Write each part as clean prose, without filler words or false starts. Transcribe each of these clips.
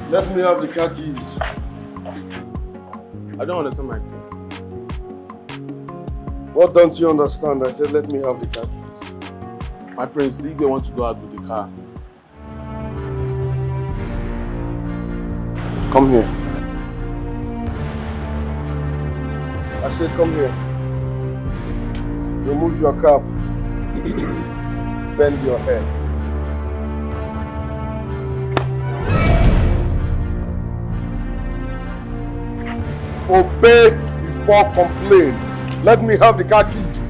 Let me have the car keys. I don't understand my thing. What don't you understand? I said let me have the car keys. My prince, the Igwe want to go out with the car. Come here. I said come here. Remove your cap. Bend your head. Obey before complain. Let me have the car keys.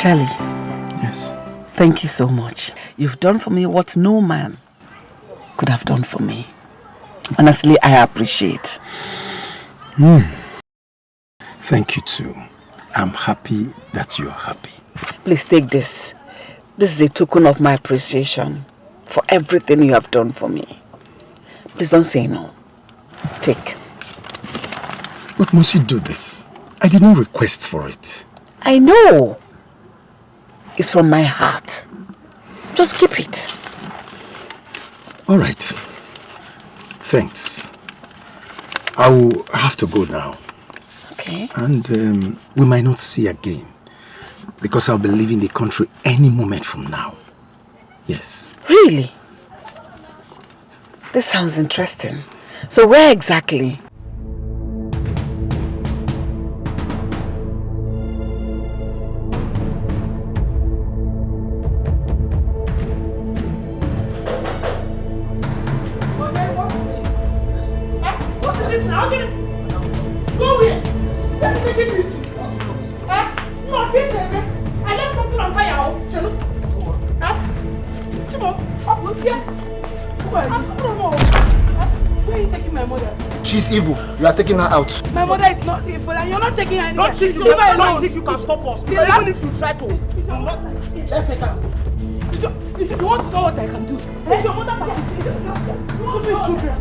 Charlie. Yes. Thank you so much. You've done for me what no man could have done for me. Honestly, I appreciate. Thank you too. I'm happy that you're happy. Please take this. This is a token of my appreciation for everything you have done for me. Please don't say no. Take. But must you do this? I did not request for it. I know. It's from my heart. Just keep it. All right. Thanks. I will have to go now. Okay. And we might not see again. Because I'll be leaving the country any moment from now. Yes. Really? This sounds interesting. So where exactly? She's evil. You are taking her out. My mother is not evil and you're not taking her anywhere. Don't think you can stop us. Even if you try to. Let's take her. If you want to know what I can do, if your mother give me children.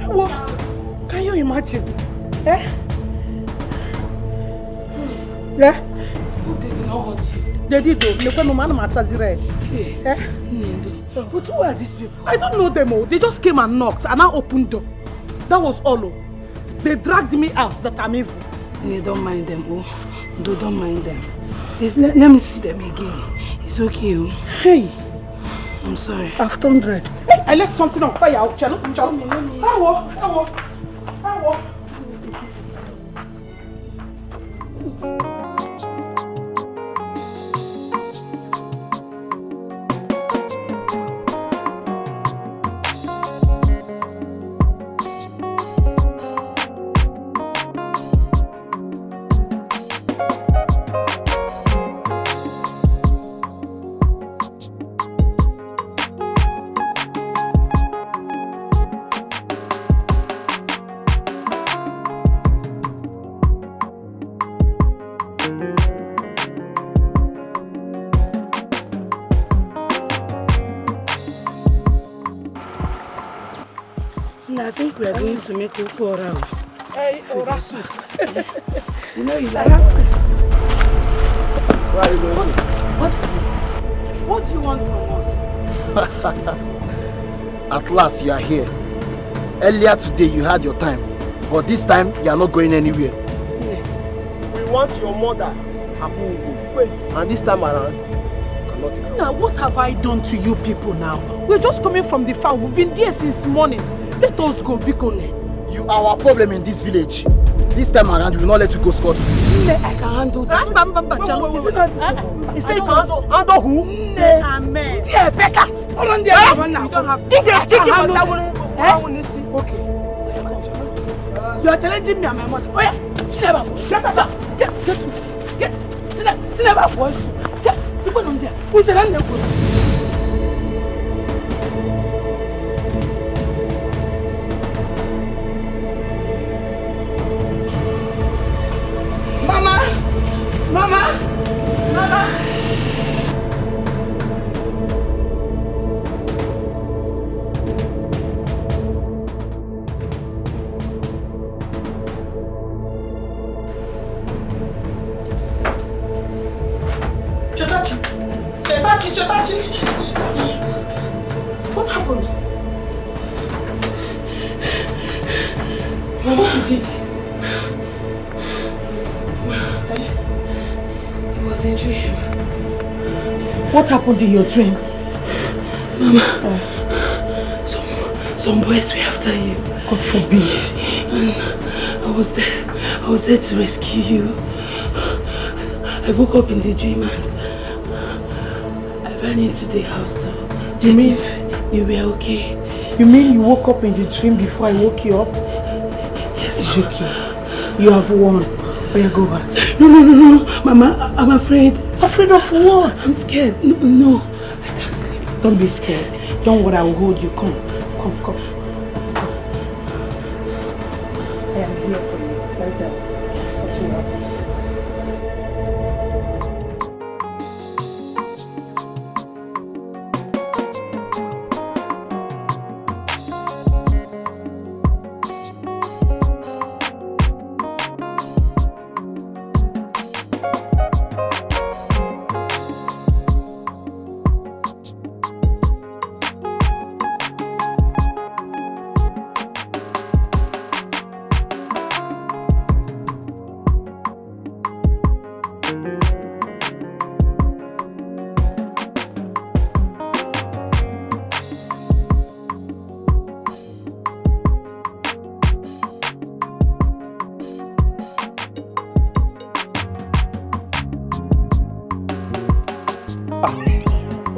What? Can you imagine? Eh? Yeah? Who did not hurt you? They did though. No man matters red. Eh? But who are these people? I don't know them all. They just came and knocked and I opened door. That was all. They dragged me out that I'm evil. You don't mind them, oh. Don't mind them. Let me see them again. It's okay, oh. Hey. I'm sorry. I've turned red. Hey, I left something on fire. How? I think we are going to make it for around. Hey, Orasu. You know you like Where are you going? What is it? What do you want from us? At last you are here. Earlier today you had your time. But this time you are not going anywhere. We want your mother, Abu. Wait. And this time around, Now, what have I done to you people now? We're just coming from the farm. We've been there since morning. Let us go, Bikone. You are our problem in this village. This time around, we will not let you go scot-free. I can handle that. He said you can handle who? Amen. Dear Becca, hold on there. You don't have to. Okay. You are challenging me and my mother. Oh yeah, sit down. Get sit down, boys. Sit. People on there. Who challenge them? Mama! Chetachi! What happened? What is it? It was a dream. What happened in your dream? Mama, some boys were after you. God forbid. And I was there to rescue you. I woke up in the dream and I ran into the house to check if you were okay. You mean you woke up in the dream before I woke you up? Yes, it's okay. You have won. Where go back? No, Mama, I'm afraid. Afraid of what? I'm scared. No, I can't sleep. Don't be scared. Don't worry, I will hold you. Come. I am here for you. Lie down. What you want?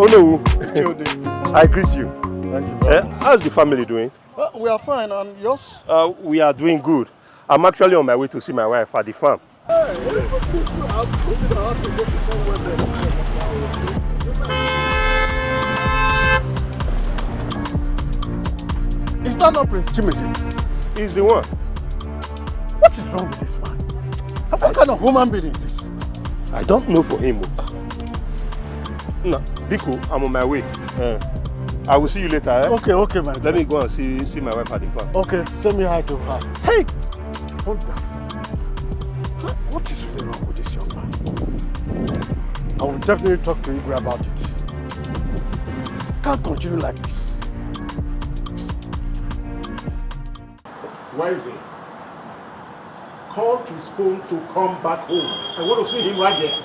no. I greet you. Thank you very much. How's the family doing? We are fine, and yours? We are doing good. I'm actually on my way to see my wife at the farm. Is that not Prince Chimezie? He's the one. What is wrong with this man? What kind of human being is this? I don't know for him. No, Biko, I'm on my way. I will see you later. Okay, my Let me go and see my wife at the farm. Okay, send me hi to her. Hey! Wonderful. What is really wrong with this young man? I will definitely talk to Igwe about it. Can't continue like this. Where is he? Call his phone to come back home. I want to see him right here.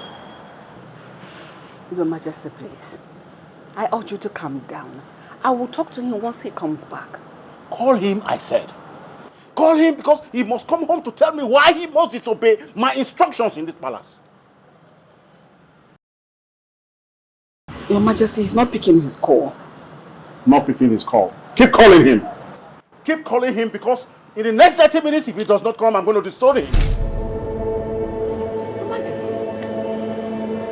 Your Majesty, please. I urge you to calm down. I will talk to him once he comes back. Call him, I said. Call him because he must come home to tell me why he must disobey my instructions in this palace. Your Majesty, he's not picking his call. Not picking his call. Keep calling him. Keep calling him because in the next 30 minutes, if he does not come, I'm going to destroy him. Your Majesty,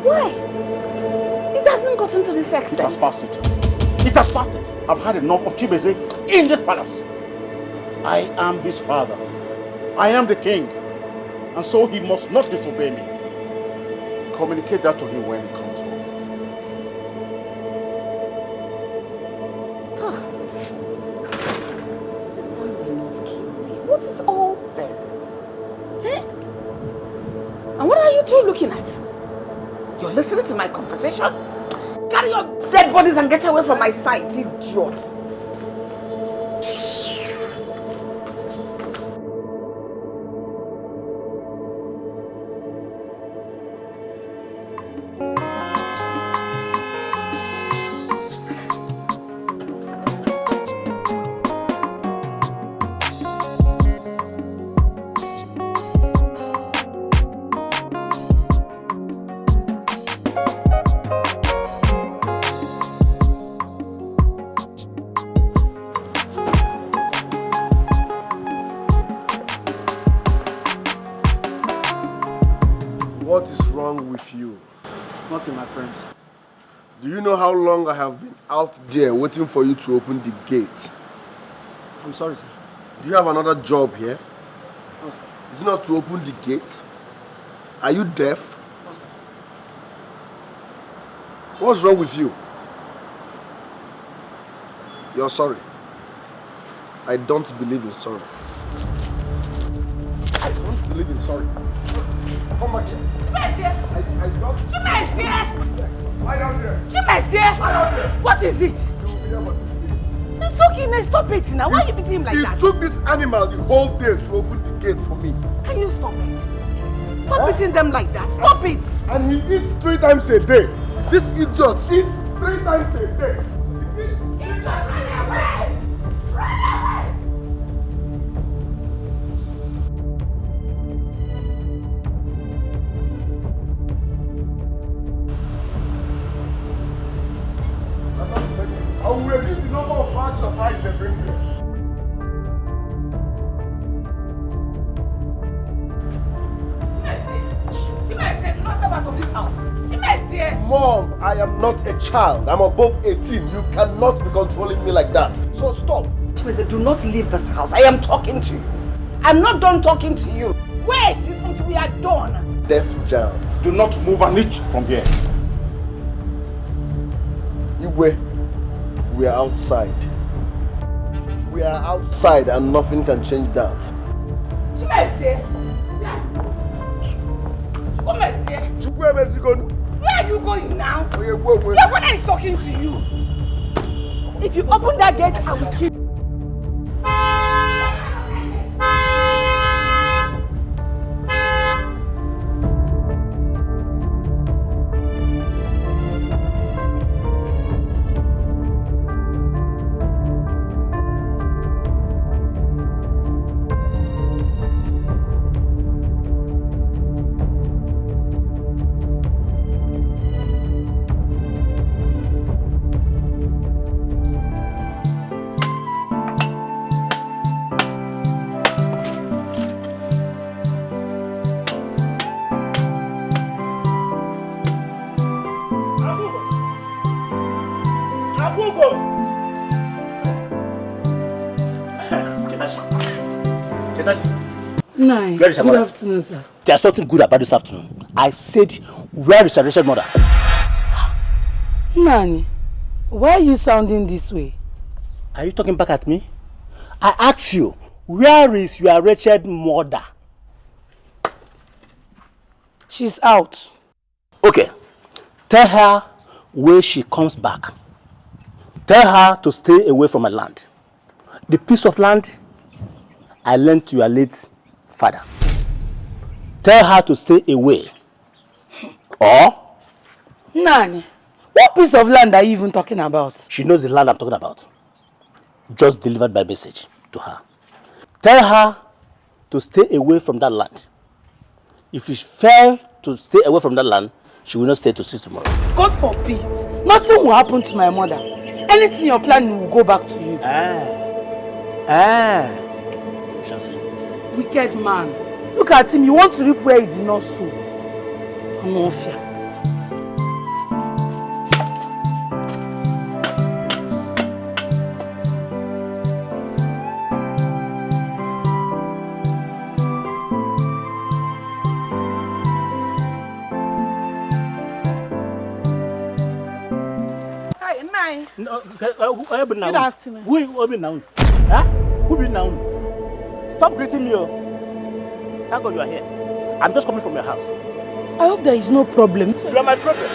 why? It hasn't gotten to this extent. It has passed it. It has passed it. I've had enough of Chimezie in this palace. I am his father. I am the king. And so he must not disobey me. Communicate that to him when he comes home. This boy will not kill me. What is all this? Eh? And what are you two looking at? You're listening to my conversation? Carry your dead bodies and get away from my sight, idiots. What is wrong with you? Nothing, my prince. Do you know how long I have been out there waiting for you to open the gate? I'm sorry, sir. Do you have another job here? No, sir. Is it not to open the gate? Are you deaf? No, sir. What's wrong with you? You're sorry. I don't believe in sorry. I don't believe in sorry. Come back here. I don't. Chimezie! Lie down here. Chimezie! Lie down here. What is it? It's okay, now stop it now. Why are you beating him like that? It took this animal the whole day to open the gate for me. Can you stop it? Stop beating them like that. Stop it! And he eats 3 times a day. This idiot eats 3 times a day. He eats. Run away! Run away! I will reduce the number of bags of rice they bring here. Chimezie, do not step out of this house. Chimezie! Mom, I am not a child. I'm above 18. You cannot be controlling me like that. So stop. Chimezie, do not leave this house. I am talking to you. I'm not done talking to you. Wait until we are done. Deaf jam. Do not move an inch from here. Igwe, we are outside. We are outside and nothing can change that. Chimezie! Chimezie! Where are you going now? Your father is talking to you. If you open that gate, I will kill you. Nine. Where is your Good mother? afternoon, sir. There's something good about this afternoon. I said, where is your wretched mother? Nani, why are you sounding this way? Are you talking back at me? I asked you, where is your wretched mother? She's out. Okay. Tell her when she comes back. Tell her to stay away from my land. The piece of land I lent to your late father. Tell her to stay away. Or Nani, what piece of land are you even talking about? she knows the land I'm talking about. Just delivered my message to her. Tell her to stay away from that land. If she fails to stay away from that land, she will not stay to see tomorrow. God forbid. Nothing will happen to my mother. Anything you're planning will go back to you. We shall see. Wicked man. Look at him. You want to reap where he did not sow. I'm not fear. No, good afternoon. Who be now? Huh? Who be now? Stop greeting me. Thank God you are here. I'm just coming from your house. I hope there is no problem. You are my problem.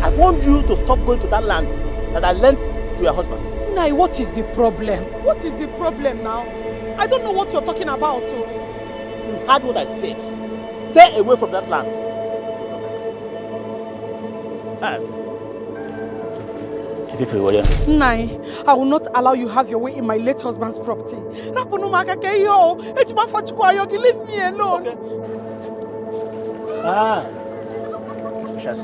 I want you to stop going to that land that I lent to your husband. Nai, what is the problem? What is the problem now? I don't know what you're talking about. You heard what I said. Stay away from that land. Yes. Nai, I will not allow you have your way in my late husband's property. Leave me alone. We shall see.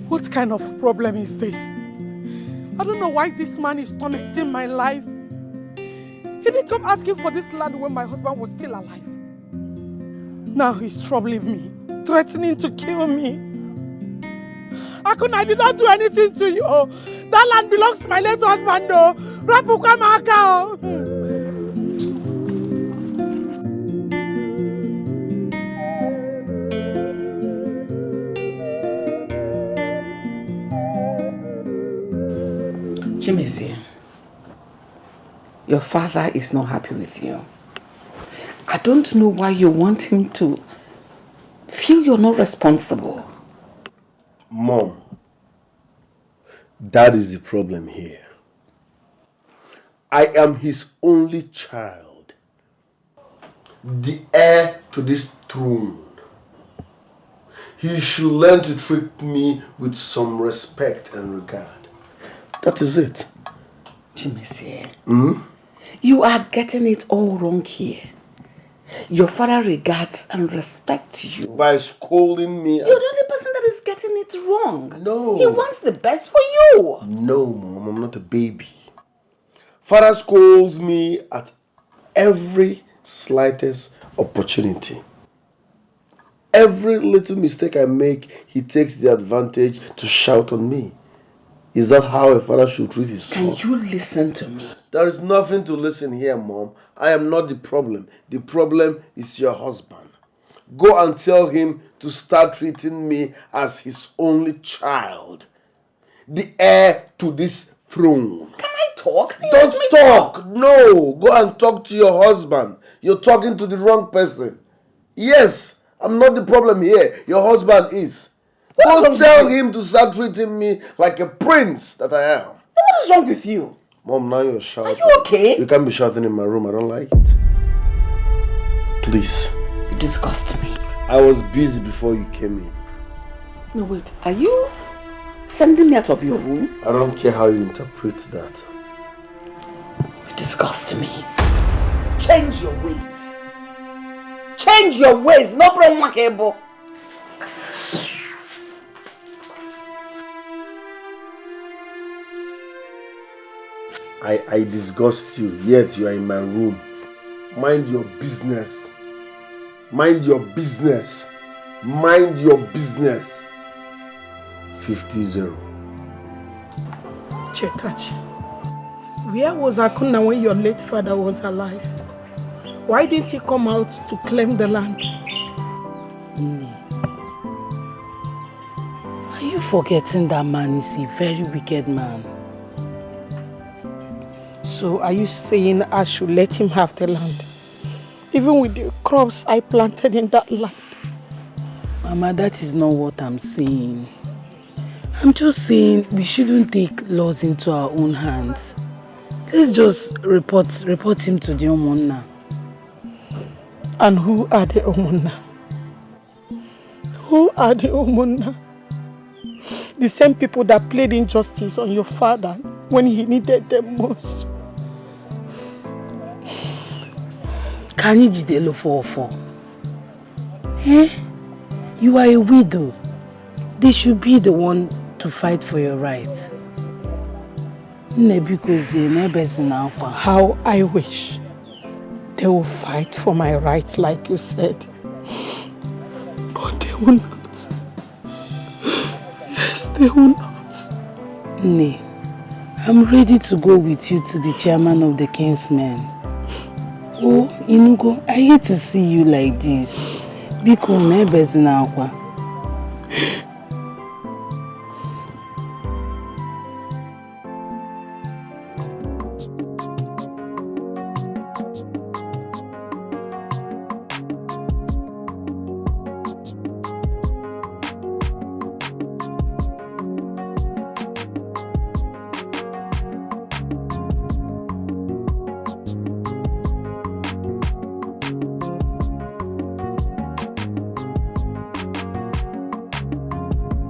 What kind of problem is this? I don't know why this man is tormenting my life. He didn't come asking for this land when my husband was still alive. Now he's troubling me, threatening to kill me. I did not do anything to you. That land belongs to my late husband. Chimezie, your father is not happy with you. I don't know why you want him to feel you're not responsible. Mom, that is the problem here. I am his only child, the heir to this throne. He should learn to treat me with some respect and regard. That is it. Chimezie, you are getting it all wrong here. Your father regards and respects you. By scolding me. You're the only person that is getting it wrong. No. He wants the best for you. No, Mom, I'm not a baby. Father scolds me at every slightest opportunity. Every little mistake I make, he takes the advantage to shout on me. Is that how a father should treat his son? Can you listen to me? There is nothing to listen here, Mom. I am not the problem. The problem is your husband. Go and tell him to start treating me as his only child. The heir to this throne. Can I talk? Don't talk. No. Go and talk to your husband. You're talking to the wrong person. Yes, I'm not the problem here. Your husband is. Go tell him to start treating me like a prince that I am. What is wrong with you? Mom, now you're shouting. Are you okay? You can't be shouting in my room. I don't like it. Please. You disgust me. I was busy before you came in. No, wait. Are you sending me out of your room? I don't care how you interpret that. You disgust me. Change your ways. Change your ways. No problem, Makebo. I disgust you, yet you are in my room. Mind your business. Mind your business. Mind your business. 50-0. Chetachi, where was Akuna when your late father was alive? Why didn't he come out to claim the land? Are you forgetting that man is a very wicked man? So are you saying I should let him have the land? Even with the crops I planted in that land? Mama, that is not what I'm saying. I'm just saying we shouldn't take laws into our own hands. Let's just report him to the Omonna. And who are the Omonna? Who are the Omonna? The same people that played injustice on your father when he needed them most. Can you jidelo for? Eh? You are a widow. They should be the one to fight for your rights. How I wish they will fight for my rights like you said. But they will not. Yes, they will not. Nay, I'm ready to go with you to the chairman of the Kingsmen. Oh, Inugo, I hate to see you like this. Because neighbors in Aqua.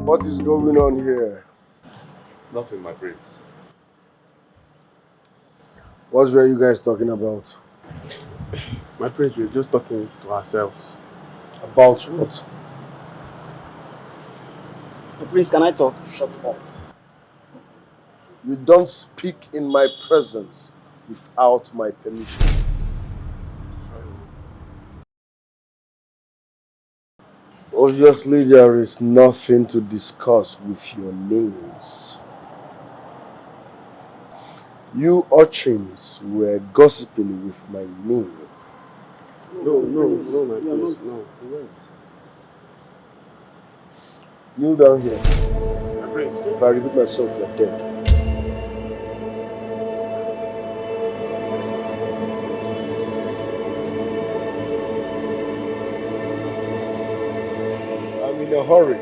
What is going on here? Nothing, my prince. What were you guys talking about? My prince, we're just talking to ourselves. About what? Prince, can I talk? Shut up. You don't speak in my presence without my permission. Obviously, there is nothing to discuss with your names. You urchins were gossiping with my name. No, my prince, no. Kneel down here. My prince. If I repeat myself, you are dead. I'm in a hurry.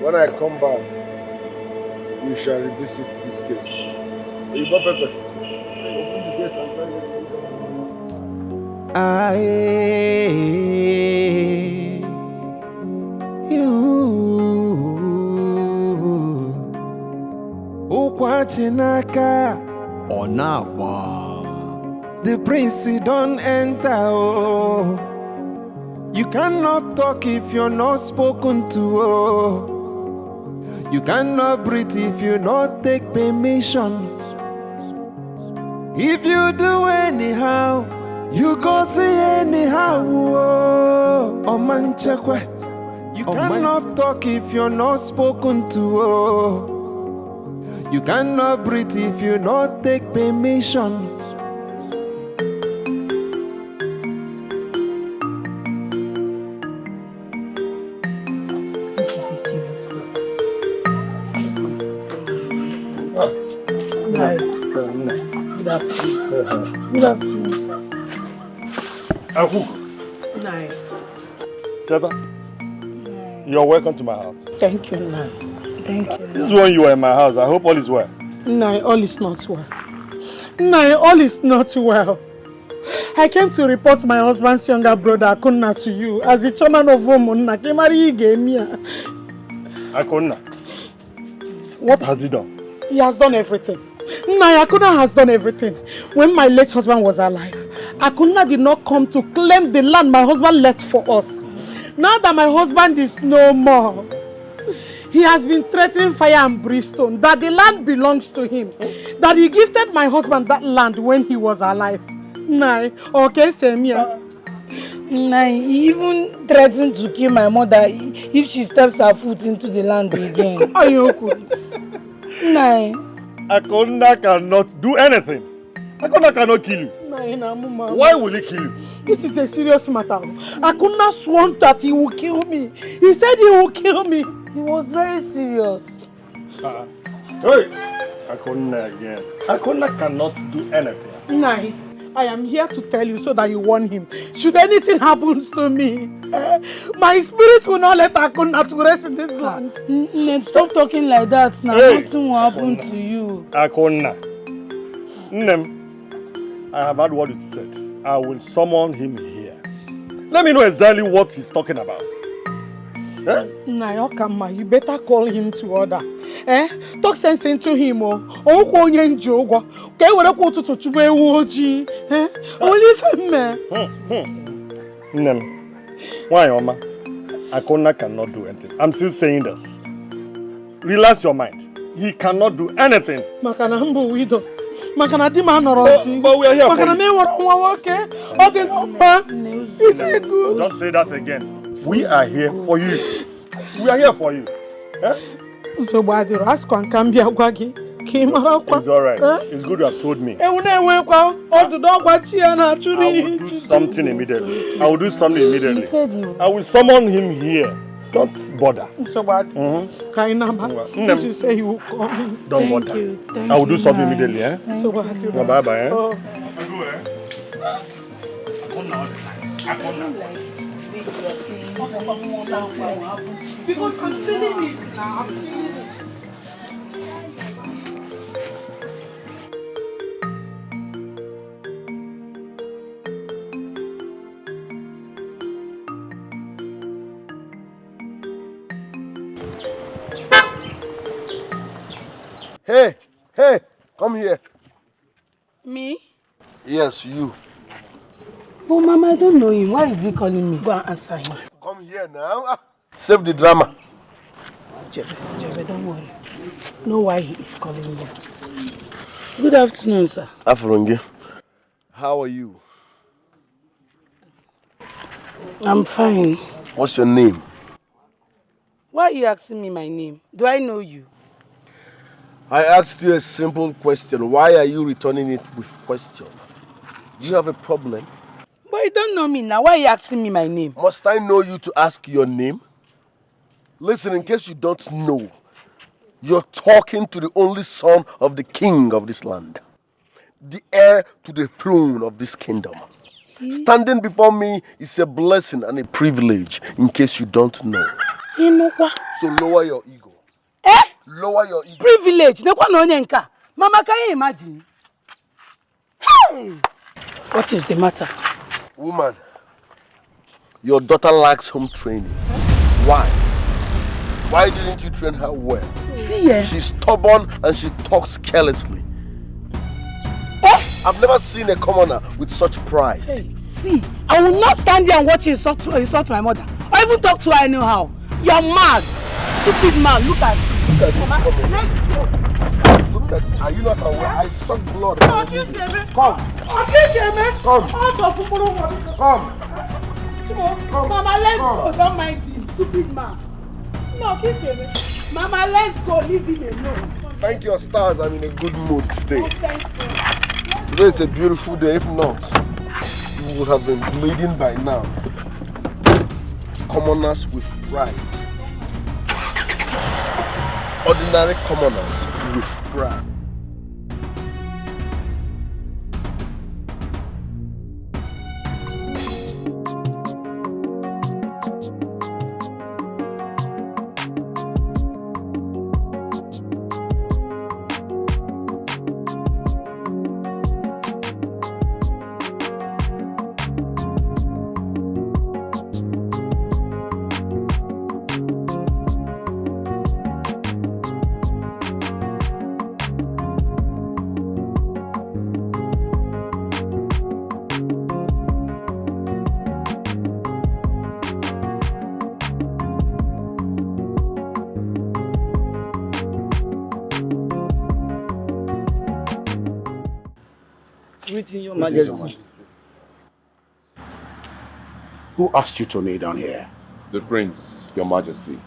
When I come back, we shall revisit this case. Hey, Papa, open the gate and try to Ukwatinaka Onawa. The prince don't enter. Oh. You cannot talk if you're not spoken to. Oh. You cannot breathe if you not take permission. If you do anyhow, you go see anyhow. Oh. Omanchekwe. You cannot talk if you're not spoken to. Oh. You cannot breathe if you not take permission. This is a serious matter. Good afternoon. Good afternoon, sir. Night. Cheta, you're welcome to my house. Thank you, Nai. Thank you. This is when you were in my house. I hope all is well. Nai, all is not well. Nai, all is not well. I came to report my husband's younger brother, Akuna, to you as the chairman of Omonna. Akuna, what has he done? He has done everything. Nai, Akuna has done everything. When my late husband was alive, Akuna did not come to claim the land my husband left for us. Now that my husband is no more, he has been threatening fire and brimstone that the land belongs to him. That he gifted my husband that land when he was alive. Nai, okay, Semia. Nai, he even threatened to kill my mother if she steps her foot into the land again. Ayoko. Nai, Akona cannot do anything. Akona cannot kill you. Why will he kill you? This is a serious matter. Akuna sworn that he will kill me. He said he will kill me. He was very serious. Hey! Akona again. Akona cannot do anything. Nai, I am here to tell you so that you warn him. Should anything happen to me, my spirits will not let Akuna to rest in this land. Stop talking like that now. Hey. Nothing will happen to you. Akona. Nem, I have heard what you said. I will summon him here. Let me know exactly what he's talking about. Nayokama, you better call him to order. Talk sense into him. Only Nem, why, Oma? Akona cannot do anything. I'm still saying this. Relax your mind. He cannot do anything. But we are here for you. Is it good? Don't say that again. We are here for you. We are here for you. So why do you ask one can be a waggy? It's alright. It's good you have told me. I will do something immediately. I will do something immediately. I will summon him here. Don't bother. So bad. Since you say you will come. Don't bother. I will do something immediately. So bad. Bye bye. Because I'm feeling it now. I'm feeling it. Hey, come here. Me? Yes, you. Oh, Mama, I don't know him. Why is he calling me? Go and answer him. Come here now. Save the drama. Jebe, don't worry. Know why he is calling you. Good afternoon, sir. Afronge, how are you? I'm fine. What's your name? Why are you asking me my name? Do I know you? I asked you a simple question. Why are you returning it with question? Do you have a problem? But you don't know me now. Why are you asking me my name? Must I know you to ask your name? Listen, in case you don't know, you're talking to the only son of the king of this land, the heir to the throne of this kingdom. Standing before me is a blessing and a privilege, in case you don't know. You know what? So lower your ego. Lower your ego. Privilege. Mama, can you imagine? Hey! What is the matter? Woman, your daughter lacks home training. Why? Why didn't you train her well? See, She's stubborn and she talks carelessly. I've never seen a commoner with such pride. Hey, see, I will not stand there and watch you insult my mother. Or even talk to her anyhow. You're mad. Stupid man, look at you. Look at this woman. Look at, are you not aware? I suck blood. Come. Come. Mama, let's go. Don't mind him. Stupid man. No, keep him. Mama, let's go. Leave him alone. Thank your stars, I'm in a good mood today. Oh, thank you. Today is a beautiful day. If not, you would have been bleeding by now. Commoners with pride. Ordinary commoners with pride. Greeting, Your Majesty. Who asked you to kneel down here? The Prince, Your Majesty.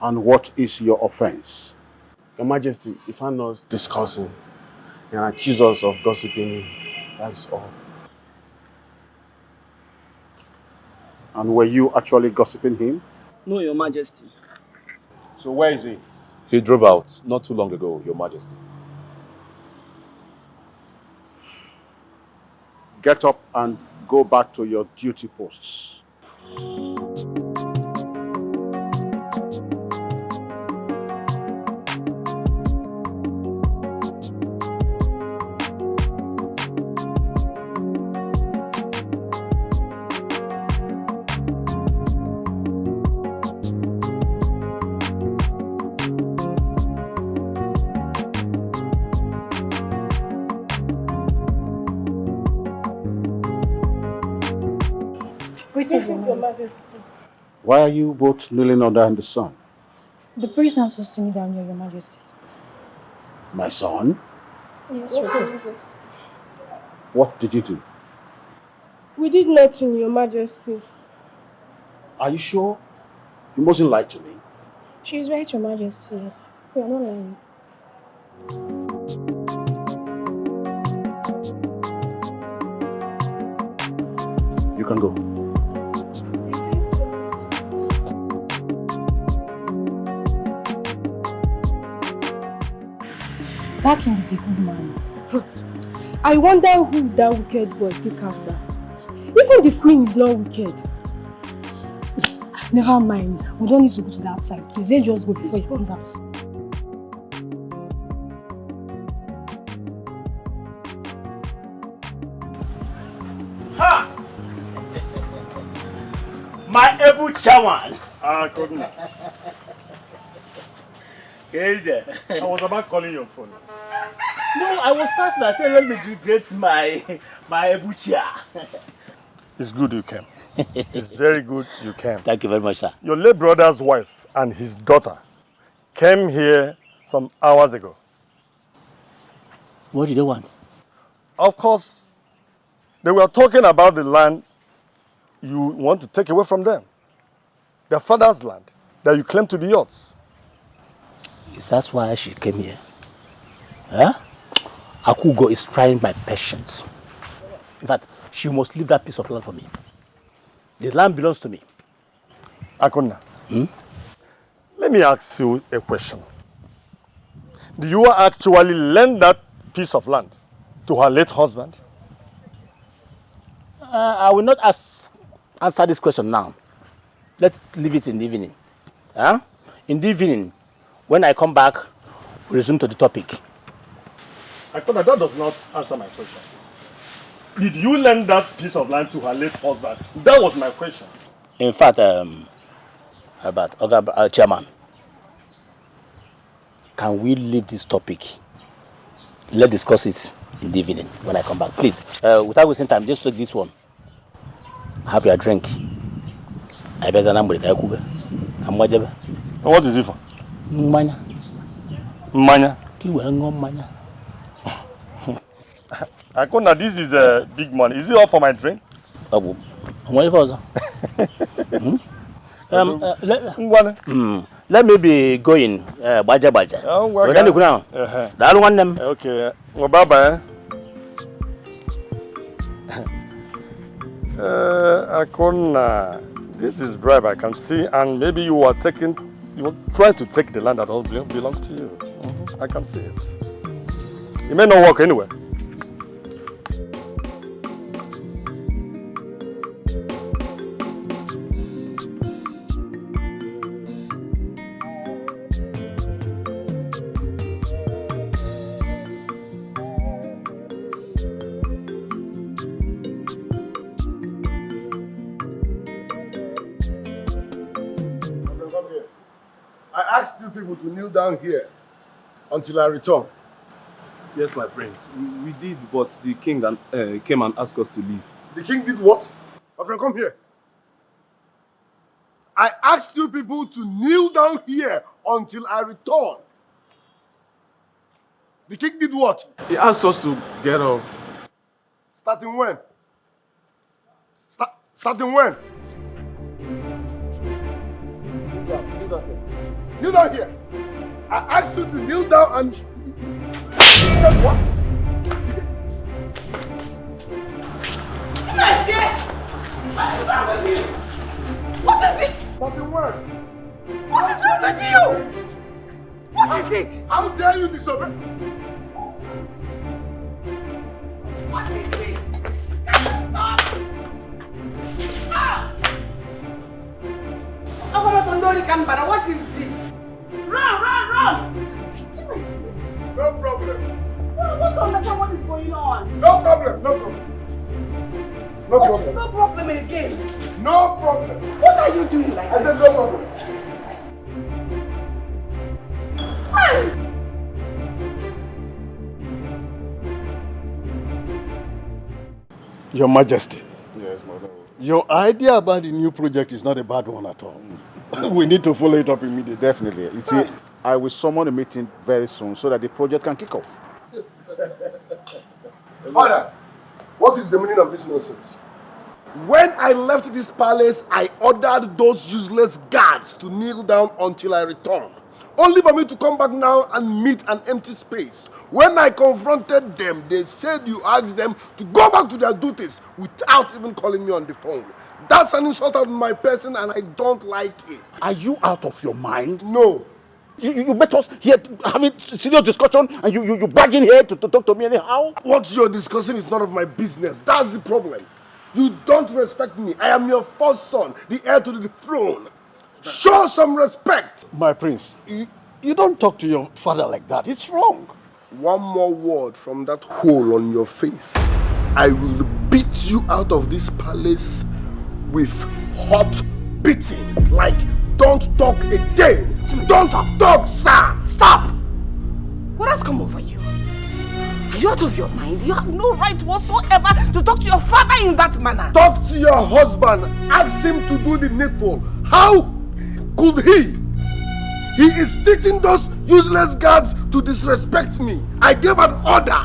And what is your offense? Your Majesty, he found us discussing and accused us of gossiping him. That's all. And were you actually gossiping him? No, Your Majesty. So where is he? He drove out not too long ago, Your Majesty. Get up and go back to your duty posts. Greetings, Your Majesty. Why are you both kneeling under in the sun? The prisoner was to kneel down here, Your Majesty. My son? Yes, Your Majesty. What did you do? We did nothing, Your Majesty. Are you sure? You mustn't lie to me. She is right, Your Majesty. We are not lying. You can go. That king is a good man. I wonder who that wicked boy take after. Even the queen is not wicked. Never mind. We don't need to go to that side. Please, let's just go before he comes out. Ha! My able chairman. Ah, couldn't. I was about calling your phone. No, I was passing. I said, let me greet my Ebuchia. It's good you came. It's very good you came. Thank you very much, sir. Your late brother's wife and his daughter came here some hours ago. What did they want? Of course, they were talking about the land you want to take away from them. Their father's land that you claim to be yours. Is that why she came here? Huh? Akugo is trying my patience. In fact, she must leave that piece of land for me. The land belongs to me. Akuna, let me ask you a question. Do you actually lend that piece of land to her late husband? I will not answer this question now. Let's leave it in the evening. Huh? In the evening, when I come back, we'll resume to the topic. Akuna, that does not answer my question. Did you lend that piece of land to her late husband? That was my question. In fact, Chairman, can we leave this topic? Let's discuss it in the evening when I come back. Please, without wasting time, just take this one. Have your drink. I better not break. What is it for? Mmanya. Mmanya? Mmanya. Akuna, this is big money. Is it all for my drink? I'm waiting for us. Let me be going. Baja. We're going to go now. That one them. Okay. Well, bye-bye. Akuna, this is bribe I can see, and maybe you are trying to take the land that all belongs to you. I can see it. It may not work anyway. I asked you people to kneel down here until I return. Yes, my prince. We did, but the king came and asked us to leave. The king did what? My friend, come here. I asked you people to kneel down here until I return. The king did what? He asked us to get up. Starting when? Starting when? Kneel down here. Kneel down here. I asked you to kneel down and... You said what? What is wrong with you? What is it? Fucking word. What is wrong with you? What is it? How dare you disobey? What is it? Can you stop? Ah! What is this? Run! No problem. I want to understand what is going on. No problem. What is no problem again? No problem. What are you doing like I this? said no problem. Your Majesty. Yes, madam. Your idea about the new project is not a bad one at all. We need to follow it up immediately. Definitely. You see, I will summon a meeting very soon so that the project can kick off. Father, what is the meaning of this nonsense? When I left this palace, I ordered those useless guards to kneel down until I return. Only for me to come back now and meet an empty space. When I confronted them, they said you asked them to go back to their duties without even calling me on the phone. That's an insult on my person and I don't like it. Are you out of your mind? No. You met us here having serious discussion and you barging here to talk to me anyhow? What you're discussing is none of my business. That's the problem. You don't respect me. I am your first son, the heir to the throne. Show some respect. My prince, you don't talk to your father like that. It's wrong. One more word from that hole on your face. I will beat you out of this palace with hot beating. Like, don't talk again. Don't talk, sir. Stop! What has come over you? Are you out of your mind? You have no right whatsoever to talk to your father in that manner. Talk to your husband. Ask him to do the needful. How could he? He is teaching those useless guards to disrespect me. I gave an order.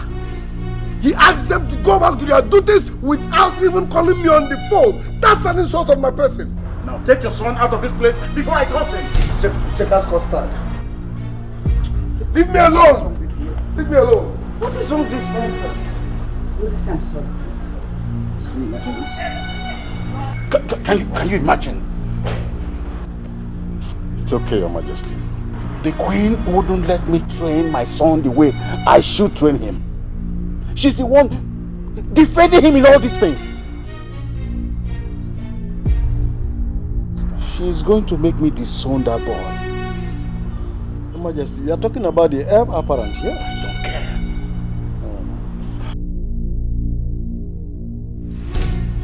He asked them to go back to their duties without even calling me on the phone. That's an insult on my person. Now take your son out of this place before I cut him. Checkers custard. Leave me alone. Leave me alone. What is wrong with this boy? Lucas, I'm sorry, please. Can you imagine? It's okay, Your Majesty. The Queen wouldn't let me train my son the way I should train him. She's the one defending him in all these things. She's going to make me disown that boy. Your Majesty, we are talking about the heir apparent here. I don't care.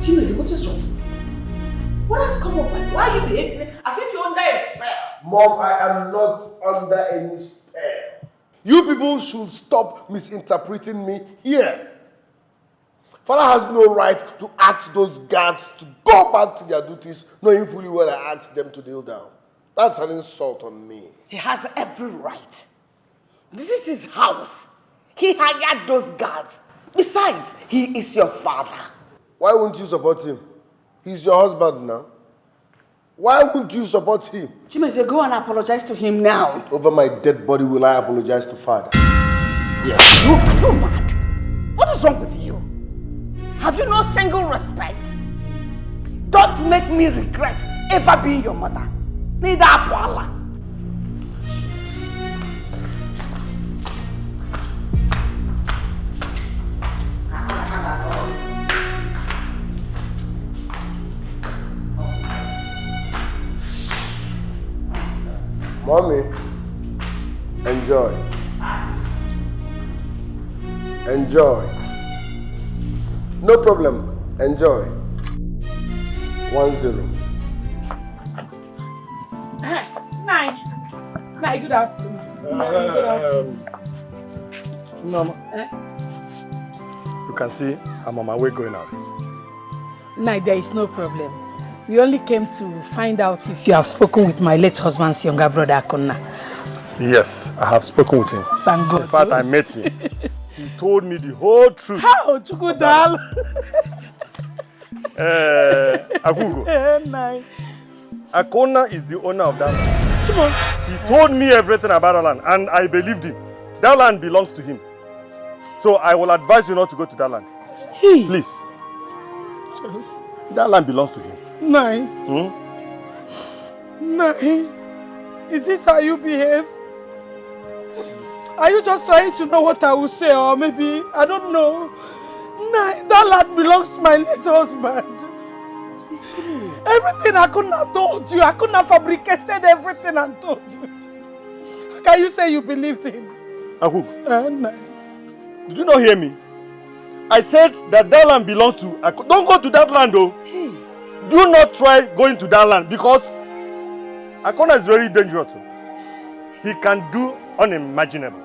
Chimazi, what is wrong with you? What has come over you? Why are you behaving as if you're under a spell? Mom, I am not under any spell. You people should stop misinterpreting me here. Father has no right to ask those guards to go back to their duties, knowing fully well I asked them to kneel down. That's an insult on me. He has every right. This is his house. He hired those guards. Besides, he is your father. Why won't you support him? He's your husband now. Why won't you support him? Chimazi, go and apologize to him now. Over my dead body will I apologize to Father. Yes. You're mad. What is wrong with you? Have you no single respect? Don't make me regret ever being your mother. Neither Apwala. Mommy, enjoy. Enjoy. No problem. Enjoy. 1-0. Nine, good afternoon. No, you can see I'm on my way going out. Nine, there is no problem. We only came to find out if you have spoken with my late husband's younger brother, Akonna. Yes, I have spoken with him. Thank God. In fact, I met him. He told me the whole truth. How? Chukudal? Agugo. Nine. Akonna is the owner of that land. Chimo. He told me everything about that land and I believed him. That land belongs to him. So I will advise you not to go to that land. Please. That land belongs to him. Nai. Hmm? Nai. Is this how you behave? Are you just trying to know what I will say, or maybe, I don't know. Nai, that land belongs to my late husband. Everything I couldn't have told you, I couldn't have fabricated everything and told you. How can you say you believed him? Aku, Nai. did you not hear me? I said that that land belongs to Aku. Don't go to that land though. Do not try going to that land because Akona is very dangerous. He can do unimaginable.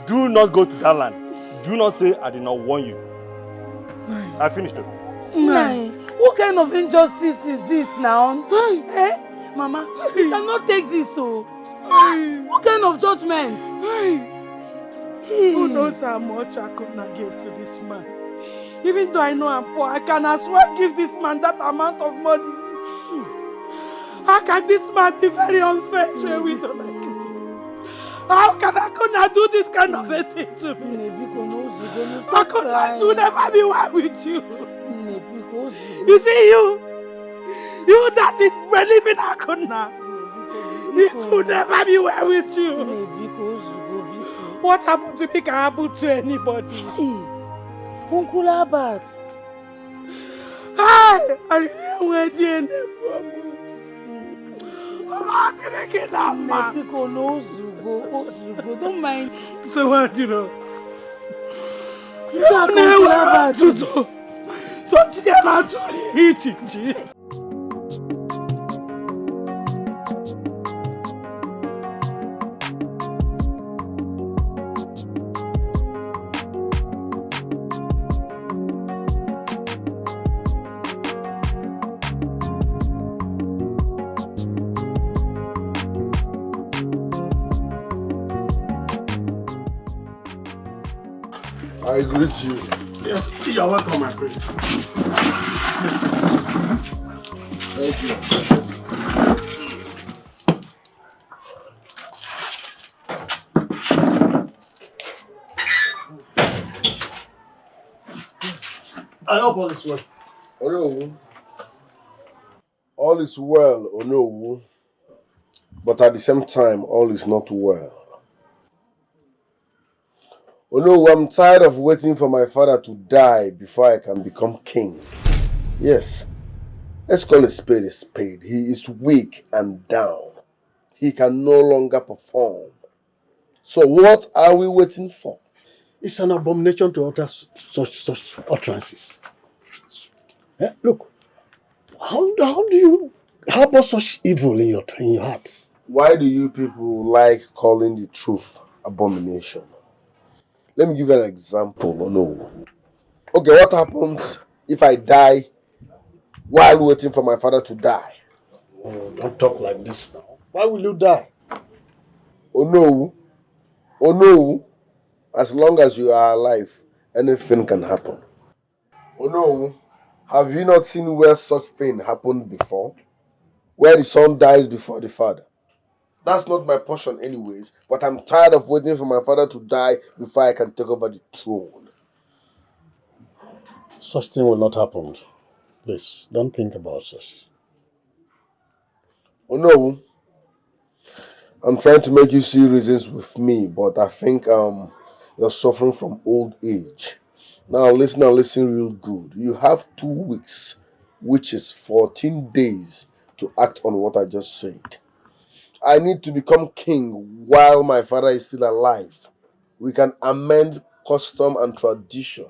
Do not go to that land. Do not say I did not warn you. I finished it. Nai, what kind of injustice is this now? Eh? Mama, you cannot take this so. What kind of judgment? Who knows how much I could not give to this man? Even though I know I'm poor, I can as well give this man that amount of money. How can this man be very unfair to a widow like me? How can I not do this kind of a thing to me? I could not to never be one with you. You see you that is believing Akuna, it will never be well with you. What happened to me can happen to anybody. Uncle Albert. Hi, I really Don't mind. So what do you know? It's Uncle Albert. So Chichi. I greet you. Yes, you are welcome, my friend. Yes. Thank you. I hope all is well. Oh no. All is well, oh no. But at the same time, all is not well. Oh no, I'm tired of waiting for my father to die before I can become king. Yes, let's call a spade a spade. He is weak and down. He can no longer perform. So what are we waiting for? It's an abomination to utter such utterances. Look, how do you harbor such evil in your heart? Why do you people like calling the truth abomination? Let me give you an example, or no. Okay, what happens if I die while waiting for my father to die? Oh, don't talk like this now. Why will you die? Oh no. Oh no. As long as you are alive, anything can happen. Oh no. Have you not seen where such thing happened before? Where the son dies before the father. That's not my portion anyways, but I'm tired of waiting for my father to die before I can take over the throne. Such thing will not happen. Please, don't think about such. Oh no. I'm trying to make you see reasons with me, but I think you're suffering from old age. Now listen real good. You have 2 weeks, which is 14 days to act on what I just said. I need to become king while my father is still alive. We can amend custom and tradition.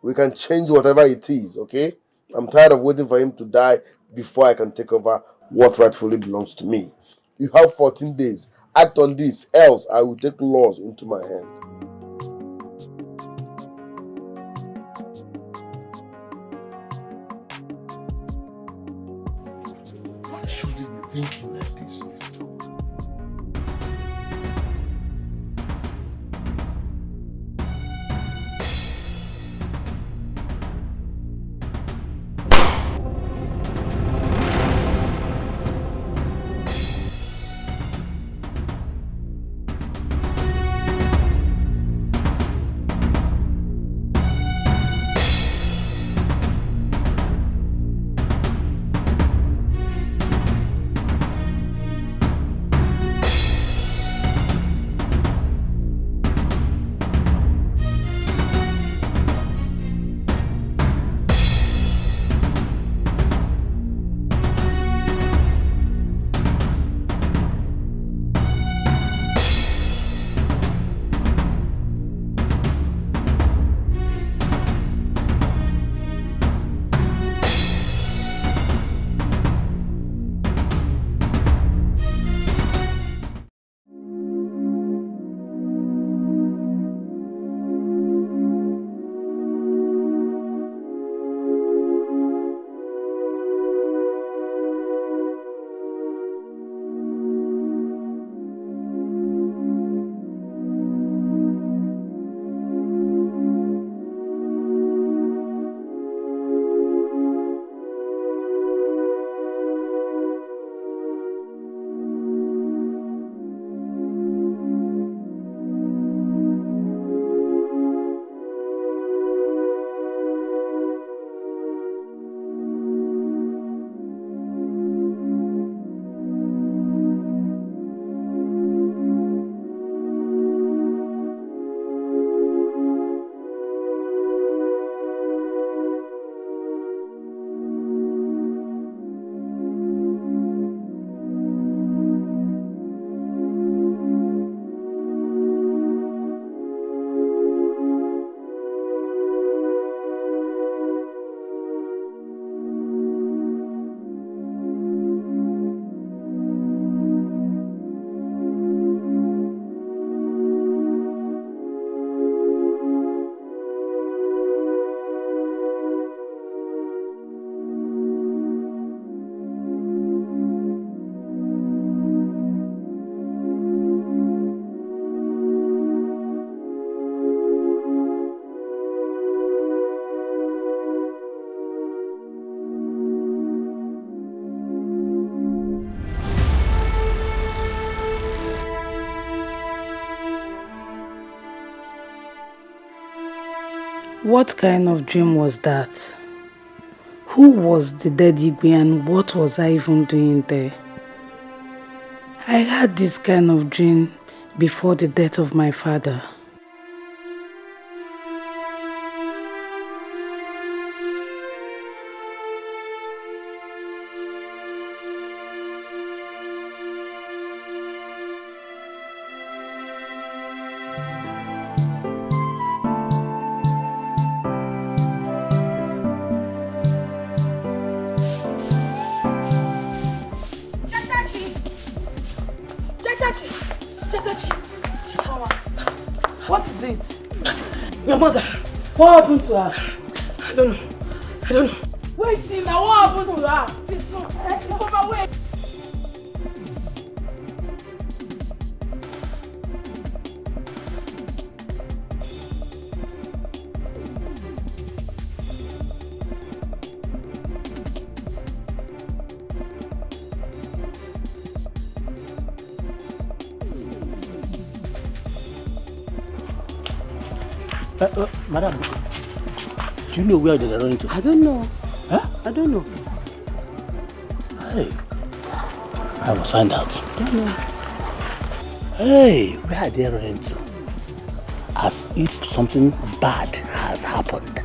We can change whatever it is, okay? I'm tired of waiting for him to die before I can take over what rightfully belongs to me. You have 14 days. Act on this, else I will take laws into my hand. Why should you be thinking like this? What kind of dream was that? Who was the dead Igwe and what was I even doing there? I had this kind of dream before the death of my father. What is it? Your mother. What happened to her? I don't know. I don't know. Where is she now? What happened to her? It's on my way. Madam, do you know where they're running to? I don't know. Huh? I don't know. Hey, I must find out. I don't know. Hey, where are they running to? As if something bad has happened.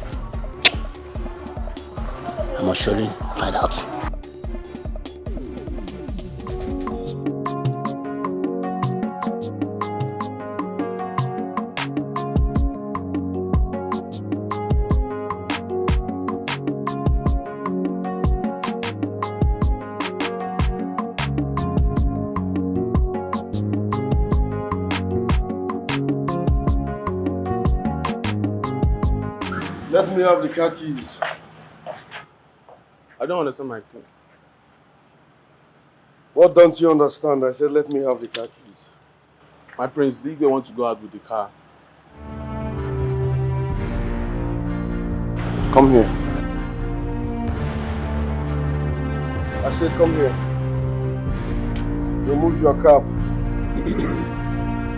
I must surely find out. Let me have the car keys. I don't understand my point. What don't you understand? I said, let me have the car keys. My prince, the Igwe want to go out with the car. Come here. I said, come here. Remove your cap.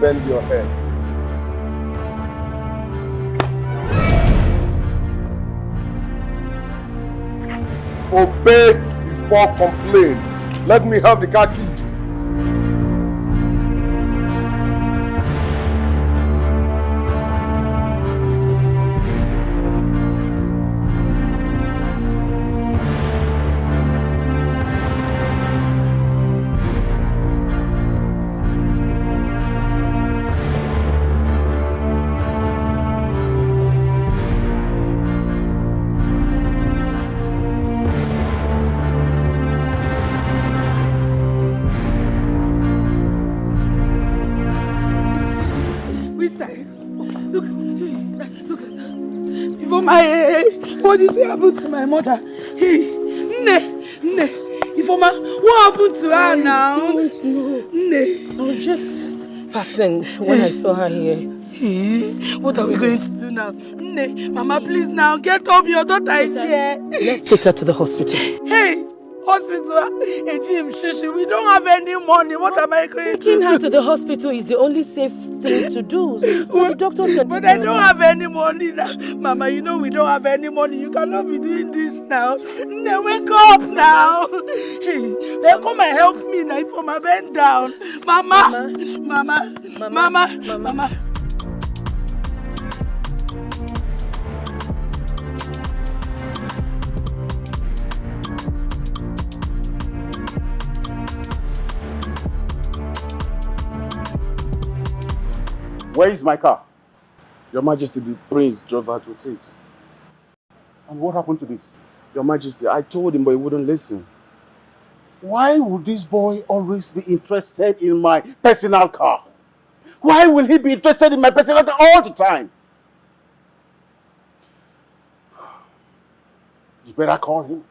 Bend your head. Obey before complain. Let me have the car keys. What is happened to my mother? Hey, Nne, Ifoma, what happened to her now? I don't know. Nne. I was just passing when I saw her here. Hey, what are we going to do now? Nne, Mama, please now, get up, your daughter is here. Let's take her to the hospital. Hey, hospital, hey Jim, Shishi, we don't have any money. What am I going to do? Taking her to the hospital is the only safe thing to do. So the doctors can. But I don't have any money now. Mama, you know we don't have any money. You cannot be doing this now. Now wake up now. Hey, come and help me now for my bend down. Mama. Where is my car? Your Majesty, the prince drove her to it. And what happened to this? Your Majesty, I told him, but he wouldn't listen. Why would this boy always be interested in my personal car? Why will he be interested in my personal car all the time? You better call him.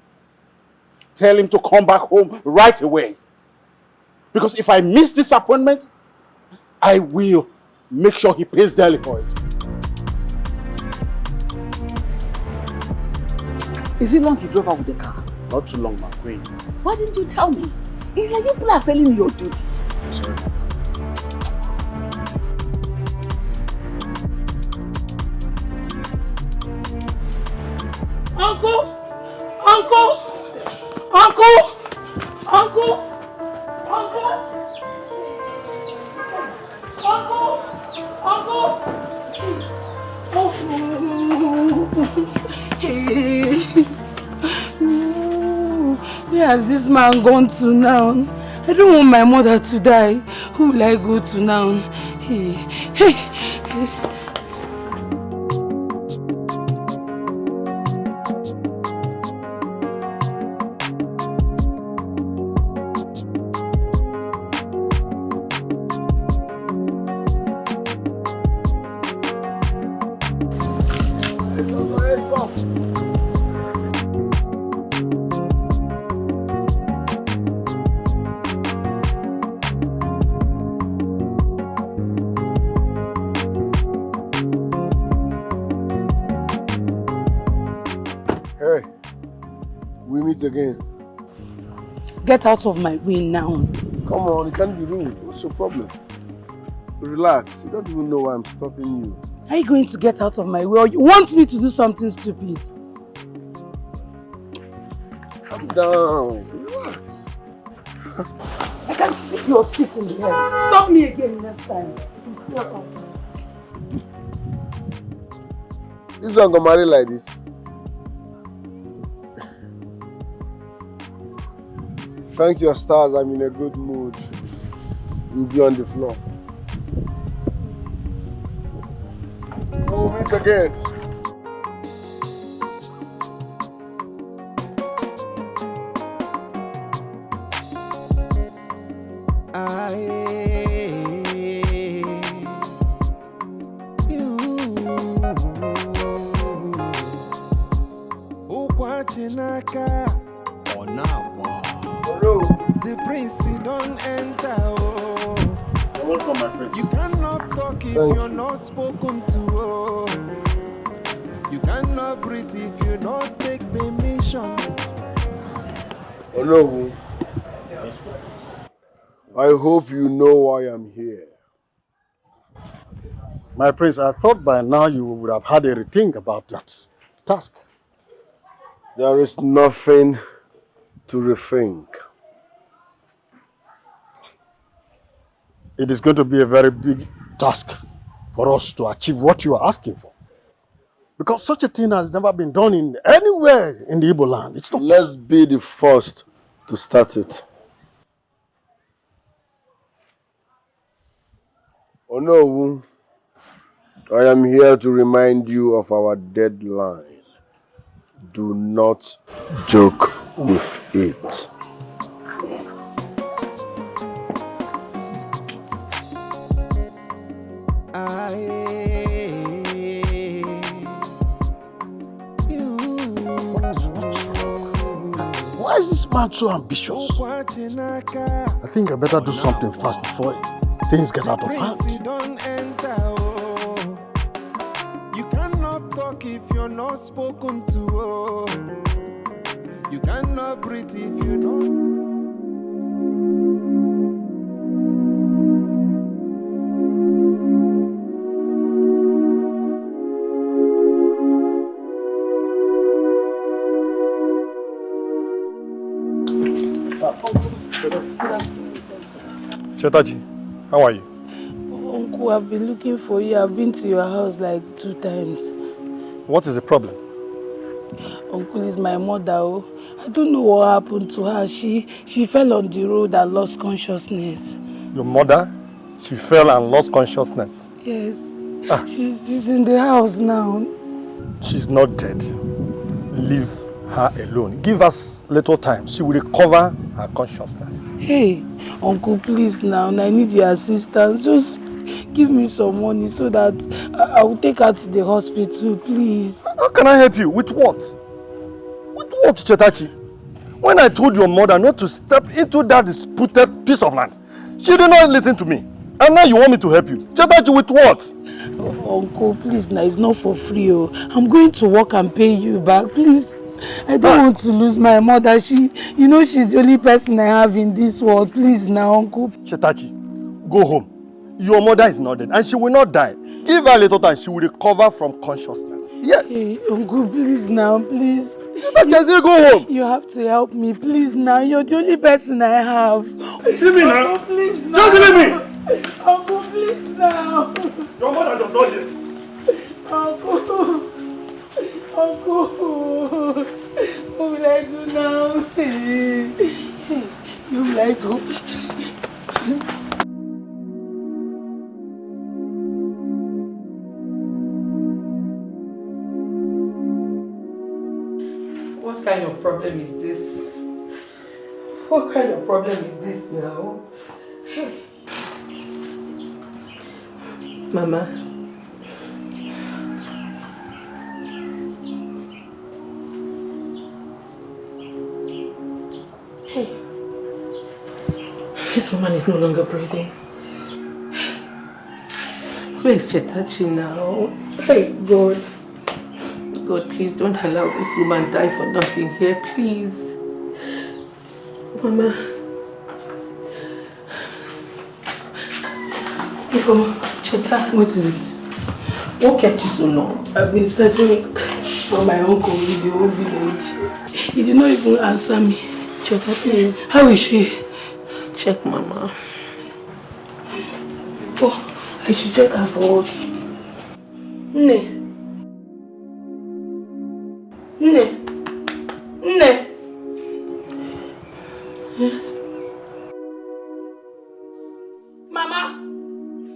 Tell him to come back home right away. Because if I miss this appointment, I will make sure he pays dearly for it. Is it long you drove out with the car? Not too long, my queen. Why didn't you tell me? It's like you people are failing your duties. Sorry. Uncle! Uncle! Uncle! Uncle! Uncle! Where has this man gone to now? I don't want my mother to die. Who will I go to now? Hey. Hey, we meet again. Get out of my way now. Come on, it can't be rude. What's your problem? Relax. You don't even know why I'm stopping you. Are you going to get out of my way or you want me to do something stupid? Calm down. Relax. I can see you're sick in the head. Stop me again next time. This one got married like this. Thank your stars, I'm in a good mood. We'll be on the floor. We'll meet again. The prince he don't enter. Oh. You're welcome, my prince. You cannot talk if you're not spoken to. Oh. You cannot breathe if you don't take permission. Oh no. I hope you know why I'm here. My prince, I thought by now you would have had a rethink about that task. There is nothing to rethink. It is going to be a very big task for us to achieve what you are asking for. Because such a thing has never been done in anywhere in the Igbo land. It's not. Let's be the first to start it. Oh no, I am here to remind you of our deadline. Do not joke with it. Why is this man so ambitious? I think I better do something fast before things get out of hand. You cannot talk if you're not spoken to. Oh. You cannot breathe if you don't. Chetaji, how are you? Uncle, I've been looking for you. I've been to your house like 2 times. What is the problem? Uncle, it's my mother. Oh. I don't know what happened to her. She fell on the road and lost consciousness. Your mother? She fell and lost consciousness? Yes. She's in the house now. She's not dead. Leave her alone. Give us little time. She will recover her consciousness. Hey, Uncle, please now. I need your assistance. Just give me some money so that I will take her to the hospital, please. How can I help you? With what? With what, Chetachi? When I told your mother not to step into that disputed piece of land, she did not listen to me. And now you want me to help you. Chetachi, with what? Oh, Uncle, please now. It's not for free. Oh. I'm going to work and pay you back. Please. I don't want to lose my mother. She's the only person I have in this world. Please now, Uncle. Chetachi, go home. Your mother is not dead and she will not die. Give her a little time, she will recover from consciousness. Yes. Hey, Uncle, please now, please. You don't just say go home. You have to help me, please now. You're the only person I have. Leave me now. Uncle, please now. Just leave me. Uncle, please now. Your mother does not hear. Uncle. Uncle. What will I do now? What will I do? What kind of problem is this? What kind of problem is this now? Mama. Hey. This woman is no longer breathing. Where is Chetachi now? Hey, God. God, please don't allow this woman die for nothing here, please. Mama. Cheta, what is it? What kept you so long? I've been searching for my uncle in the whole village. He did not even answer me. Cheta, please. How is she? Check Mama. Oh, I should check her for what? Nne. Mama!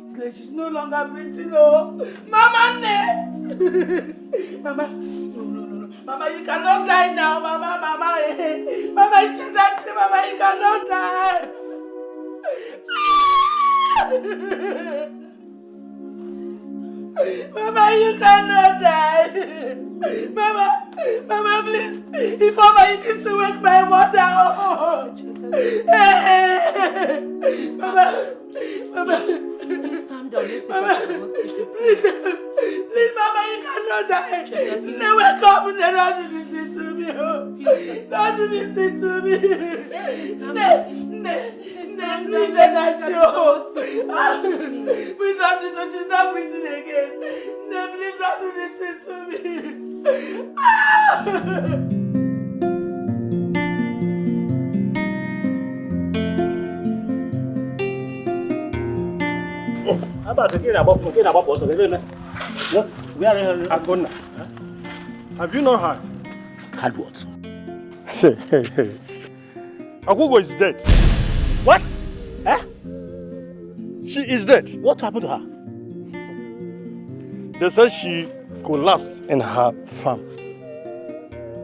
It's like she's no longer breathing, oh! Mama, Nne! Mama, no. Mama, you cannot die now, Mama. Mama, it's that Mama, you cannot die! Mama, you cannot die! Mama, please! Inform her you need to wake my mother up! Mama! Please calm down. Let's Mama! Please, Mama, you cannot die! No, wake up and don't do this thing to me! Don't do this thing to me! Please don't do it, she's not breathing again! No, please don't do this thing to me! How about the kid about us? Yes, we are here. Akona, have you not heard? Heard what? Hey. Akugo is dead. What? Eh? She is dead. What happened to her? They said she collapsed in her farm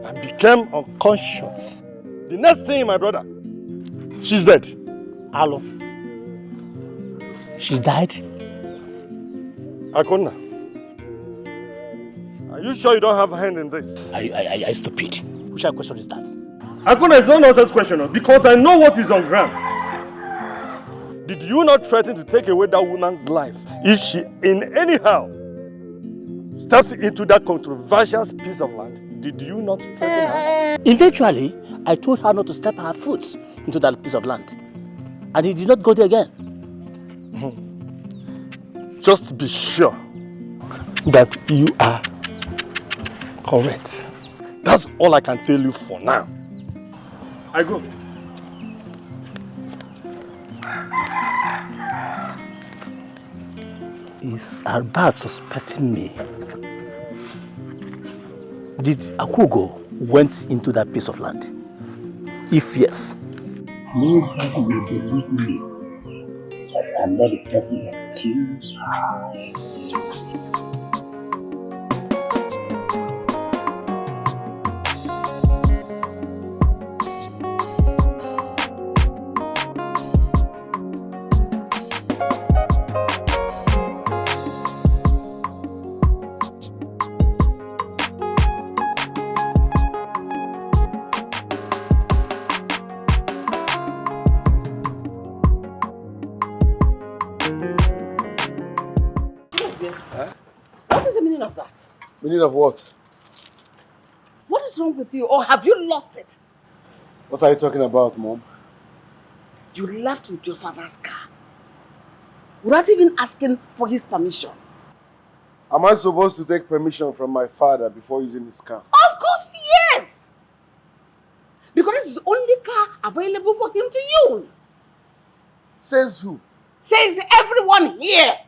and became unconscious. The next thing, my brother, she's dead. Hello? She died? Akona, are you sure you don't have a hand in this? Are you stupid? Which kind of question is that? Akona, it's not nonsense question, because I know what is on ground. Did you not threaten to take away that woman's life if she in anyhow steps into that controversial piece of land? Did you not threaten her? Eventually, I told her not to step her foot into that piece of land. And he did not go there again. Just be sure that you are correct. That's all I can tell you for now. I go. Is Arbat suspecting me? Did Akugo went into that piece of land? If yes, you have to believe me that I'm not the person that kills her. Meaning of what? What is wrong with you? Or have you lost it? What are you talking about, Mom? You left with your father's car. without even asking for his permission. Am I supposed to take permission from my father before using his car? Of course, yes! Because it's the only car available for him to use. Says who? Says everyone here.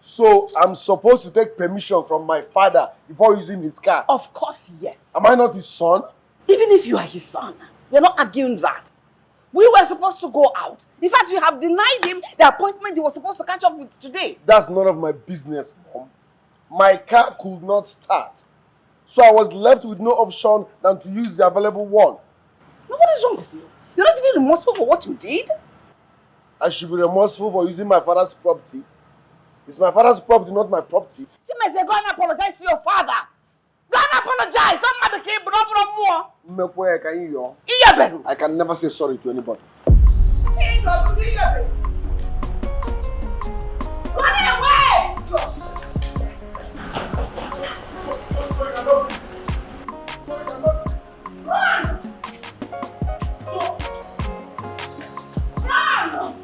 So I'm supposed to take permission from my father before using his car? Of course, yes. Am I not his son? Even if you are his son, we're not arguing that. We were supposed to go out. In fact, you have denied him the appointment he was supposed to catch up with today. That's none of my business, Mom. My car could not start. So I was left with no option than to use the available one. Now, what is wrong with you? You're not even remorseful for what you did? I should be remorseful for using my father's property. It's my father's property, not my property. Chimese, go and apologize to your father. Go and apologize. Some mother came, but not more. I can never say sorry to anybody. Run away! Run! Run!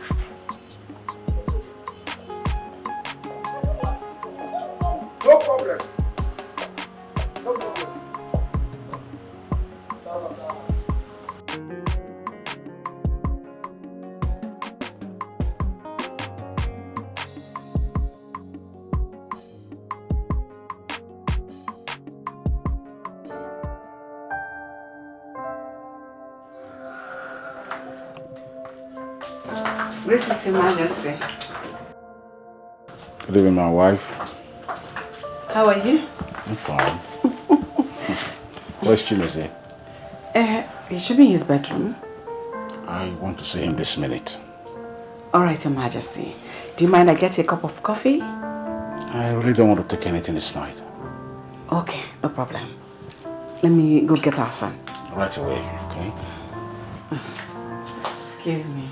No problem. No problem. Greetings, Your Majesty. Good evening, my wife. How are you? I'm fine. Where's Chimese? He should be in his bedroom. I want to see him this minute. All right, Your Majesty. Do you mind I get you a cup of coffee? I really don't want to take anything this night. Okay, no problem. Let me go get our son. Right away, okay? Excuse me.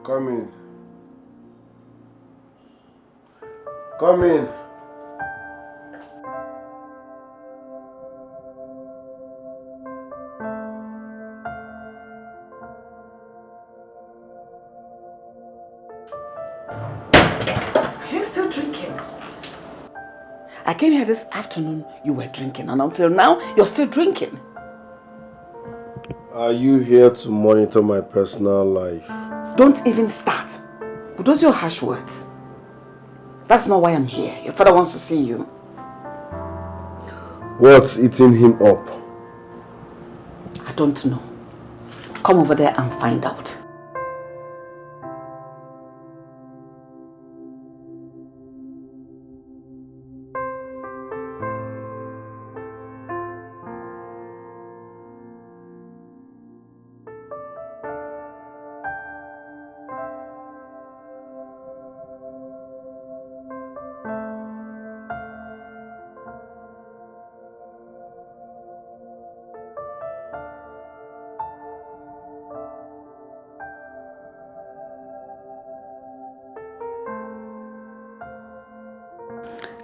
Come in. Come in. Are you still drinking? I came here this afternoon, you were drinking, and until now, you're still drinking. Are you here to monitor my personal life? Don't even start. With those your harsh words. That's not why I'm here. Your father wants to see you. What's eating him up? I don't know. Come over there and find out.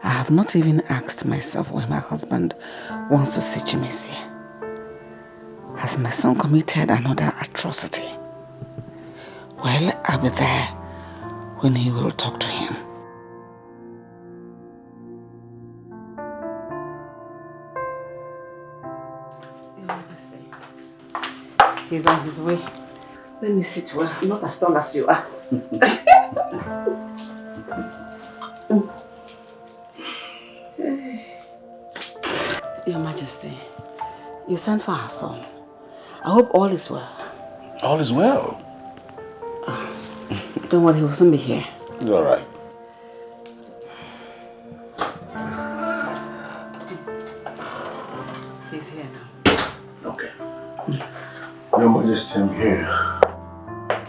I have not even asked myself when my husband wants to see Chimese. Has my son committed another atrocity? Well, I'll be there when he will talk to him. He's on his way. Let me sit well. I'm not as tall as you are. Your Majesty, you sent for our son. I hope all is well. All is well. Don't worry, he will soon be here. It's all right. He's here now. Okay. Your Majesty, I'm here.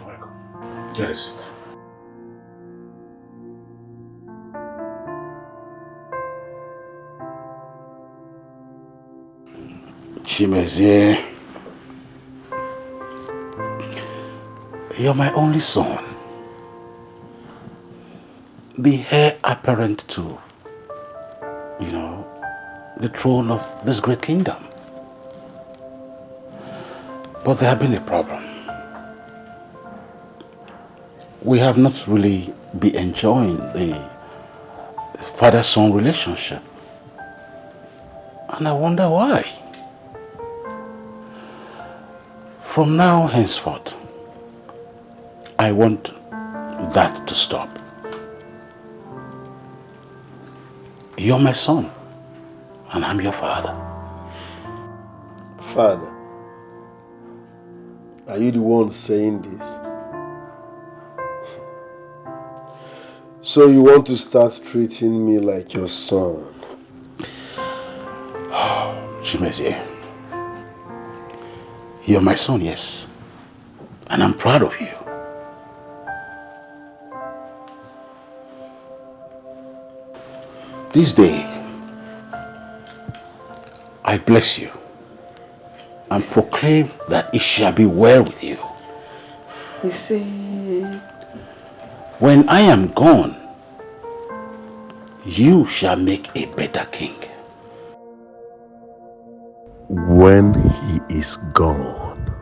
Welcome. Get a seat. Chimese, you're my only son. the heir apparent to, you know, the throne of this great kingdom. But there have been a problem. We have not really been enjoying the father-son relationship. And I wonder why. From now henceforth, I want that to stop. You're my son, and I'm your father. Father, are you the one saying this? So you want to start treating me like your son? Chimezie, you're my son, yes, and I'm proud of you. This day, I bless you and proclaim that it shall be well with you. You see, when I am gone, you shall make a better king. When he is gone,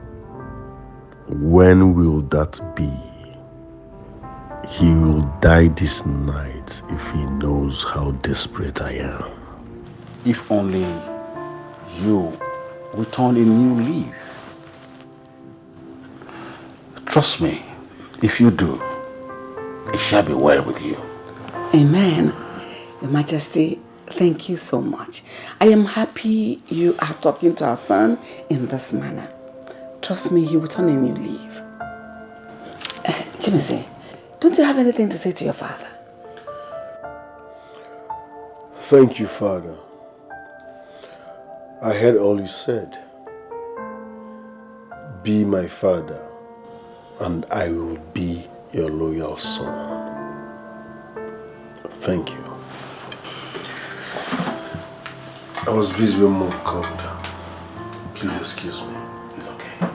when will that be? He will die this night if he knows how desperate I am. If only you will turn a new leaf. Trust me, if you do, it shall be well with you. Amen. Your Majesty, thank you so much. I am happy you are talking to our son in this manner. Trust me, he will turn a new leaf. Chimezie, don't you have anything to say to your father? Thank you, Father. I heard all you said. Be my father, and I will be your loyal son. Thank you. I was busy when Mom called. Please excuse me. It's okay.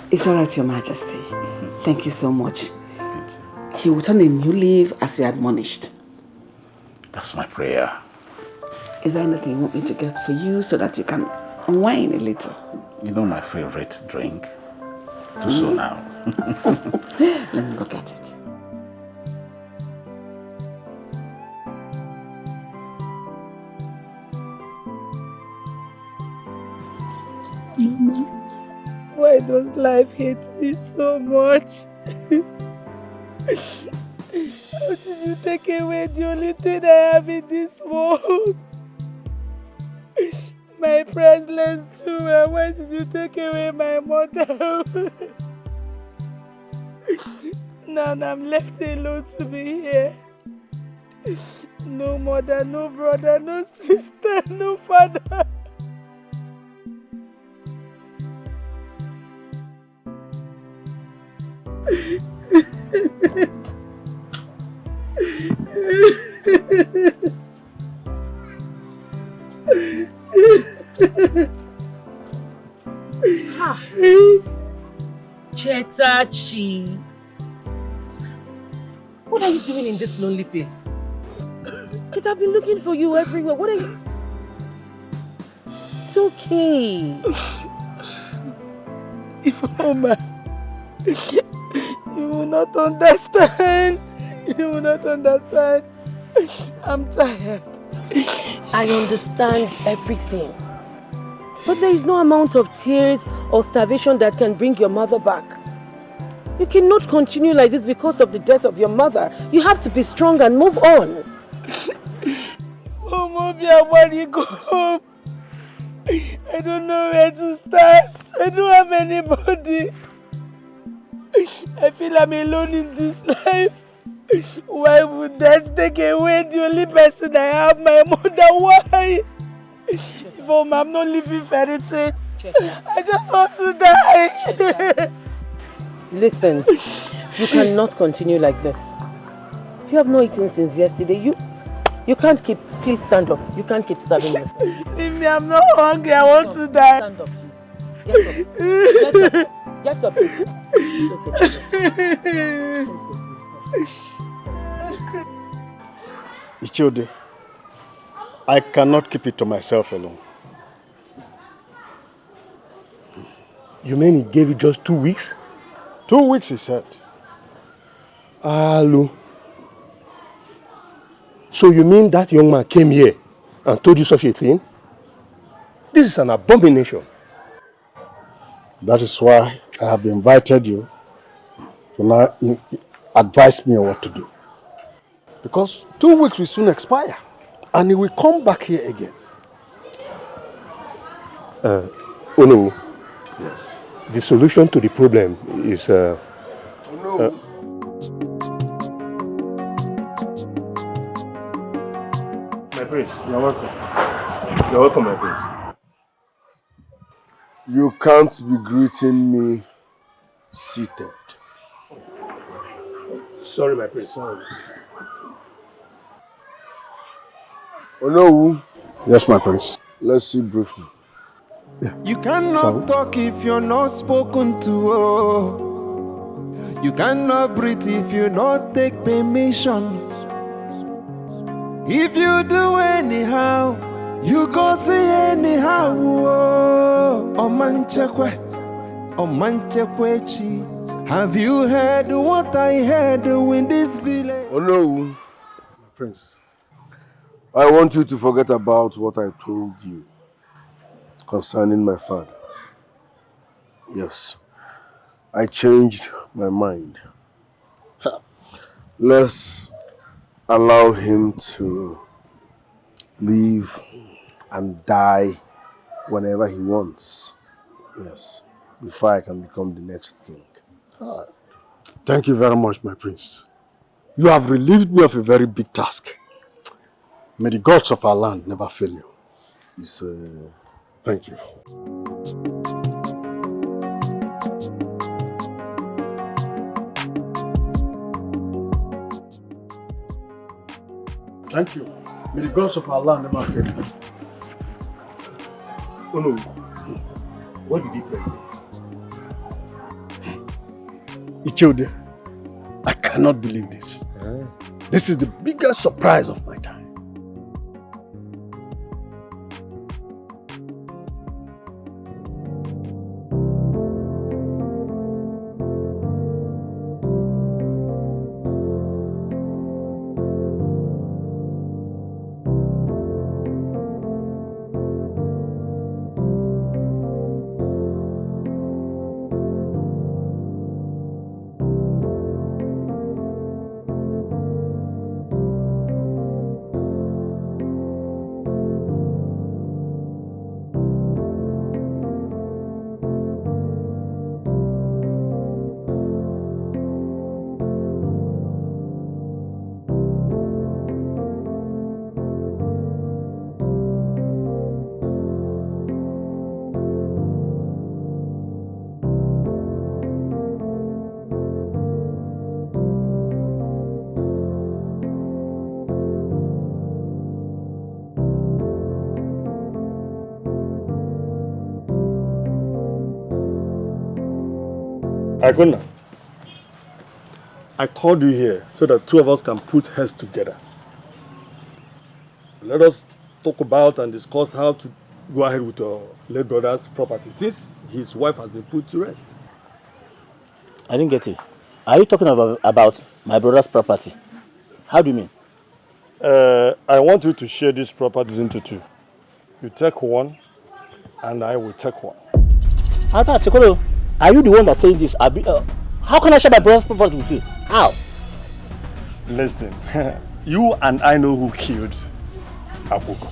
It's all right, Your Majesty. Thank you so much. He will turn a new leaf as you admonished. That's my prayer. Is there anything you want me to get for you so that you can unwind a little? You know my favorite drink. Do so now. Let me go get it. Mama, why does life hate me so much? How did you take away the only thing I have in this world? My priceless jewel, why did you take away my mother? Now I'm left alone to be here. No mother, no brother, no sister, no father. Ha! Chetachi, what are you doing in this lonely place? Kid, I've been looking for you everywhere. What are you? It's okay. Mama, you will not understand. You will not understand. I'm tired. I understand everything. But there is no amount of tears or starvation that can bring your mother back. You cannot continue like this because of the death of your mother. You have to be strong and move on. Oh, Mommy, I want to go home. I don't know where to start. I don't have anybody. I feel I'm alone in this life. Why would that take away the only person I have, my mother? Why? Mom, I'm not living for anything. I just want to die. Listen, you cannot continue like this. You have not eaten since yesterday. You can't keep, please stand up. You can't keep stabbing yourself. Leave me, I'm not hungry. I want to die. Stand up, please. Get up. Get up. Please. It's okay. Ichode, I cannot keep it to myself alone. You mean he gave you just 2 weeks? 2 weeks, he said. Hello. So you mean that young man came here and told you such a thing? This is an abomination. That is why I have invited you to now advise me on what to do. Because 2 weeks will soon expire and he will come back here again. Oh no. Yes. The solution to the problem is... my prince, you're welcome. You're welcome, my prince. You can't be greeting me seated. Sorry, my prince, sorry. Onowu. Yes, my prince. Let's see briefly. You cannot talk if you're not spoken to. Oh. You cannot breathe if you don't take permission. If you do anyhow, you go see anyhow. Oh, Omanchekwechi. Have you heard what I heard in this village? Onowu. My prince. I want you to forget about what I told you concerning my father. Yes, I changed my mind. Let's allow him to live and die whenever he wants. Yes, before I can become the next king. Thank you very much, my prince. You have relieved me of a very big task. May the gods of our land never fail you. Thank you. Thank you. May the gods of our land never fail you. Oh no. What did he tell you? Ichode, I cannot believe this. This is the biggest surprise of my time. Aguna, I called you here so that two of us can put heads together. Let us talk about and discuss how to go ahead with your late brother's property since his wife has been put to rest. I didn't get it. Are you talking about my brother's property? How do you mean? I want you to share these properties into two. You take one and I will take one. Chikolo, are you the one that's saying this? How can I share my brother's property with you? How? Listen, you and I know who killed Abuko.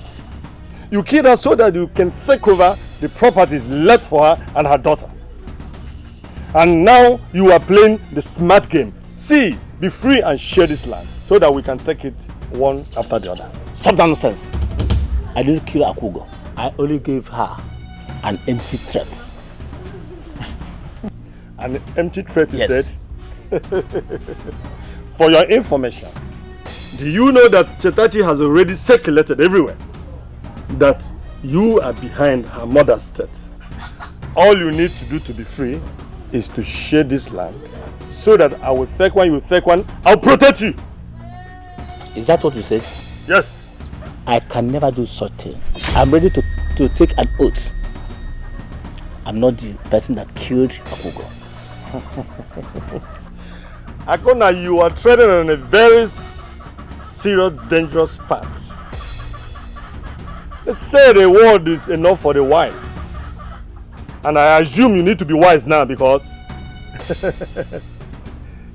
You killed her so that you can take over the properties left for her and her daughter. And now you are playing the smart game. See, be free and share this land so that we can take it one after the other. Stop that nonsense. I didn't kill Akugo. I only gave her an empty threat. An empty threat, you yes. said? For your information, Do you know that Chetachi has already circulated everywhere that you are behind her mother's death? All you need to do to be free is to share this land so that I will take one, you will take one, I'll protect you. Is that what you said? Yes. I can never do such thing. I'm ready to take an oath. I'm not the person that killed Akugo. Akona, you are treading on a very serious, dangerous path. They say the word is enough for the wise. And I assume you need to be wise now because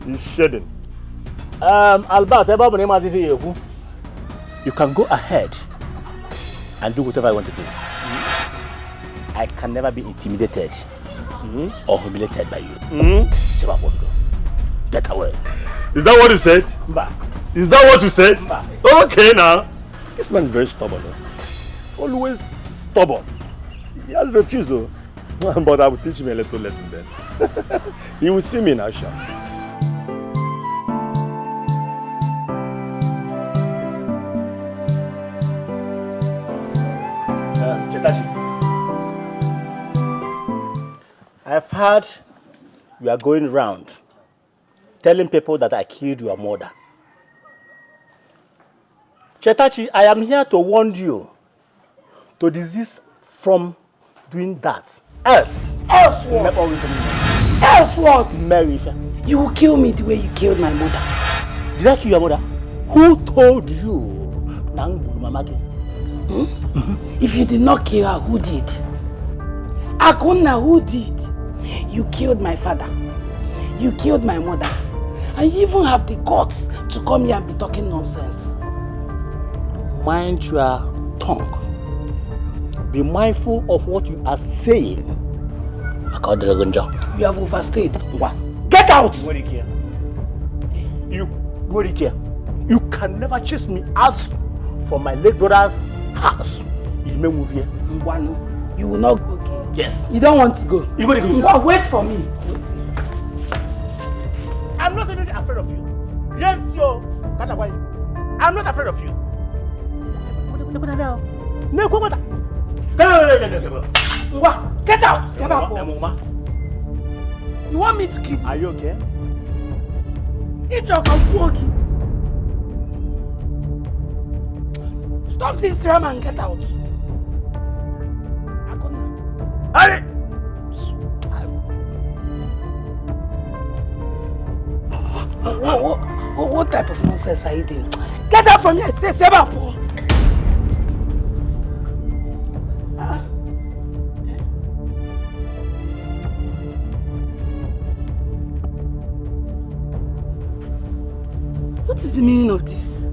he's shedding. Albert, you can go ahead and do whatever I want to do. I can never be intimidated or humiliated by you. Get away. Is that what you said? Is that what you said? Okay now. This man is very stubborn. Always stubborn. He has refused though. But I will teach him a little lesson then. He will see me now, sure. Chetachi, I've heard you are going round telling people that I killed your mother. Chetachi, I am here to warn you to desist from doing that. Else what? Else what? Mary, you will kill me the way you killed my mother. Did I kill your mother? Who told you? If you did not kill her, who did? Akuna, who did? You killed my father. You killed my mother. And you even have the guts to come here and be talking nonsense. Mind your tongue. Be mindful of what you are saying. You have overstayed. Get out! You can never chase me out from my late brother's house. You will not go. Okay? Yes. You don't want to go. You go to go. No, wait for me. I'm not even afraid of you. Yes, yo. I'm not afraid of you. Get out! You want me to kill you? Are you okay? Stop this drama and get out. Hey! What type of nonsense are you doing? Get out from here! Say Sebapo! What is the meaning of this?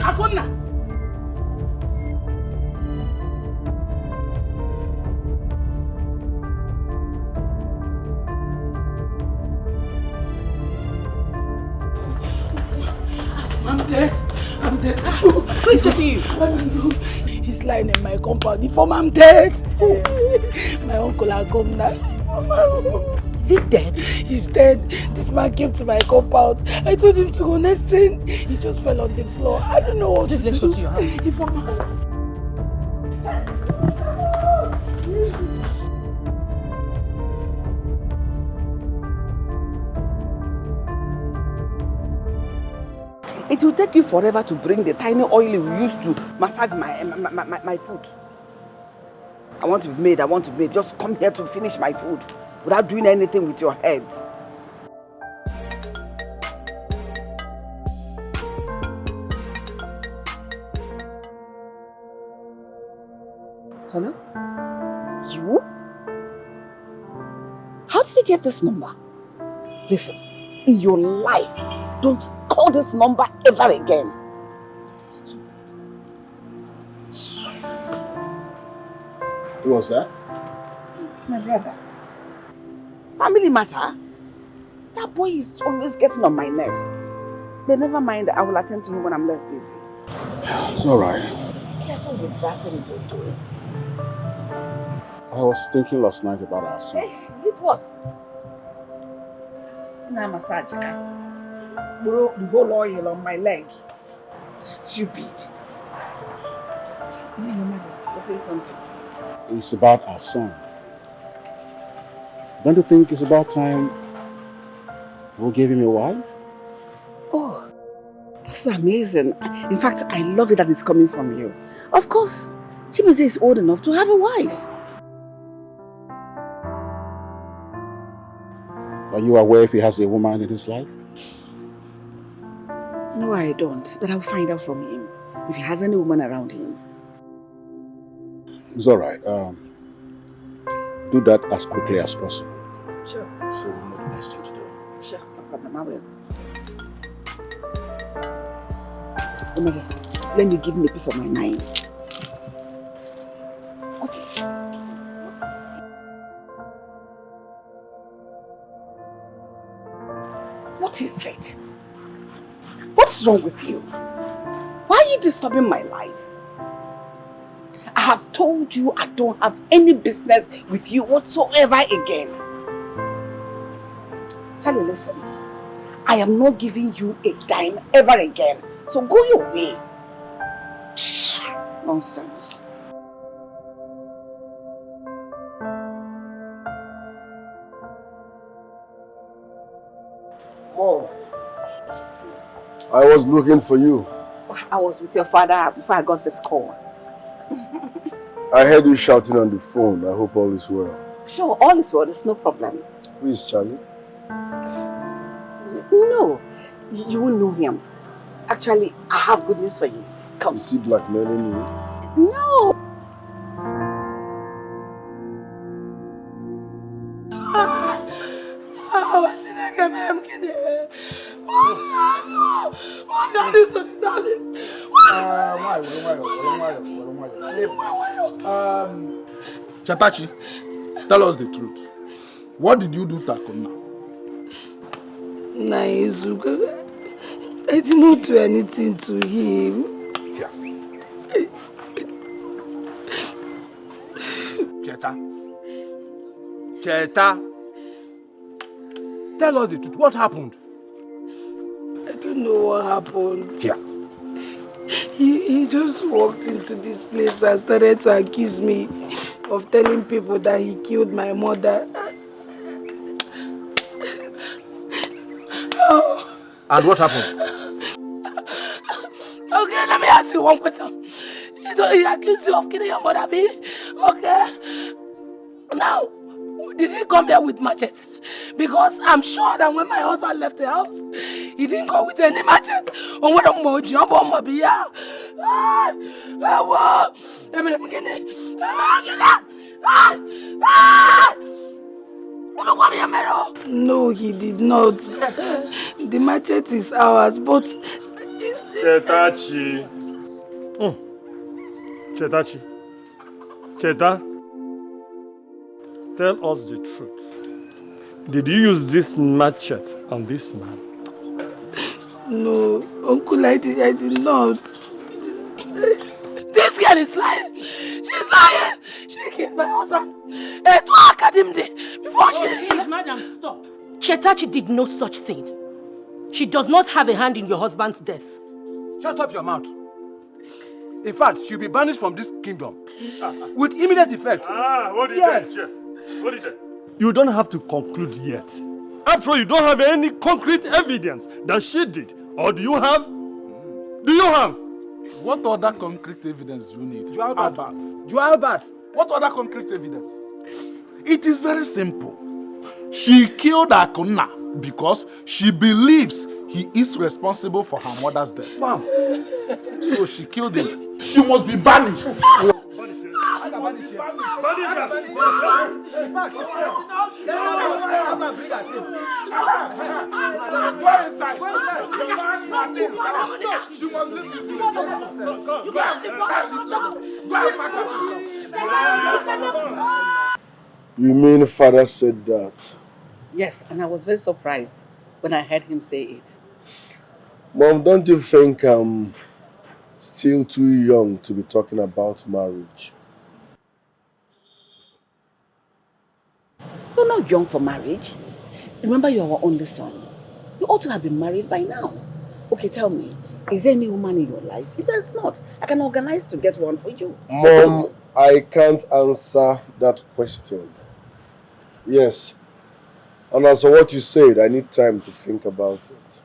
Akona! I'm dead. I'm dead. Who is chasing you? He's lying in my compound. I'm dead. My uncle had come now. Is he dead? He's dead. This man came to my compound. I told him to go next thing. He just fell on the floor. I don't know what to do. Let's go to your house. It will take you forever to bring the tiny oil we used to massage my food. I want to be made. Just come here to finish my food without doing anything with your heads. Hello? You? How did you get this number? Listen, in your life, don't call this number ever again. Who was that? My brother. Family matter. That boy is always getting on my nerves. But never mind, I will attend to him when I'm less busy. It's all right. Be careful with that thing you're doing. I was thinking last night about our son. Hey, it was. Now massage, bro, the whole oil on my leg. Stupid. Your Majesty, you're saying something. It's about our son. Don't you think it's about time we gave him a wife? Oh, that's amazing. In fact, I love it that it's coming from you. Of course, Chimezie is old enough to have a wife. Are you aware if he has a woman in his life? No, I don't. But I'll find out from him if he has any woman around him. It's all right. Do that as quickly as possible. Sure. So we'll know the next thing to do. Sure, no problem. I will. Your Majesty, let me give me a piece of my mind. Okay. What is it? What is wrong with you? Why are you disturbing my life? I have told you I don't have any business with you whatsoever again. Charlie, listen. I am not giving you a dime ever again. So go your way. Nonsense. Mom, I was looking for you. I was with your father before I got this call. I heard you shouting on the phone. I hope all is well. Sure, all is well. There's no problem. Who is Charlie? No, you won't know him. Actually, I have good news for you. Come. Is he blackmailing you? No. Chatachi, tell us the truth. What did you do to Akuna? Naizuka, I did not do anything to him. Yeah. Cheta, tell us the truth. What happened? I don't know what happened. Yeah. He just walked into this place and started to accuse me of telling people that he killed my mother. And what happened? Okay, let me ask you one question. He accused you of killing your mother, B? Okay. Now, did he come there with machete? Because I'm sure that when my husband left the house, he didn't go with any machete. On what a moji, on what a bia. No, he did not. The machete is ours, but it's... Chetachi. Chetachi. Cheta, tell us the truth. Did you use this machete on this man? No, Uncle, I did not. This girl is lying. She's lying. She killed my husband. Before she... Please, madam, stop. Chetachi did no such thing. She does not have a hand in your husband's death. Shut up your mouth. In fact, she'll be banished from this kingdom with immediate effect. What did What did You don't have to conclude yet. After all, you don't have any concrete evidence that she did. Or do you have? Do you have? What other concrete evidence do you need? You Albert, what other concrete evidence? It is very simple. She killed Akuna because she believes he is responsible for her mother's death. Wow. So she killed him. She must be banished. She must leave this You mean father said that? Yes, and I was very surprised when I heard him say it. Mom, don't you think I'm still too young to be talking about marriage? You're not young for marriage. Remember, you are our only son. You ought to have been married by now. Okay, tell me, is there any woman in your life? If there is not, I can organize to get one for you. Mom, I can't answer that question. Yes. And as for what you said, I need time to think about it.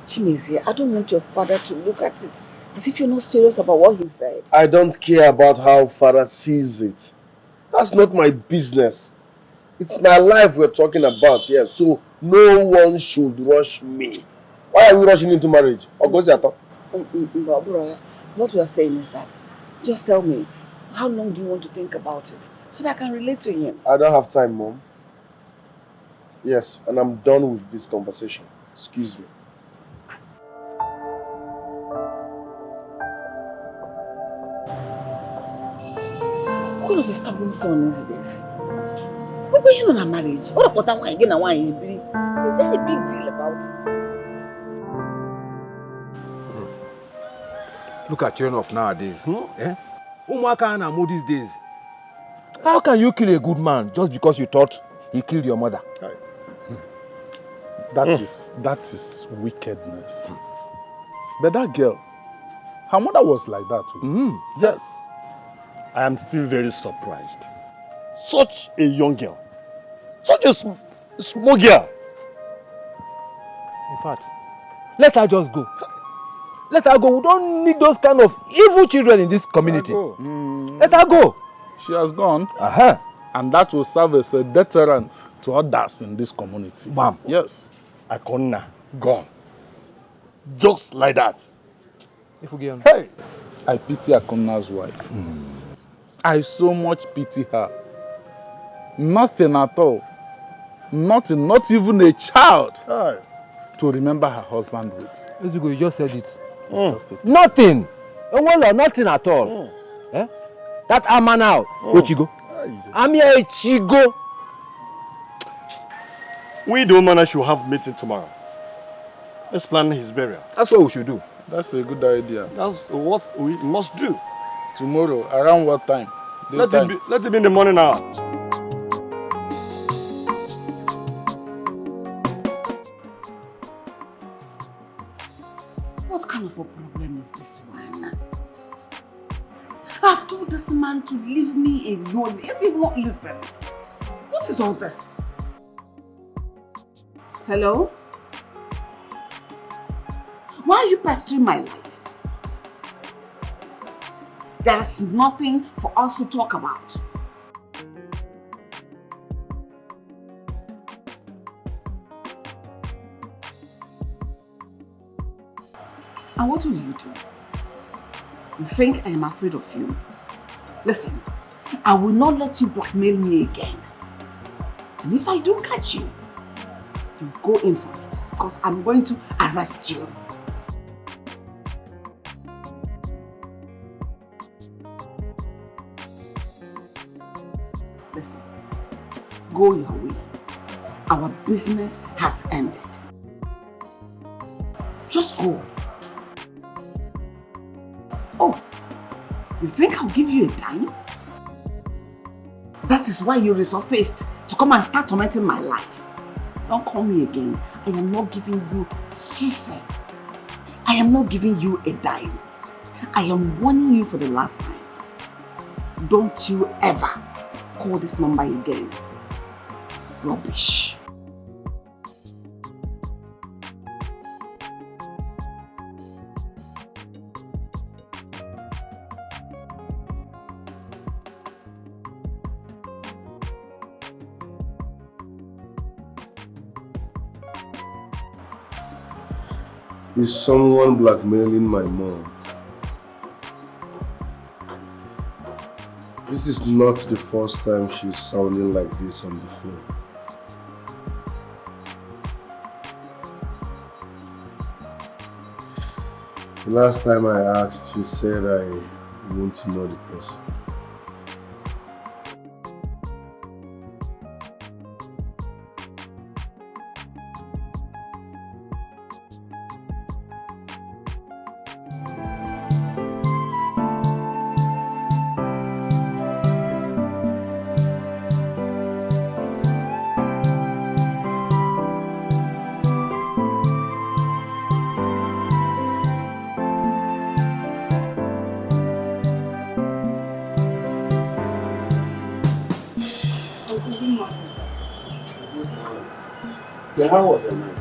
Chimezie, I don't want your father to look at it as if you're not serious about what he said. I don't care about how father sees it. That's not my business. It's my life we're talking about here, so no one should rush me. Why are we rushing into marriage? What we are saying is that, just tell me, how long do you want to think about it so that I can relate to him? I don't have time, Mom. Yes, and I'm done with this conversation. Excuse me. What kind of a stubborn son is this? We're going on a marriage. What about that one again and one again? Is there a big deal about it? Look at children of nowadays. Eh? Umwaka and these days. How can you kill a good man just because you thought he killed your mother? That is wickedness. But that girl, her mother was like that too. Yes. I am still very surprised. Such a young girl. Such a small girl. In fact, let her just go. Let her go. We don't need those kind of evil children in this community. Let her go. She has gone. And that will serve as a deterrent to others in this community. Bam. Yes. Akonna, gone. Just like that. Hey! I pity Akonna's wife. I so much pity her. Nothing at all. Nothing, not even a child to remember her husband with. You just said it. Nothing. Well, nothing at all. Eh? That Ama now, Ochigo. I'm here, Ochigo. We the woman should have meeting tomorrow. Let's plan his burial. That's what we should do. That's a good idea. That's what we must do. Tomorrow, around what time? Let it be in the morning now. What kind of a problem is this one? I've told this man to leave me alone. Yet he won't listen. What is all this? Hello? Why are you pestering my life? There is nothing for us to talk about. And what will you do? You think I am afraid of you? Listen, I will not let you blackmail me again. And if I do catch you, you go in for it because I'm going to arrest you. Listen, go your way. Our business has ended. Just go. Oh, you think I'll give you a dime? That is why you resurfaced to come and start tormenting my life. Don't call me again. I am not giving you shise. I am not giving you a dime. I am warning you for the last time. Don't you ever call this number again. Rubbish. Is someone blackmailing my mom? This is not the first time she's sounding like this on the phone. The last time I asked, she said I won't know the person. Yeah, how was your night?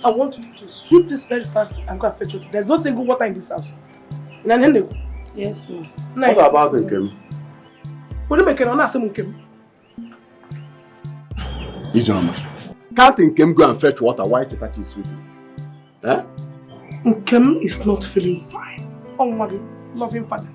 I want you to sweep this very fast and go and fetch water. There's no single water in this house. Yes, ma'am. What about Nkem? What do you make an honor Nkem? Ijoma, can't Nkem go and fetch water while Chetachi is sweeping? Eh? Nkem is not feeling fine. Oh my loving father.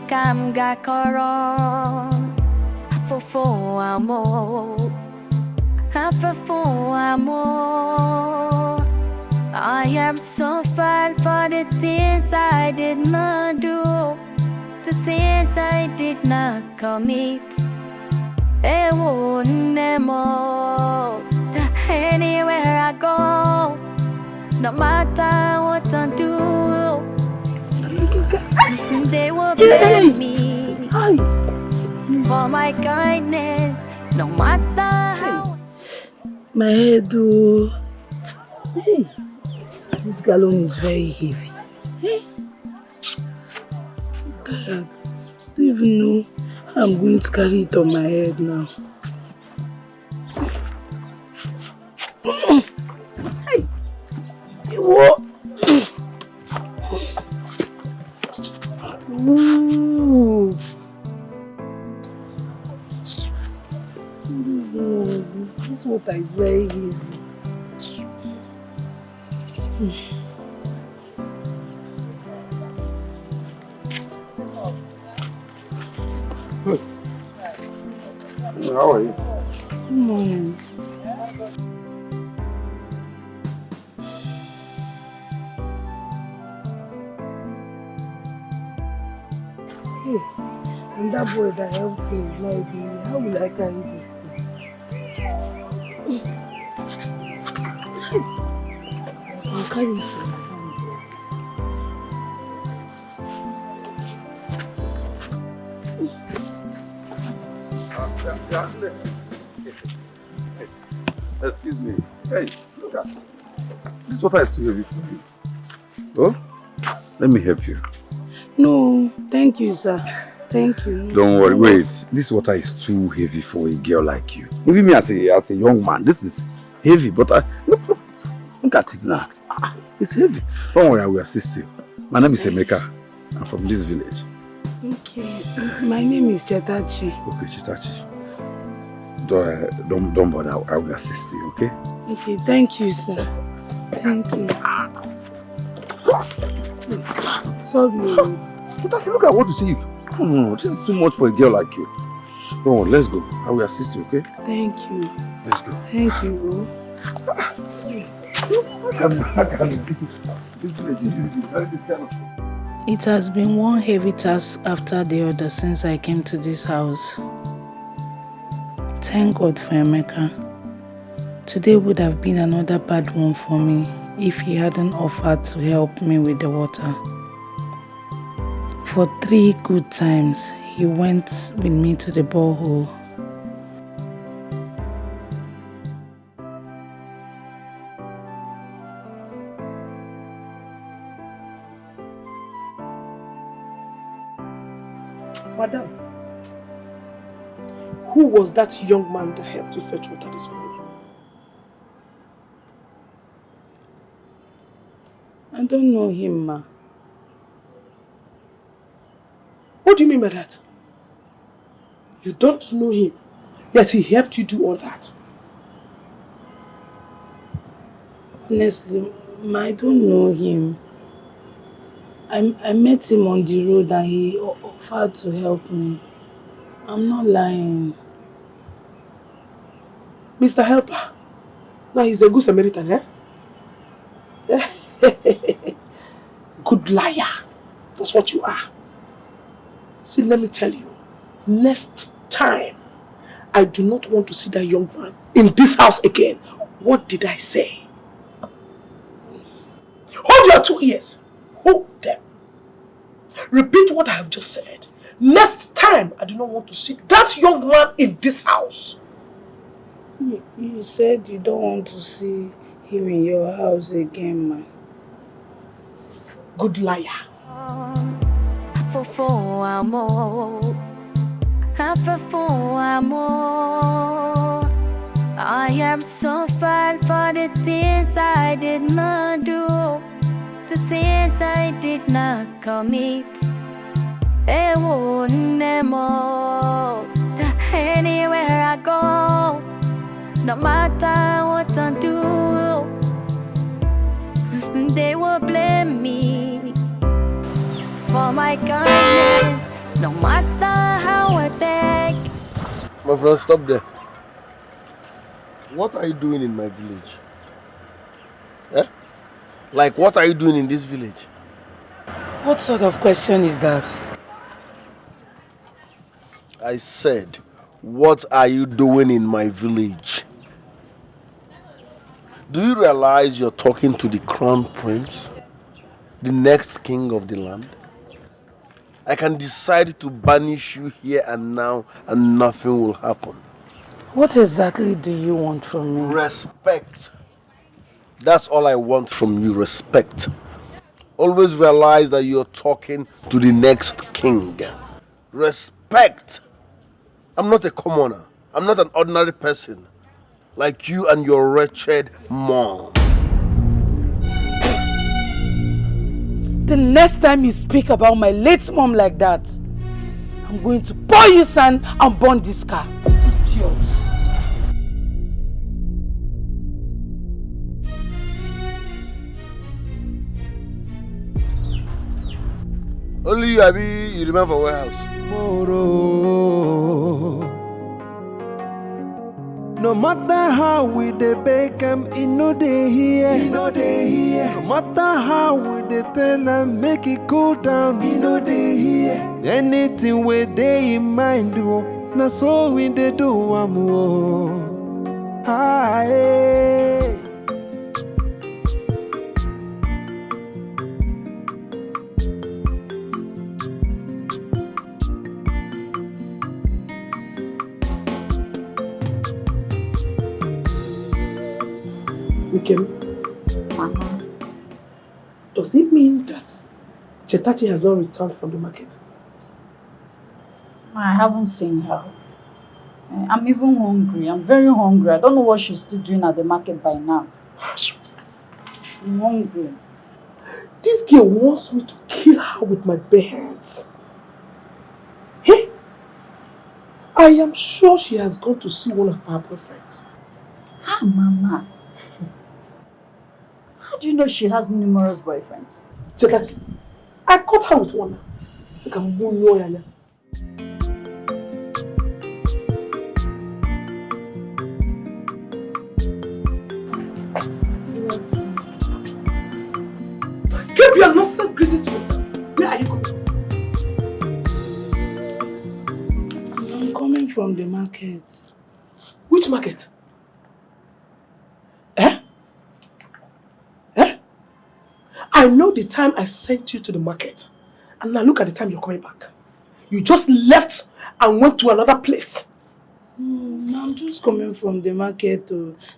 Kam gakoro Hafofo amo I am so fat for the things I did not do, the sins I did not commit. I won't more anywhere I go, no matter what I do. They will blame me for my kindness, no matter how. My head, oh. Hey, this gallon is very heavy. Hey, God, I don't even know how I'm going to carry it on my head now. Hey, what? Ooh. Oh, this water is very heavy. How are you? Good morning. Hey, and that boy that helped me is not even here. How will I carry this thing? I'll carry it in my hand. Excuse me. Hey, look at this. This water is too heavy for you. Oh, let me help you. No, thank you, sir. Thank you. Don't worry, wait. This water is too heavy for a girl like you. Even me as a young man, this is heavy, but look at it now. It's heavy. Don't worry, I will assist you. My name is Emeka. I'm from this village. Okay, my name is Chetachi. Okay, Chetachi. Don't bother, I will assist you, okay? Okay, thank you, sir. Thank you. Sorry. Chetachi, look at what you say. No, this is too much for a girl like you. Don't worry, let's go. I will assist you, okay? Thank you. Let's go. Thank you. It has been one heavy task after the other since I came to this house. Thank God for Emeka. Today would have been another bad one for me if he hadn't offered to help me with the water. For 3 good times, he went with me to the borehole. Madam, who was that young man that helped you fetch water this morning? I don't know him, ma. What do you mean by that? You don't know him, yet he helped you do all that. Honestly, ma, I don't know him. I met him on the road and he offered to help me. I'm not lying. Mr. Helper, now he's a good Samaritan, eh? Good liar. That's what you are. See, let me tell you, next time, I do not want to see that young man in this house again. What did I say? Hold your 2 ears. Hold them. Repeat what I have just said. Next time, I do not want to see that young man in this house. You said you don't want to see him in your house again, man. Good liar. I am so fine for the things I did not do, the sins I did not commit. Anywhere I go, no matter what I do, they will blame me for my kindness, no matter how I beg. My friend, stop there. What are you doing in my village? Eh? Like, what are you doing in this village? What sort of question is that? I said, what are you doing in my village? Do you realize you're talking to the crown prince? The next king of the land? I can decide to banish you here and now and nothing will happen. What exactly do you want from me? Respect. That's all I want from you, respect. Always realize that you're talking to the next king. Respect. I'm not a commoner. I'm not an ordinary person like you and your wretched mom. The next time you speak about my late mom like that, I'm going to pour you sand and burn this car. Idiot. Only you, Abi, you remember for warehouse. No matter how we dey beg am, he no dey hear. No matter how we dey tell am, make it cool down, he no dey hear. Anything we dey in mind, oh, na so we dey do am, oh. Aye. Does it mean that Chetachi has not returned from the market? I haven't seen her. I'm even hungry. I'm very hungry. I don't know what she's still doing at the market by now. I'm hungry. This girl wants me to kill her with my bare hands. Hey, I am sure she has gone to see one of her boyfriends. Ah, Mama. How do you know she has numerous boyfriends? Chetachi, I caught her with one. Keep your nonsense greeting to yourself. Where are you going? I'm coming from the market. Which market? I know the time I sent you to the market. And now look at the time you're coming back. You just left and went to another place. I'm just coming from the market.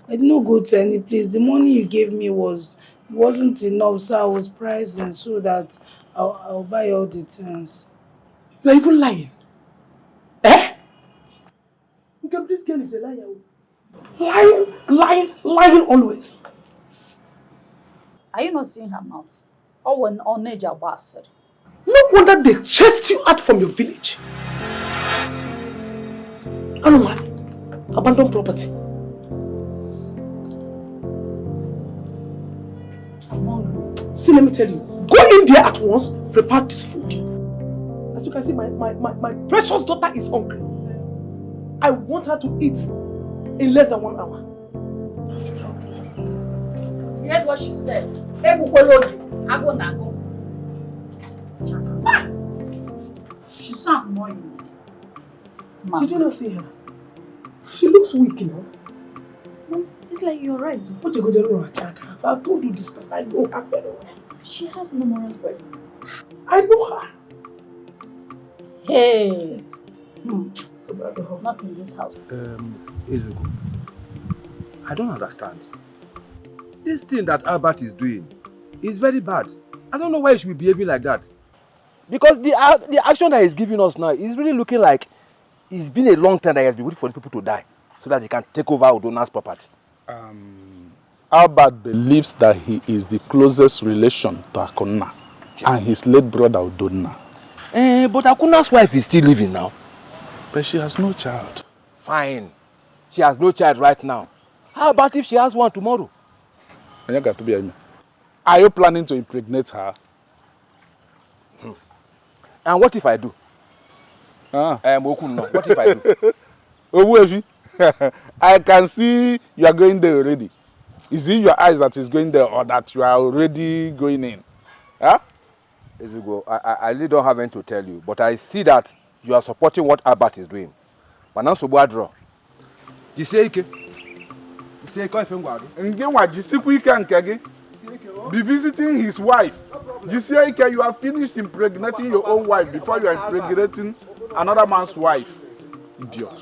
I did not go to any place. The money you gave me wasn't enough, so I was pricing so that I'll buy all the things. You're even lying. This girl is a liar. Lying always. Are you not seeing her mouth? Oh, when on naija bastard. No wonder they chased you out from your village. Anoman, abandoned property. I'm hungry. See, let me tell you. Go in there at once, prepare this food. As you can see, my precious daughter is hungry. I want her to eat in less than 1 hour. You heard what she said? She sounds annoying. Did you not see her? She looks weak, you know. It's like you're right. What you go to I've told you this person, I know her very well. She has numerous boyfriends. I know her. Hey. Not in this house. Ezugo, I don't understand. This thing that Albert is doing is very bad. I don't know why he should be behaving like that. Because the action that he's giving us now is really looking like it's been a long time that he has been waiting for the people to die so that he can take over Udona's property. Albert believes that he is the closest relation to Akuna and his late brother Udona. But Akuna's wife is still living now. But she has no child. Fine. She has no child right now. How about if she has one tomorrow? Are you planning to impregnate her? And what if I do? What if I do? I can see you are going there already. Is it your eyes that is going there or that you are already going in? Huh? Ezugo, I really don't have anything to tell you, but I see that you are supporting what Albert is doing. But now, so draw. You say Ike? You say Ike? Be visiting his wife. You see, Ike, you have finished impregnating your own wife before you are impregnating another man's wife. Idiot.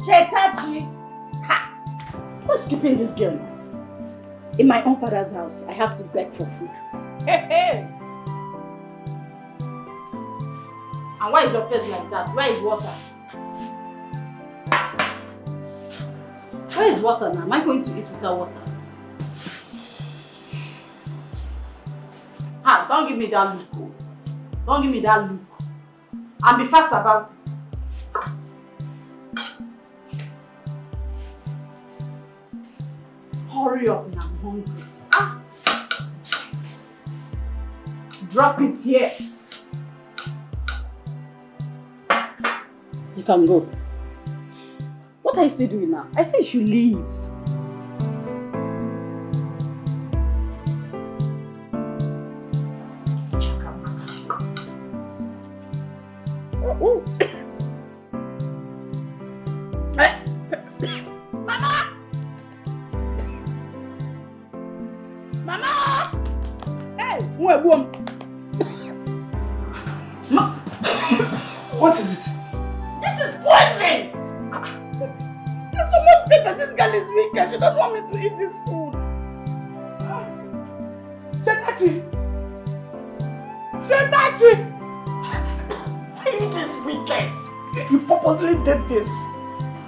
Chetachi! Ha! What's keeping this girl now? In my own father's house, I have to beg for food. Hey, hey! And why is your face like that? Where is water? Where is water now? Am I going to eat without water? Ah, don't give me that look. Don't give me that look. And be fast about it. Hurry up now, I'm hungry. Ah. Drop it here. You can go. What are you still doing now? I said you should leave. What is it? This is poison! There's so much paper. This girl is wicked. She doesn't want me to eat this food. Chetachi! Chetachi! Why are you this wicked? You purposely did this.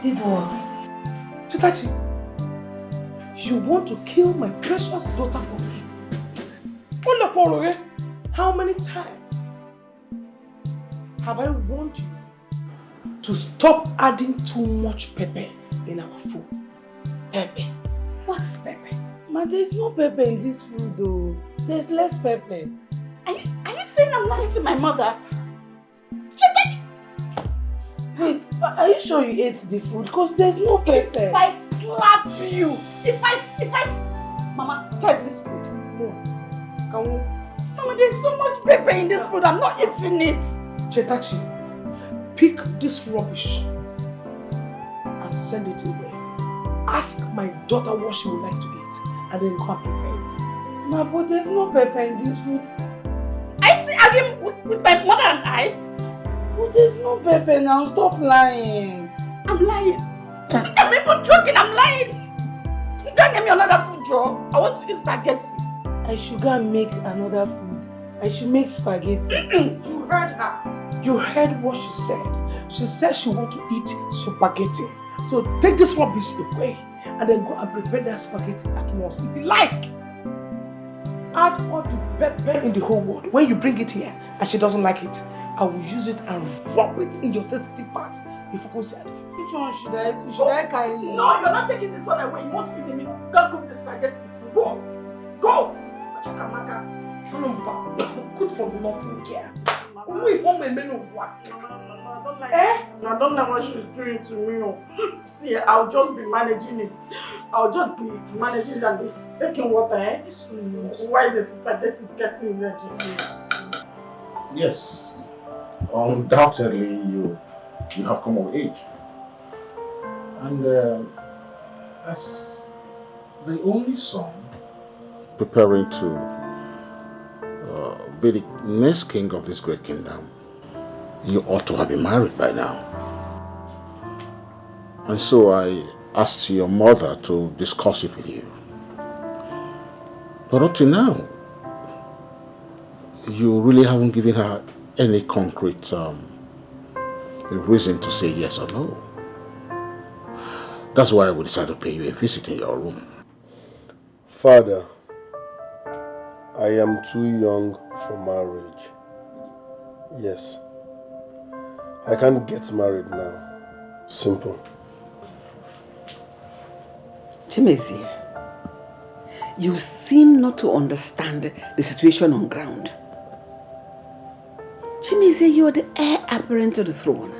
Did what? Chetachi, you want to kill my precious daughter for me? How many times have I warned you to stop adding too much pepper in our food? Pepper? What is pepper? Ma, there's no pepper in this food though. There's less pepper. Are you saying I'm lying to my mother? Wait, are you sure you ate the food? Because there's no pepper. If I slap you, Mama, taste this food. No. Can we? Mama, there's so much pepper in this food. I'm not eating it. Chetachi, pick this rubbish and send it away. Ask my daughter what she would like to eat and then go and prepare it. Ma, but there's no pepper in this food. I see again with my mother and I. But there's no pepper now. Stop lying. I'm lying. I'm even joking. I'm lying. You can't give me another food, Joe. I want to eat spaghetti. I should go and make another food. I should make spaghetti. You heard her. You heard what she said. She said she wants to eat spaghetti. So take this rubbish away and then go and prepare that spaghetti at once. If you like, add all the pepper in the whole world. When you bring it here and she doesn't like it, I will use it and rub it in your sensitive part. If you go see it. Which one should I carry? No, you're not taking this one away. You want to eat the meat. Go cook the spaghetti. Go. Go. Chakamaka. Good for nothing here. We home and men what? I don't know what she's doing to me. See, I'll just be managing it. I'll just be managing it and it's taking water. While the spaghetti is getting ready. Yes. Undoubtedly, you have come of age. And as the only son preparing to be the next king of this great kingdom, you ought to have been married by now. And so I asked your mother to discuss it with you. But up to now, you really haven't given her any concrete reason to say yes or no. That's why we decided to pay you a visit in your room. Father, I am too young for marriage. Yes. I can't get married now. Simple. Chimezie, you seem not to understand the situation on ground. Chimezie, you're the heir apparent to the throne,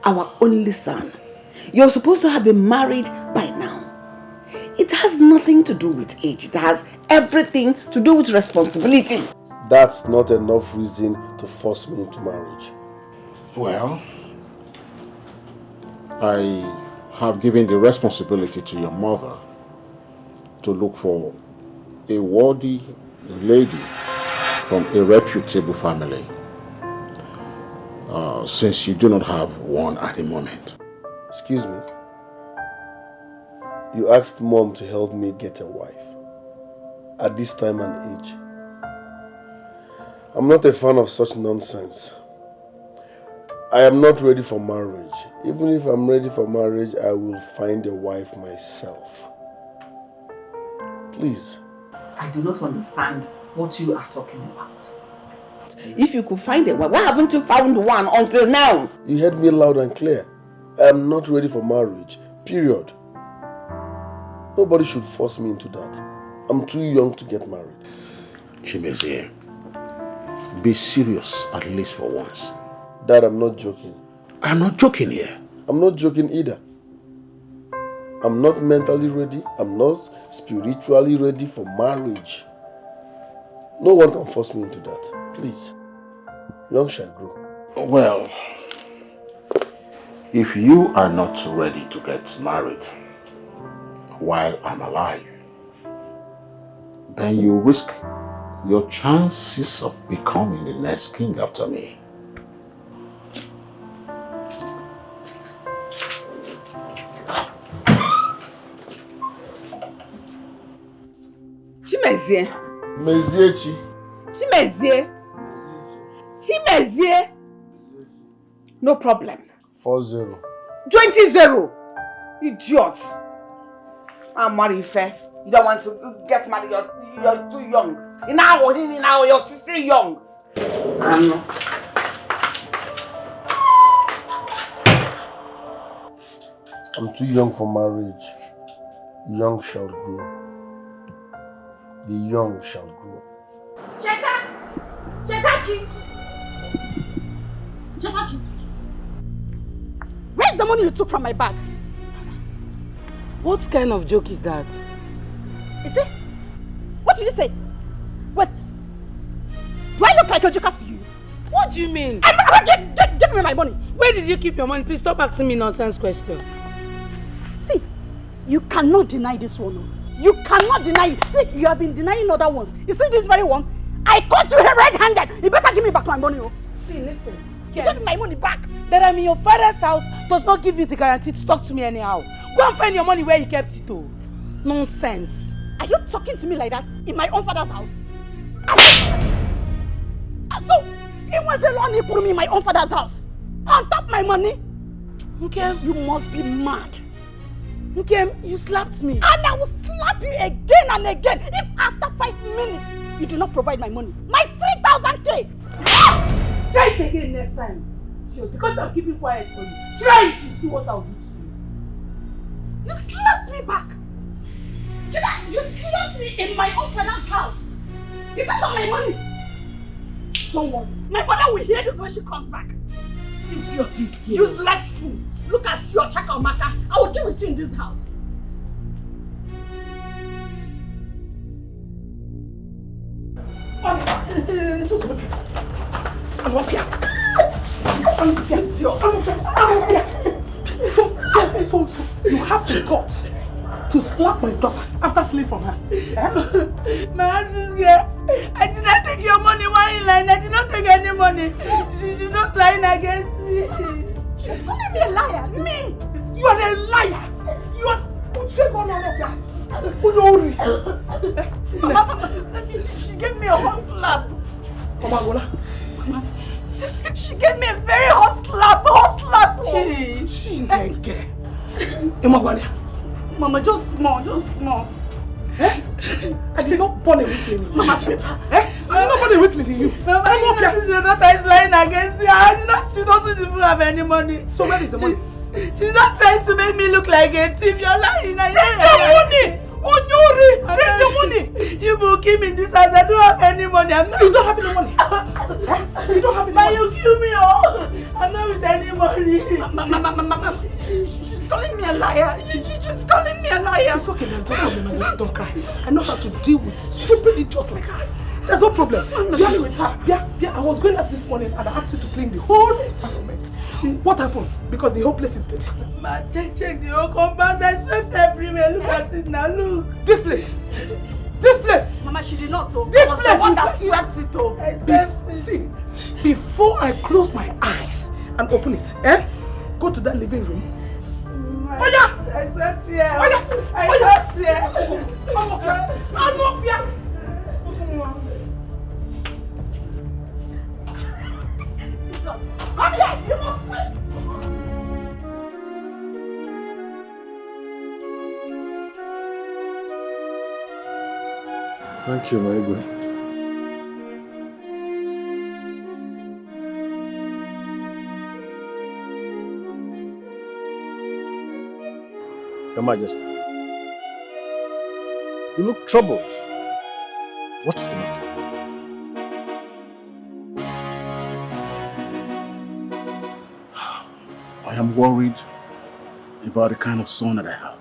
our only son. You're supposed to have been married by now. It has nothing to do with age. It has everything to do with responsibility. That's not enough reason to force me into marriage. Well, I have given the responsibility to your mother to look for a worthy lady from a reputable family, since you do not have one at the moment. Excuse me. You asked Mom to help me get a wife at this time and age. I'm not a fan of such nonsense. I am not ready for marriage. Even if I'm ready for marriage, I will find a wife myself. Please. I do not understand what you are talking about. If you could find a wife, why haven't you found one until now? You heard me loud and clear. I am not ready for marriage. Period. Nobody should force me into that. I'm too young to get married. Chimezie, be serious at least for once. Dad, I'm not joking. I'm not joking here. I'm not joking either. I'm not mentally ready. I'm not spiritually ready for marriage. No one can force me into that. Please. Young shall grow. Well, if you are not ready to get married while I'm alive, then you risk your chances of becoming the next king after me. Chimezie. Meziechi. Chimezie. Chimezie. No problem. 4-0. 20-0. Idiot. I'm married fair. You don't want to get married. You're too young. Now you're still young. I'm too young for marriage. Young shall grow. The young shall grow. Chetachi! Where's the money you took from my bag? What kind of joke is that? Is it? What did you say? Wait. Do I look like a joker to you? What do you mean? Give me my money. Where did you keep your money? Please stop asking me nonsense questions. See, you cannot deny this one. You cannot deny it. See, you have been denying other ones. You see this very one? I caught you red-handed. You better give me back my money. See, listen. You give me my money back. That I'm in your father's house does not give you the guarantee to talk to me anyhow. Go and find your money where you kept it, though. Nonsense. Are you talking to me like that in my own father's house? So, it was the loan he put me in my own father's house. On top of my money. Okay. You must be mad. Okay, you slapped me. And I will slap you again and again if after 5 minutes you do not provide my money. My 3,000K! Try it again next time. Sure, because I'm keeping quiet for you. Try it to see what I'll do to you. You slapped me back. You slapped me in my own father's house because of my money. Don't worry. My mother will hear this when she comes back. Idiot, useless fool. Look at your chakamaka. I will deal with you in this house. I'm up here. You have the guts to slap my daughter after stealing from her. My husband's girl, I did not take your money while in line. I did not take any money. She's just lying against me. She's calling me a liar. Me? You are a liar. You are... She gave me a hot slap. Mama, she gave me a very hot slap. Hey, Mama, just small. Eh? I did not born a weakling. Mama, Peter. Eh? I did not born a weakling in you. Mama, your daughter is lying against you. She doesn't even have any money. So where is the money? She's just trying to make me look like a thief. You're lying. Bring the money! Onyori! Bring the money! You will kill me in this house. I don't have any money. You don't have any money? You don't have any money? You kill me all. I'm not with any money. Mama, she's calling me a liar. She's calling me a liar. It's okay, there's no problem. Don't cry. I know how to deal with stupid idiots like her. There's no problem. I'm not dealing with her. Yeah, I was going out this morning and I asked you to clean the whole environment. What happened? Because the whole place is dirty. Ma, check the whole compound. I swept everywhere. Look at it now, look. This place. Mama, she did not talk. This I was place the one is that swept it though. I swept it. See, before I close my eyes and open it, go to that living room. Oh yeah! I swept here. Oh yeah! I swept here. I'm off here. Come here! You must fight! Thank you, my boy. Your Majesty, you look troubled. What's the matter? I am worried about the kind of son that I have.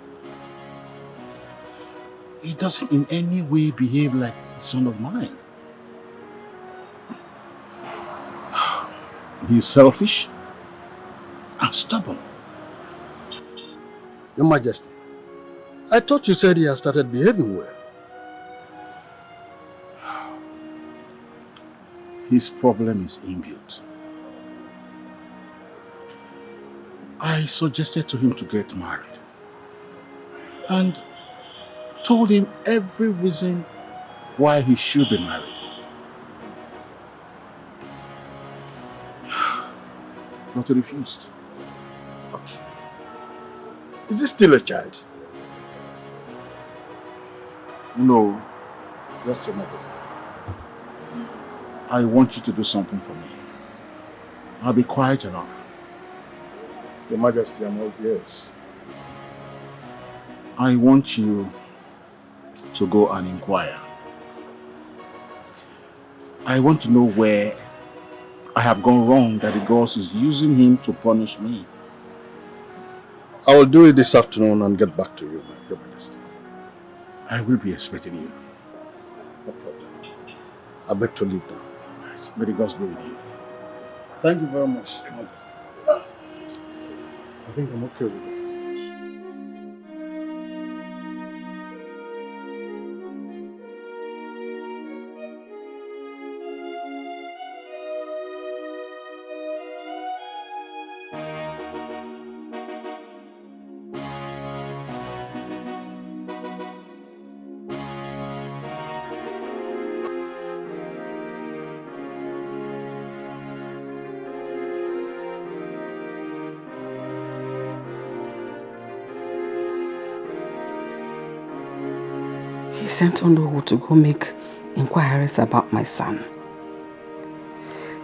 He doesn't in any way behave like a son of mine. He is selfish and stubborn. Your Majesty, I thought you said he has started behaving well. His problem is inbuilt. I suggested to him to get married and told him every reason why he should be married. But he refused. Is he still a child? No. Yes, Your Majesty. I want you to do something for me. I'll be quiet enough. Your Majesty, I'm all ears. I want you to go and inquire. I want to know where I have gone wrong that the gods is using him to punish me. I will do it this afternoon and get back to you, Your Majesty. I will be expecting you. No problem. I beg to leave now. Right. May the gods be with you. Thank you very much, Your Majesty. I think I'm okay with it. He sent Nollywood to go make inquiries about my son.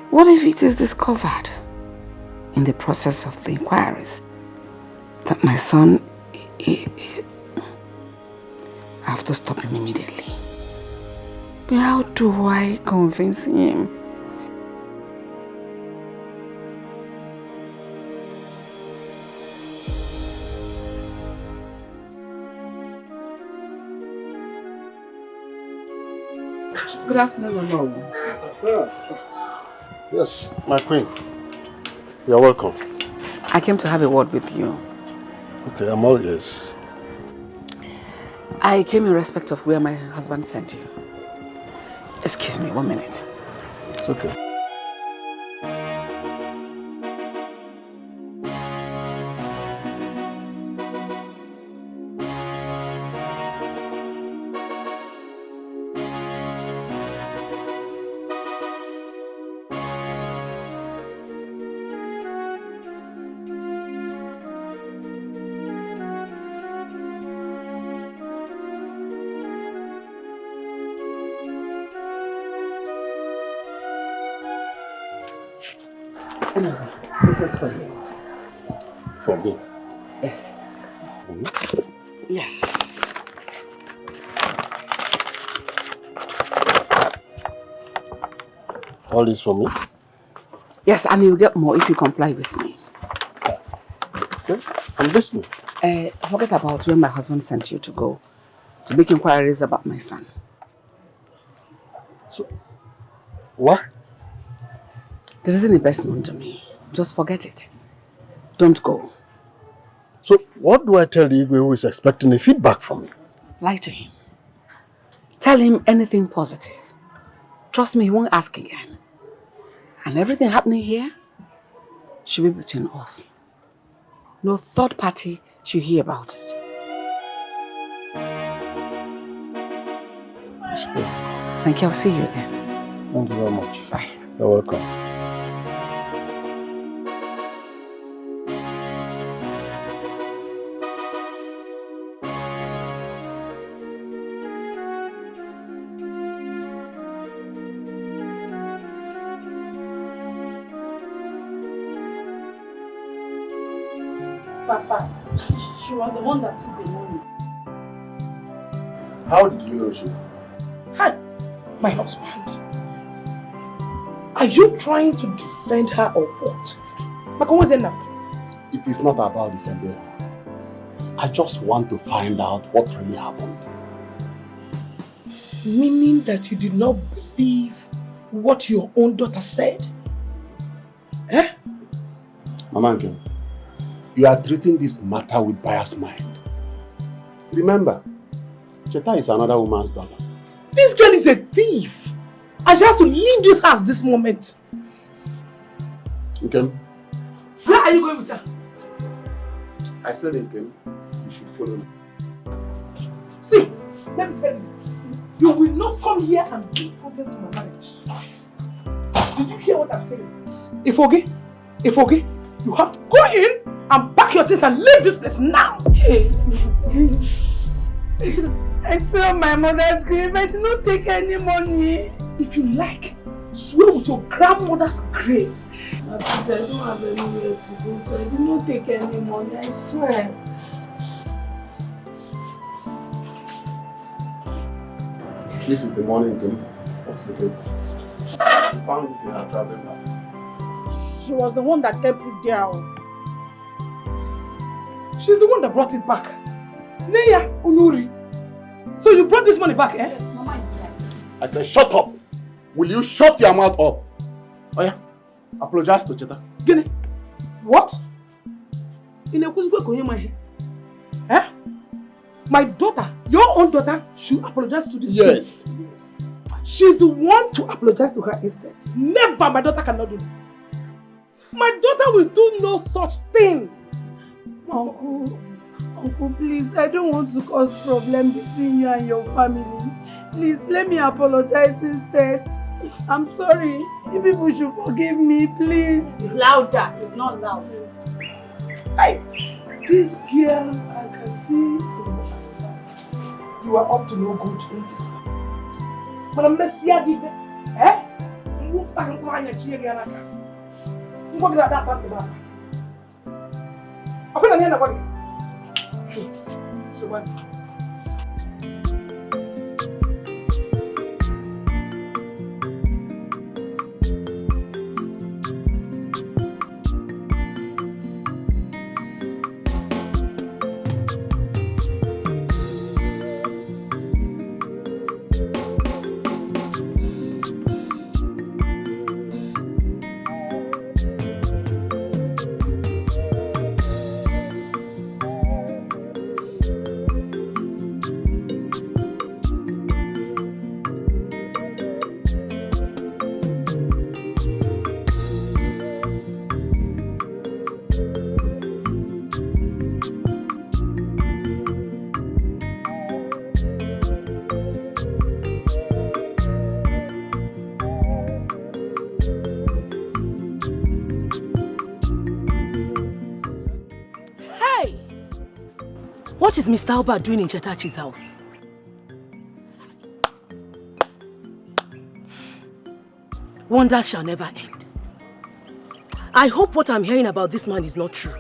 What if it is discovered in the process of the inquiries that my son... I have to stop him immediately. But how do I convince him? Good afternoon, Mama. Yes, my queen. You're welcome. I came to have a word with you. Okay, I'm all ears. I came in respect of where my husband sent you. Excuse me, 1 minute. It's okay. Anyway, this is for you. For me? Yes. Mm-hmm. Yes. All this for me? Yes, and you'll get more if you comply with me. Okay, I'm listening. Forget about where my husband sent you to go to make inquiries about my son. So, what? This isn't the best known to me. Just forget it. Don't go. So, what do I tell the Igwe who is expecting a feedback from me? Lie to him. Tell him anything positive. Trust me, he won't ask again. And everything happening here should be between us. No third party should hear about it. It's good. Thank you. I'll see you again. Thank you very much. Bye. You're welcome. Papa, she was the one that took the money. How did you know she was? Hi, my husband. Are you trying to defend her or what? Maka, what's it now? It is not about defending her. I just want to find out what really happened. Meaning that you did not believe what your own daughter said? Eh? Mama Nkem, you are treating this matter with biased mind. Remember, Cheta is another woman's daughter. This girl is a thief. And she has to leave this house this moment. Nkem, where are you going with her? I said Nkem, you should follow me. See, let me tell you. You will not come here and bring problems to my marriage. Did you hear what I'm saying? Ifoge, you have to go in and pack your things and leave this place now. Hey, please. I saw my mother's grave. I did not take any money. If you like, swear with your grandmother's grave. Please, I don't have anywhere to go to. I did not take any money. I swear. This is the morning, Nkem. What's looking for? You found it in her traveling bag. She was the one that kept it there. She's the one that brought it back. Neya Onuri. So you brought this money back, eh? Yes, Mama is right. I said, shut up! Will you shut your mouth up? Oh yeah, apologize to Cheta. Gini? What? Eh? My daughter, your own daughter, should apologize to this Yes. place. Yes. She's the one to apologize to her instead. Never, my daughter cannot do that. My daughter will do no such thing. Uncle, please, I don't want to cause problem between you and your family. Please, let me apologize instead. I'm sorry. You people should forgive me, please. Louder. It's not loud. This girl, I can see you are up to no good in this. But I'm Messia give it. Eh? You can't go and cheer again. You walk that to that. I'm going to nobody. So what? What is Mr. Albert doing in Chetachi's house? Wonders shall never end. I hope what I'm hearing about this man is not true.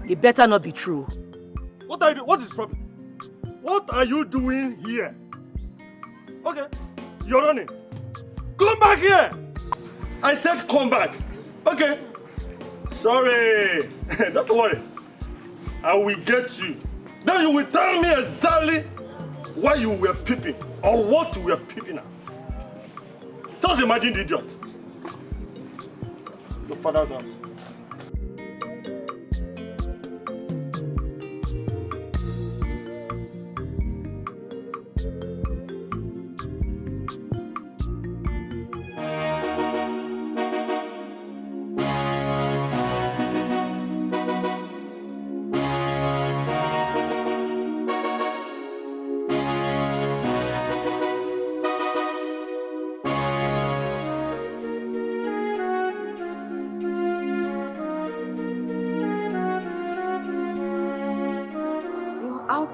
It better not be true. What are you doing? What is the problem? What are you doing here? Okay, you're running. Come back here! I said come back. Okay. Sorry. Don't worry. I will get you. Then you will tell me exactly why you were peeping or what you were peeping at. Just imagine the idiot. Your father's house.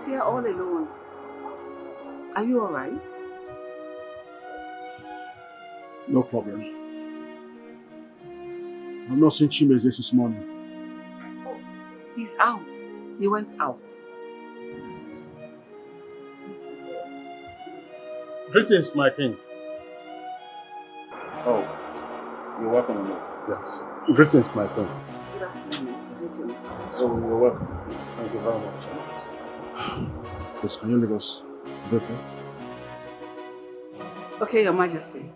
Here all alone. Are you all right? No problem. I've not seen Chimeze this morning. Oh, he's out. He went out. Greetings, my king. Oh, you're welcome. Yes. Greetings, my king. Good afternoon. Greetings. Oh, you're welcome. Thank you very much. Please, can you leave us briefly? Okay, Your Majesty.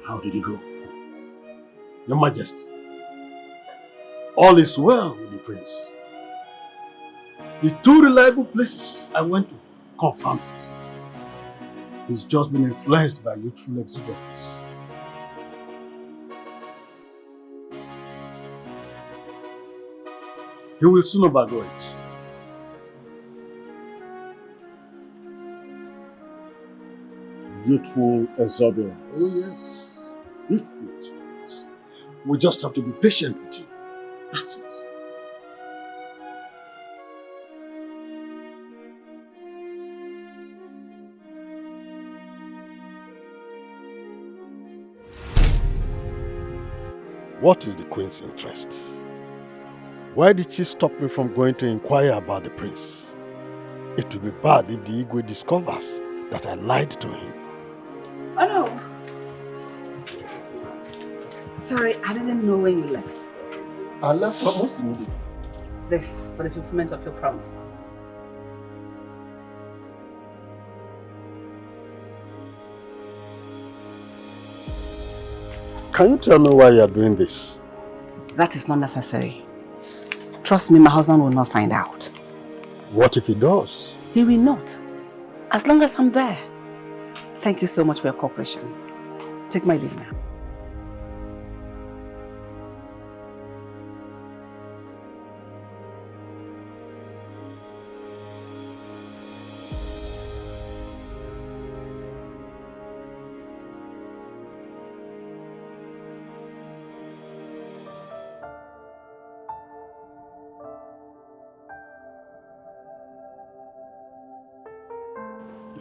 How did he go? Your Majesty, all is well with the prince. The two reliable places I went to confirmed it. He's just been influenced by youthful exuberance. He will soon overgo it. Youthful exuberance. Oh yes, youthful exuberance. We just have to be patient with you. That's it. What is the queen's interest? Why did she stop me from going to inquire about the prince? It would be bad if the Igwe discovers that I lied to him. Oh no. Sorry, I didn't know when you left. I left almost immediately. This for the fulfillment of your promise. Can you tell me why you are doing this? That is not necessary. Trust me, my husband will not find out. What if he does? He will not. As long as I'm there. Thank you so much for your cooperation. Take my leave now.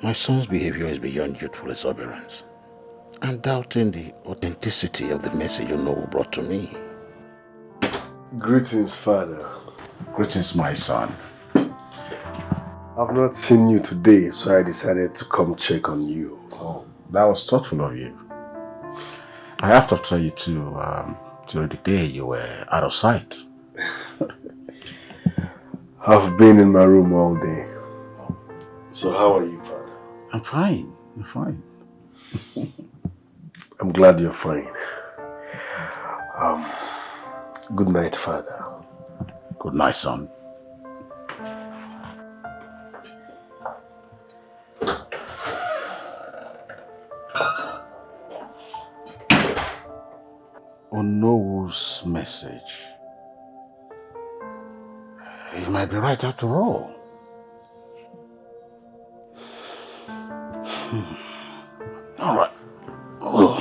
My son's behavior is beyond youthful exuberance. I'm doubting the authenticity of the message Onowu brought to me. Greetings, Father. Greetings, my son. I've not seen you today, so I decided to come check on you. Oh, that was thoughtful of you. I have to tell you too, during the day you were out of sight. I've been in my room all day. So how are you, Father? I'm fine. I'm fine. I'm glad you're fine. Good night, Father. Good night, son. Onowu's message. You might be right after all. All right. Oh.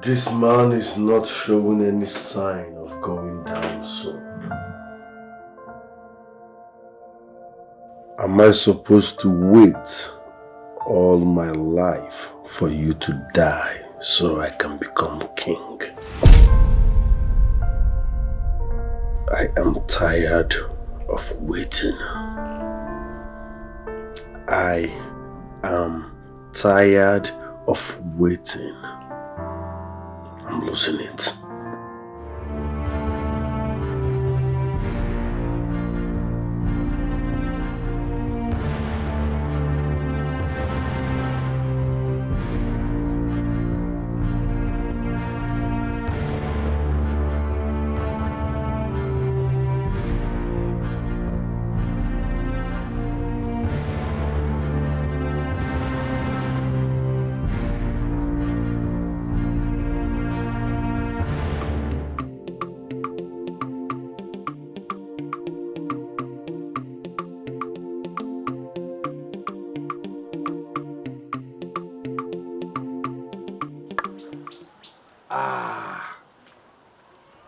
This man is not showing any sign of going down soon. Am I supposed to wait all my life for you to die so I can become king? I am tired of waiting. I am tired of waiting. I'm losing it.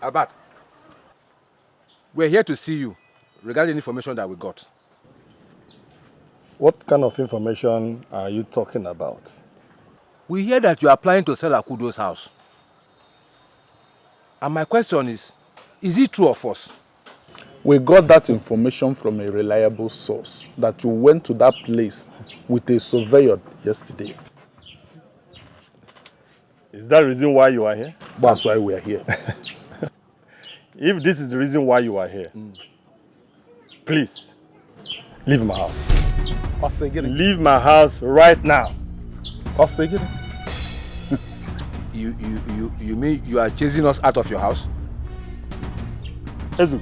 Albert, we're here to see you regarding information that we got. What kind of information are you talking about? We hear that you are planning to sell Akudo's house. And my question is it true or false? We got that information from a reliable source that you went to that place with a surveyor yesterday. Is that the reason why you are here? That's why we are here. If this is the reason why you are here, please, leave my house. Leave my house right now. You mean you are chasing us out of your house? Ezu.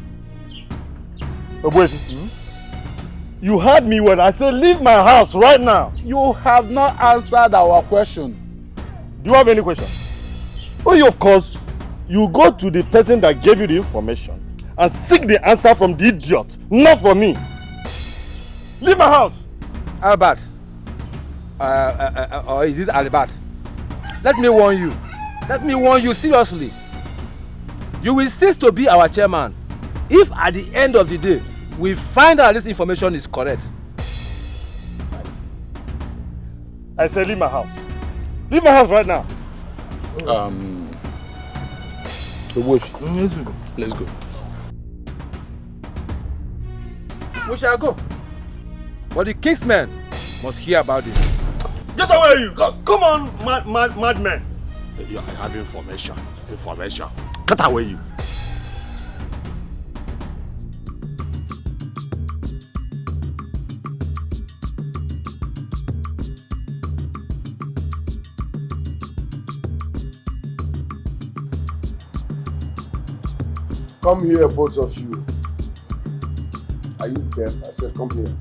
You heard me when I said leave my house right now. You have not answered our question. Do you have any question? Oh, of course. You go to the person that gave you the information and seek the answer from the idiot, not from me. Leave my house. Albert. Or is it Albert? Let me warn you. Let me warn you seriously. You will cease to be our chairman if at the end of the day we find out this information is correct. I said leave my house. Leave my house right now. Let's go. We shall go. But the kingsmen must hear about this. Get away, you! Come on, madman! I have information. Get away, you! Come here, both of you. Are you deaf? I said come here.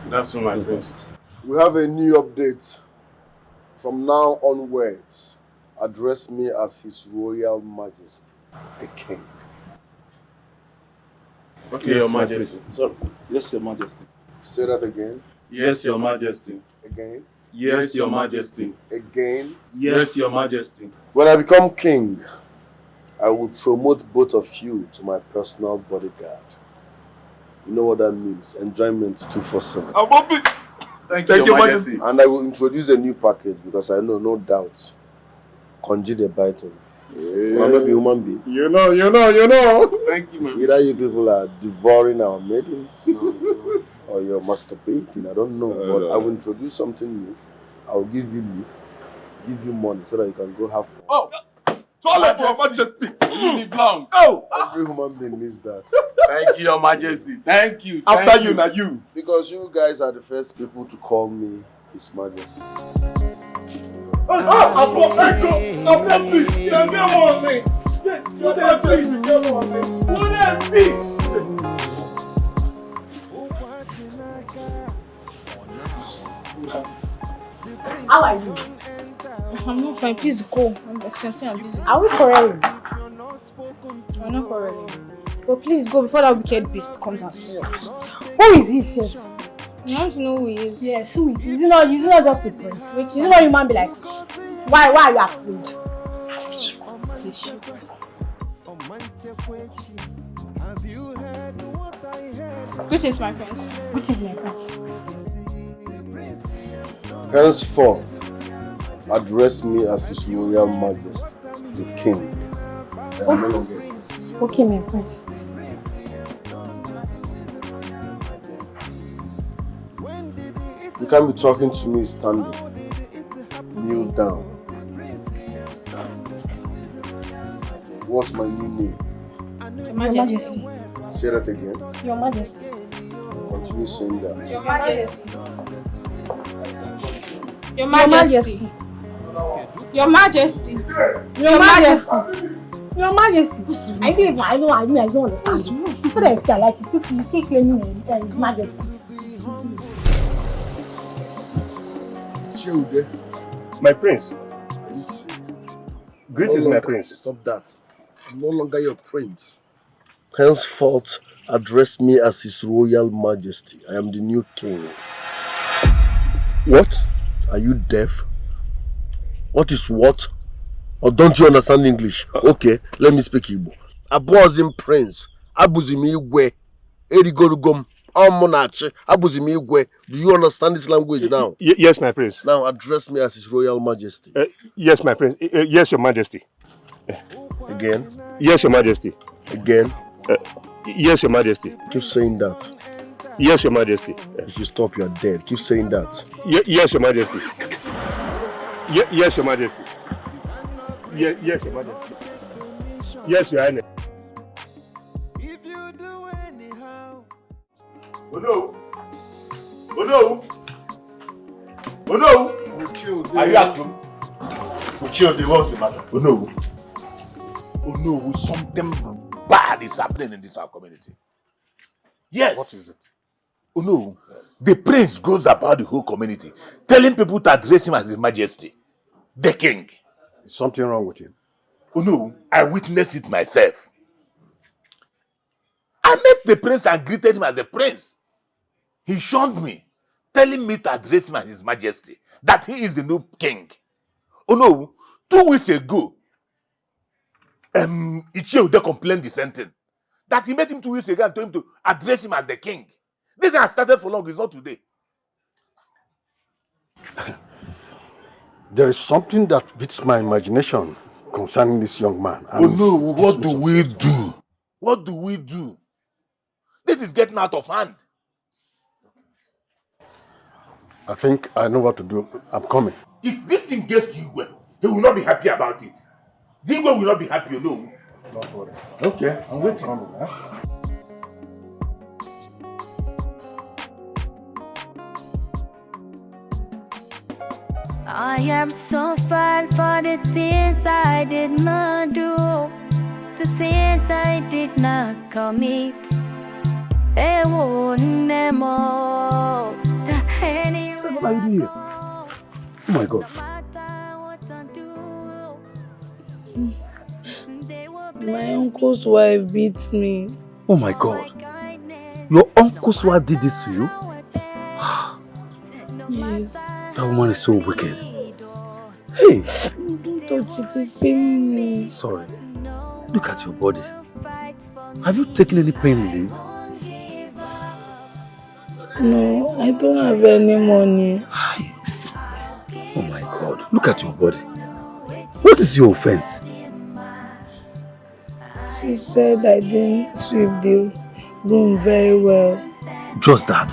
That's my prince. We have a new update. From now onwards, address me as His Royal Majesty, the King. Okay, yes, Your Majesty. Sorry. Yes, Your Majesty. Say that again. Yes, Your Majesty. Again. Yes, Your Majesty. Again. Yes, Your Majesty. When I become king, I will promote both of you to my personal bodyguard. You know what that means? Enjoyment 247. Thank you, Your Majesty. And I will introduce a new package because I know, no doubt, Konji the Python. Yeah. I'm not a human being. You know. Thank you, man. Either you people are devouring our maidens or you're masturbating. I don't know. But I will introduce something new. I will give you leave, give you money so that you can go have fun. Oh, Toilet for Her Majesty. You live long. Oh! Every human being needs that. Thank you, Your Majesty. Thank you. After you, now you. Because you guys are the first people to call me His Majesty. How are you? I'm not fine. Please go. I'm busy. Are we quarreling? We're not quarreling. But please go before that wicked beast comes and sees us. Who is he, sir? I want to know who he is. Yes, who is he? Is it not just a prince? Is it not human be like, why are you afraid? Please shoot. Greetings, my friends. Greetings, my friends. Henceforth, address me as His Royal Majesty, the King. I am no longer a prince. Okay, my prince. You can't be talking to me standing. Kneel down. What's my new name? Your Majesty. Say that again. Your Majesty. Continue saying that. Your Majesty. Your Majesty. Your Majesty. Your Majesty. Your Majesty. I don't understand. It's what I say, like, you still claiming His Majesty. My prince. Greetings, my prince. Stop that. I'm no longer your prince. Henceforth, address me as His Royal Majesty. I am the new king. What? Are you deaf? What is what? Or don't you understand English? Okay, let me speak Igbo. Abuzim prince. Abuzim igwe. Erigorugom. Amunachi. Abuzim igwe. Do you understand this language now? Yes, my prince. Now address me as His Royal Majesty. Yes, my prince. Yes, Your Majesty. Again? Yes, Your Majesty. Again? Yes, Your Majesty. Keep saying that. Yes, Your Majesty. If you stop, you are dead. Keep saying that. Yes, Your Majesty. Yes, Your Majesty. Yes, Your Majesty. Yes, Your Highness. Oh no! Oh no! Oh no! We killed Are you at home? We killed the what's the matter? Oh no! Oh no! Something bad is happening in this our community. Yes. What is it? Oh no! The prince goes about the whole community, telling people to address him as His Majesty, the king. Is something wrong with him? Oh no! I witnessed it myself. I met the prince and greeted him as a prince. He shunned me, telling me to address him as His Majesty, that he is the new king. Oh no, 2 weeks ago, Ichie complained the same thing. That he met him 2 weeks ago and told him to address him as the king. This has started for long, it's not today. There is something that beats my imagination concerning this young man. Oh no, what do we do? What do we do? This is getting out of hand. I think I know what to do. I'm coming. If this thing gets to Igwe, he will not be happy about it. Igwe will not be happy, no. Don't worry. Okay, I'm waiting. I am so fine for the things I did not do, the sins I did not commit. What are you doing here? Oh my God. My uncle's wife beats me. Oh my God. Your uncle's wife did this to you? Yes. That woman is so wicked. Hey! Don't touch it, it's paining me. Sorry. Look at your body. Have you taken any pain relief? No, I don't have any money. Oh my God. Look at your body. What is your offense? She said I didn't sweep the room very well. Just that.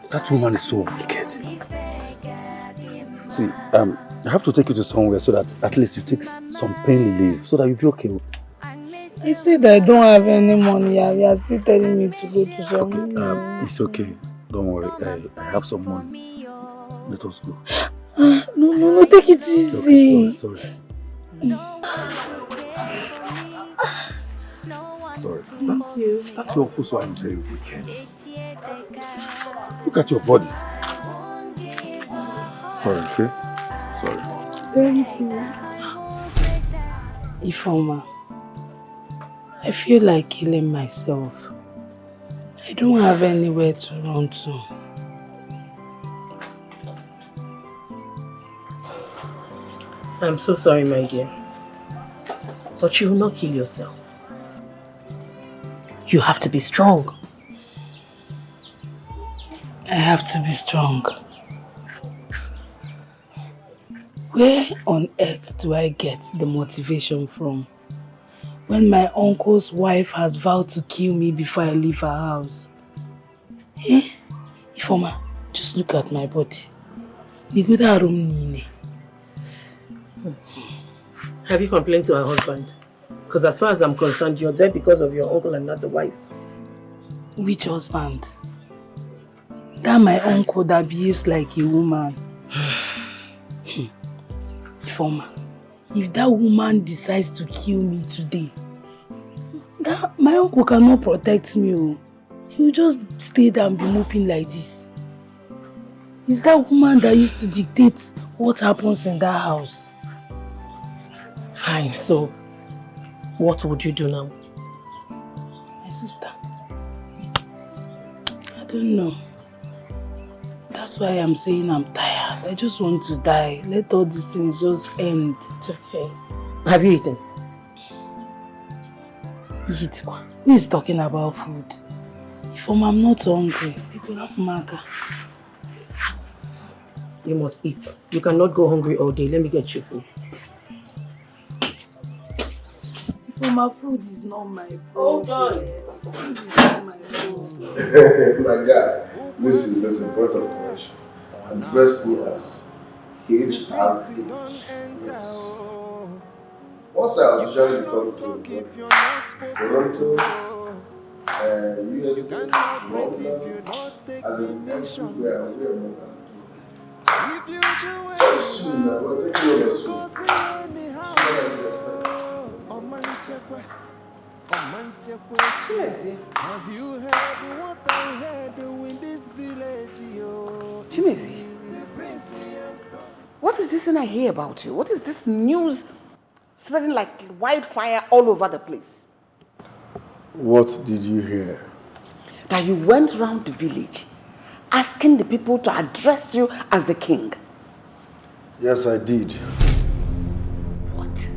That woman is so wicked. See, I have to take you to somewhere so that at least you take some pain relief so that you'll be okay. You see that I don't have any money. You're still telling me to go to some. It's okay. Don't worry. I have some money. Let us go. No, take it easy. Okay, sorry. Sorry. Thank you. That's your uncle, so I'm very wicked. Look at your body. Sorry, okay? Sorry. Thank you. Ifeoma, I feel like killing myself. I don't have anywhere to run to. I'm so sorry, my dear. But you will not kill yourself. You have to be strong. I have to be strong. Where on earth do I get the motivation from when my uncle's wife has vowed to kill me before I leave her house? Eh? Ifeoma, just look at my body. Have you complained to her husband? Because as far as I'm concerned, you're there because of your uncle and not the wife. Which husband? That my uncle that behaves like a woman. Ifeoma, if that woman decides to kill me today, my uncle cannot protect me. He will just stay there and be moping like this. It's that woman that used to dictate what happens in that house. Fine, so what would you do now? My sister, I don't know. That's why I'm saying I'm tired. I just want to die. Let all these things just end. It's okay. Have you eaten? Eat? Who is talking about food? If I'm not hungry, people have maga. You must eat. You cannot go hungry all day. Let me get you food. My food is not my problem. Hold on. Food is not my problem. My guy, listen, point of correction. Address me as HRH. Yes. Once I officially become Toronto, USA, London, as in everywhere, we are more than very soon now, we're taking over soon. Have you heard what I heard in this village? Chimezi, what is this thing I hear about you? What is this news spreading like wildfire all over the place? What did you hear? That you went around the village asking the people to address you as the king. Yes, I did. What?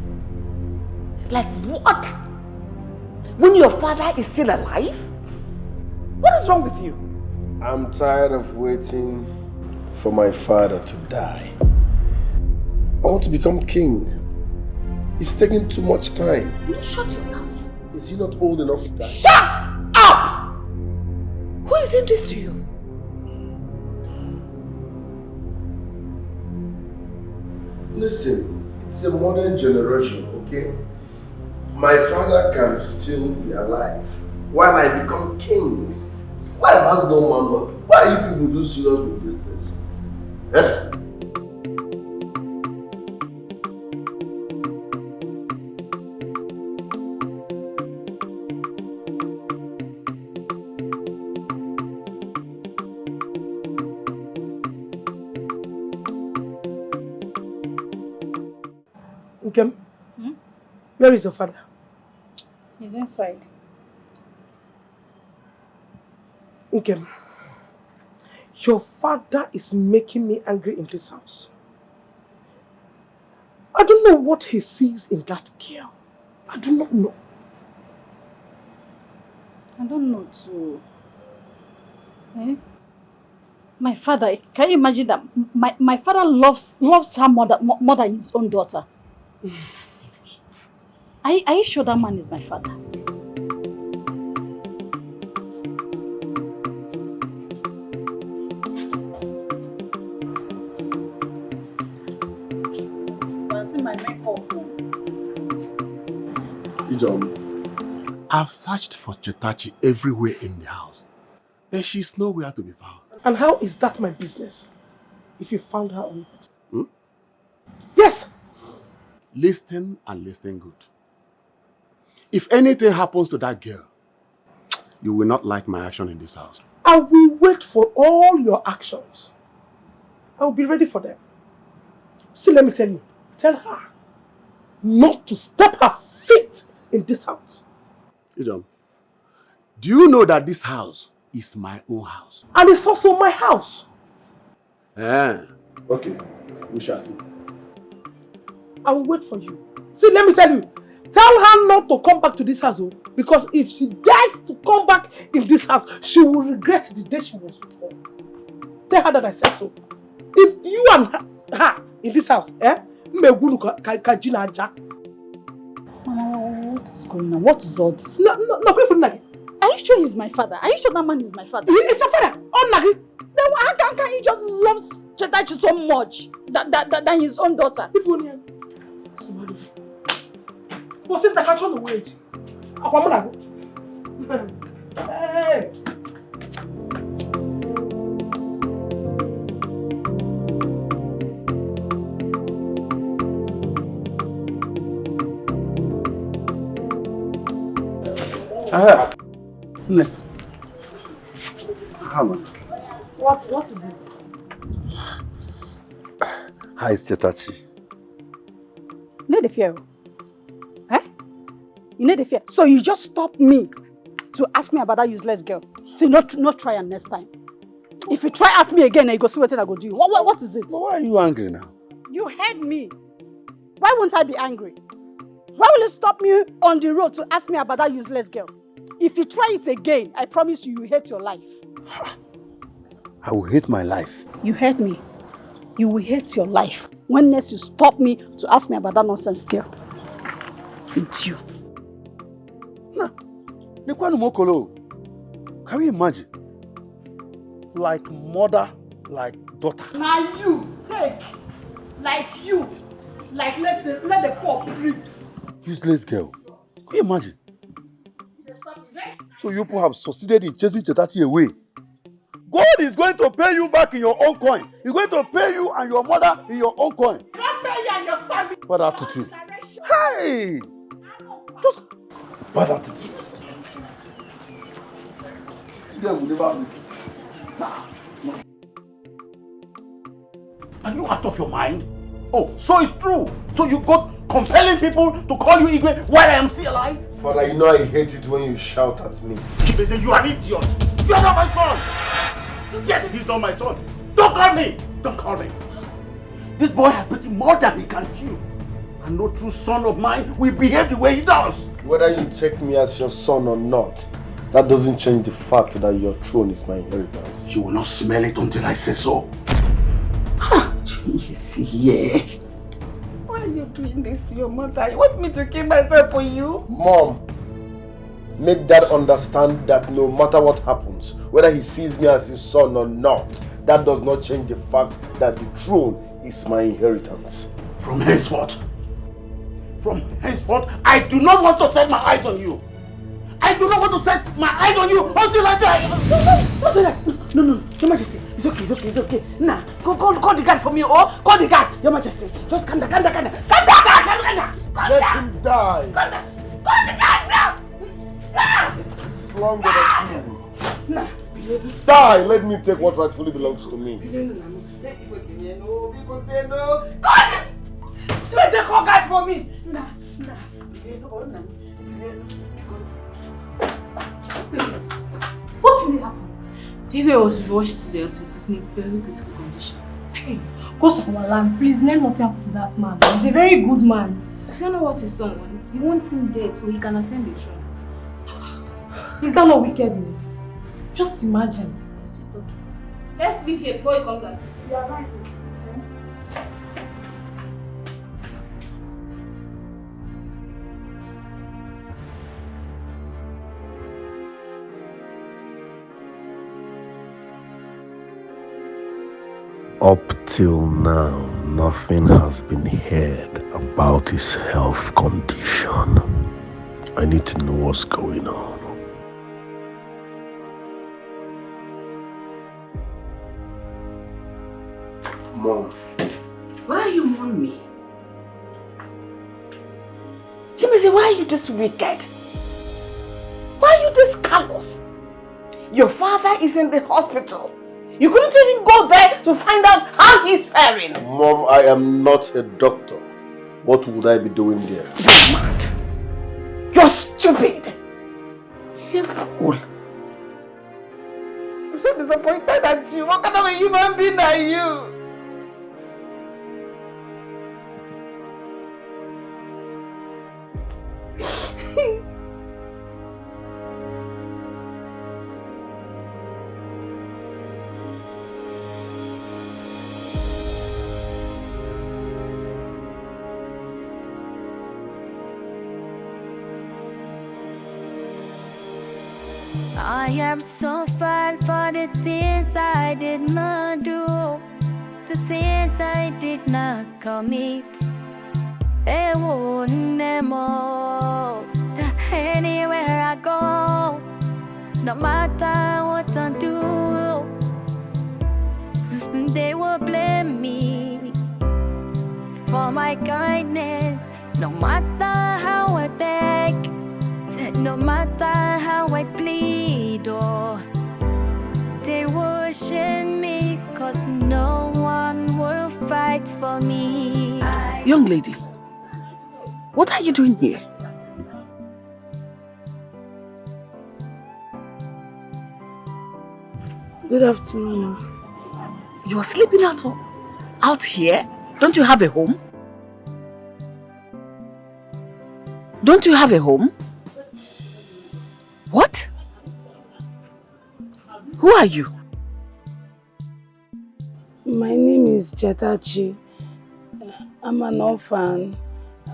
Like what? When your father is still alive? What is wrong with you? I'm tired of waiting for my father to die. I want to become king. It's taking too much time. Will you shut your mouth? Is he not old enough to die? Shut up! Who is doing this to you? Listen, it's a modern generation, okay? My father can still be alive while I become king. Life has no manual. Why are you people so serious with these things? Eh? Nkem, where is your father? He's inside. Nkem, your father is making me angry in this house. I don't know what he sees in that girl. I do not know. I don't know too. Eh? My father, can you imagine that? My father loves her more than his own daughter. Are you sure that man is my father? I've searched for Chetachi everywhere in the house. But she's nowhere to be found. And how is that my business? If you found her or not? Yes. Listen and listen good. If anything happens to that girl, you will not like my action in this house. I will wait for all your actions. I will be ready for them. See, let me tell you. Tell her not to step her feet in this house. Idom, do you know that this house is my own house? And it's also my house. Okay, we shall see. I will wait for you. See, let me tell you. Tell her not to come back to this house. Because if she dares to come back in this house, she will regret the day she was born. Tell her that I said so. If you and her in this house, Mama, what is going on? What is all this? No, are you sure he's my father? Are you sure that man is my father? He's your father. Then how can he just love Chetachi so much than his own daughter? If only somebody. But since I can't show the weight, hey. What is it? How is Chetachi? You know the fear. You know the fear. So you just stop me to ask me about that useless girl. See, not try and next time. If you try ask me again, I go see what I go do. What is it? But why are you angry now? You heard me. Why won't I be angry? Why will you stop me on the road to ask me about that useless girl? If you try it again, I promise you, you hate your life. I will hate my life. You heard me. You will hate your life when next you stop me to ask me about that nonsense girl. Idiot. Can you imagine? Like mother, like daughter. Now you, hey, like you, like let the poor breathe. Useless girl. Can you imagine? So you people have succeeded in chasing Chetachi away. God is going to pay you back in your own coin. He's going to pay you and your mother in your own coin. Not pay you and your family. Bad attitude. Hey! Just bad attitude. There will never be. Are you out of your mind? Oh, so it's true. So you got compelling people to call you Igwe while I am still alive? Father, you know I hate it when you shout at me. They say you are an idiot. You are not my son. Yes, he's not my son. Don't call me. Don't call me. This boy has beaten more than he can chew. And no true son of mine will behave the way he does. Whether you take me as your son or not, that doesn't change the fact that your throne is my inheritance. You will not smell it until I say so. Yeah. Why are you doing this to your mother? You want me to kill myself for you? Mom, make Dad understand that no matter what happens, whether he sees me as his son or not, that does not change the fact that the throne is my inheritance. From henceforth, I do not want to set my eyes on you. I do not want to set my eyes on you until I die. Don't say that. No, Your Majesty. It's okay. Nah, call the guard for me, oh. Call the guard, Your Majesty. Just calm down. Calm down. Let him die. Call the guard now. Longer than you. Nah. Die. Let me take what rightfully belongs to me. Call guard for me. Nah. What really happened? Tigwe was rushed to the hospital in a very critical condition. Hey, God of our land, please let nothing happen to that man. He's a very good man. I don't know what his son wants. He wants him dead so he can ascend the throne. Is that not wickedness? Just imagine. Let's leave here before he comes and see. You are right. Up till now, nothing has been heard about his health condition. I need to know what's going on. Mom. Why are you mourning me? Chimeze, why are you this wicked? Why are you this callous? Your father is in the hospital. You couldn't even go there to find out how he's faring. Mom, I am not a doctor. What would I be doing there? You're mad. You're stupid. You're a fool. I'm so disappointed at you. What kind of a human being are you? I am so far for the things I did not do, the sins I did not commit. Anywhere I go, no matter what I do, they will blame me for my kindness. No matter how I beg, no matter how I plead, oh, they will shame me, 'cause no one will fight for me. Young lady, what are you doing here? Good afternoon, ma. You are sleeping out here? Don't you have a home? Don't you have a home? What? Who are you? My name is Jetachi. I'm an orphan.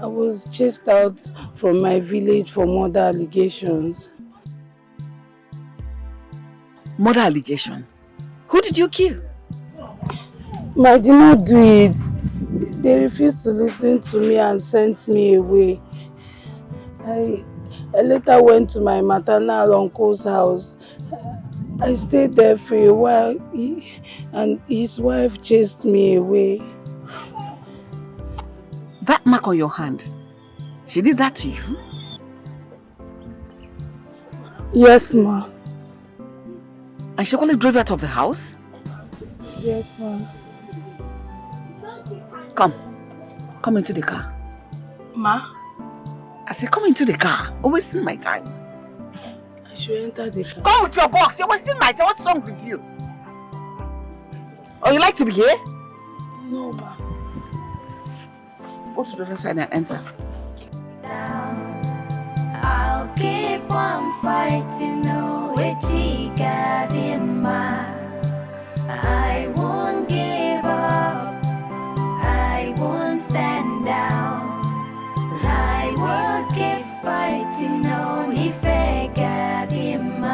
I was chased out from my village for murder allegations. Murder allegation? Who did you kill? I did not do it. They refused to listen to me and sent me away. I later went to my maternal uncle's house. I stayed there for a while and his wife chased me away. That mark on your hand, she did that to you? Yes, ma. And she only drove you out of the house? Yes, ma. Come into the car. Ma? I said, come into the car. You're wasting my time. I should enter the car. Come with your box. You're wasting my time. What's wrong with you? Oh, you like to be here? No, ma. Go to the other side and enter. I'll keep on fighting, no way she got in mind. I won't give up, I won't stand down. I will keep fighting on if I got in mind.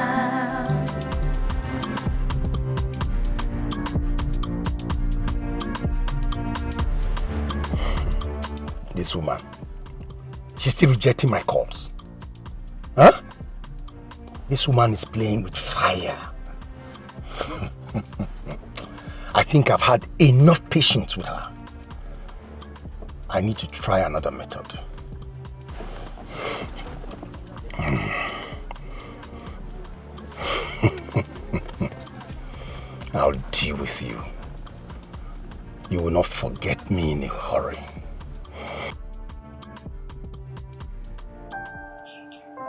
This woman, she's still rejecting my calls. Huh? This woman is playing with fire. I think I've had enough patience with her. I need to try another method. I'll deal with you. You will not forget me in a hurry.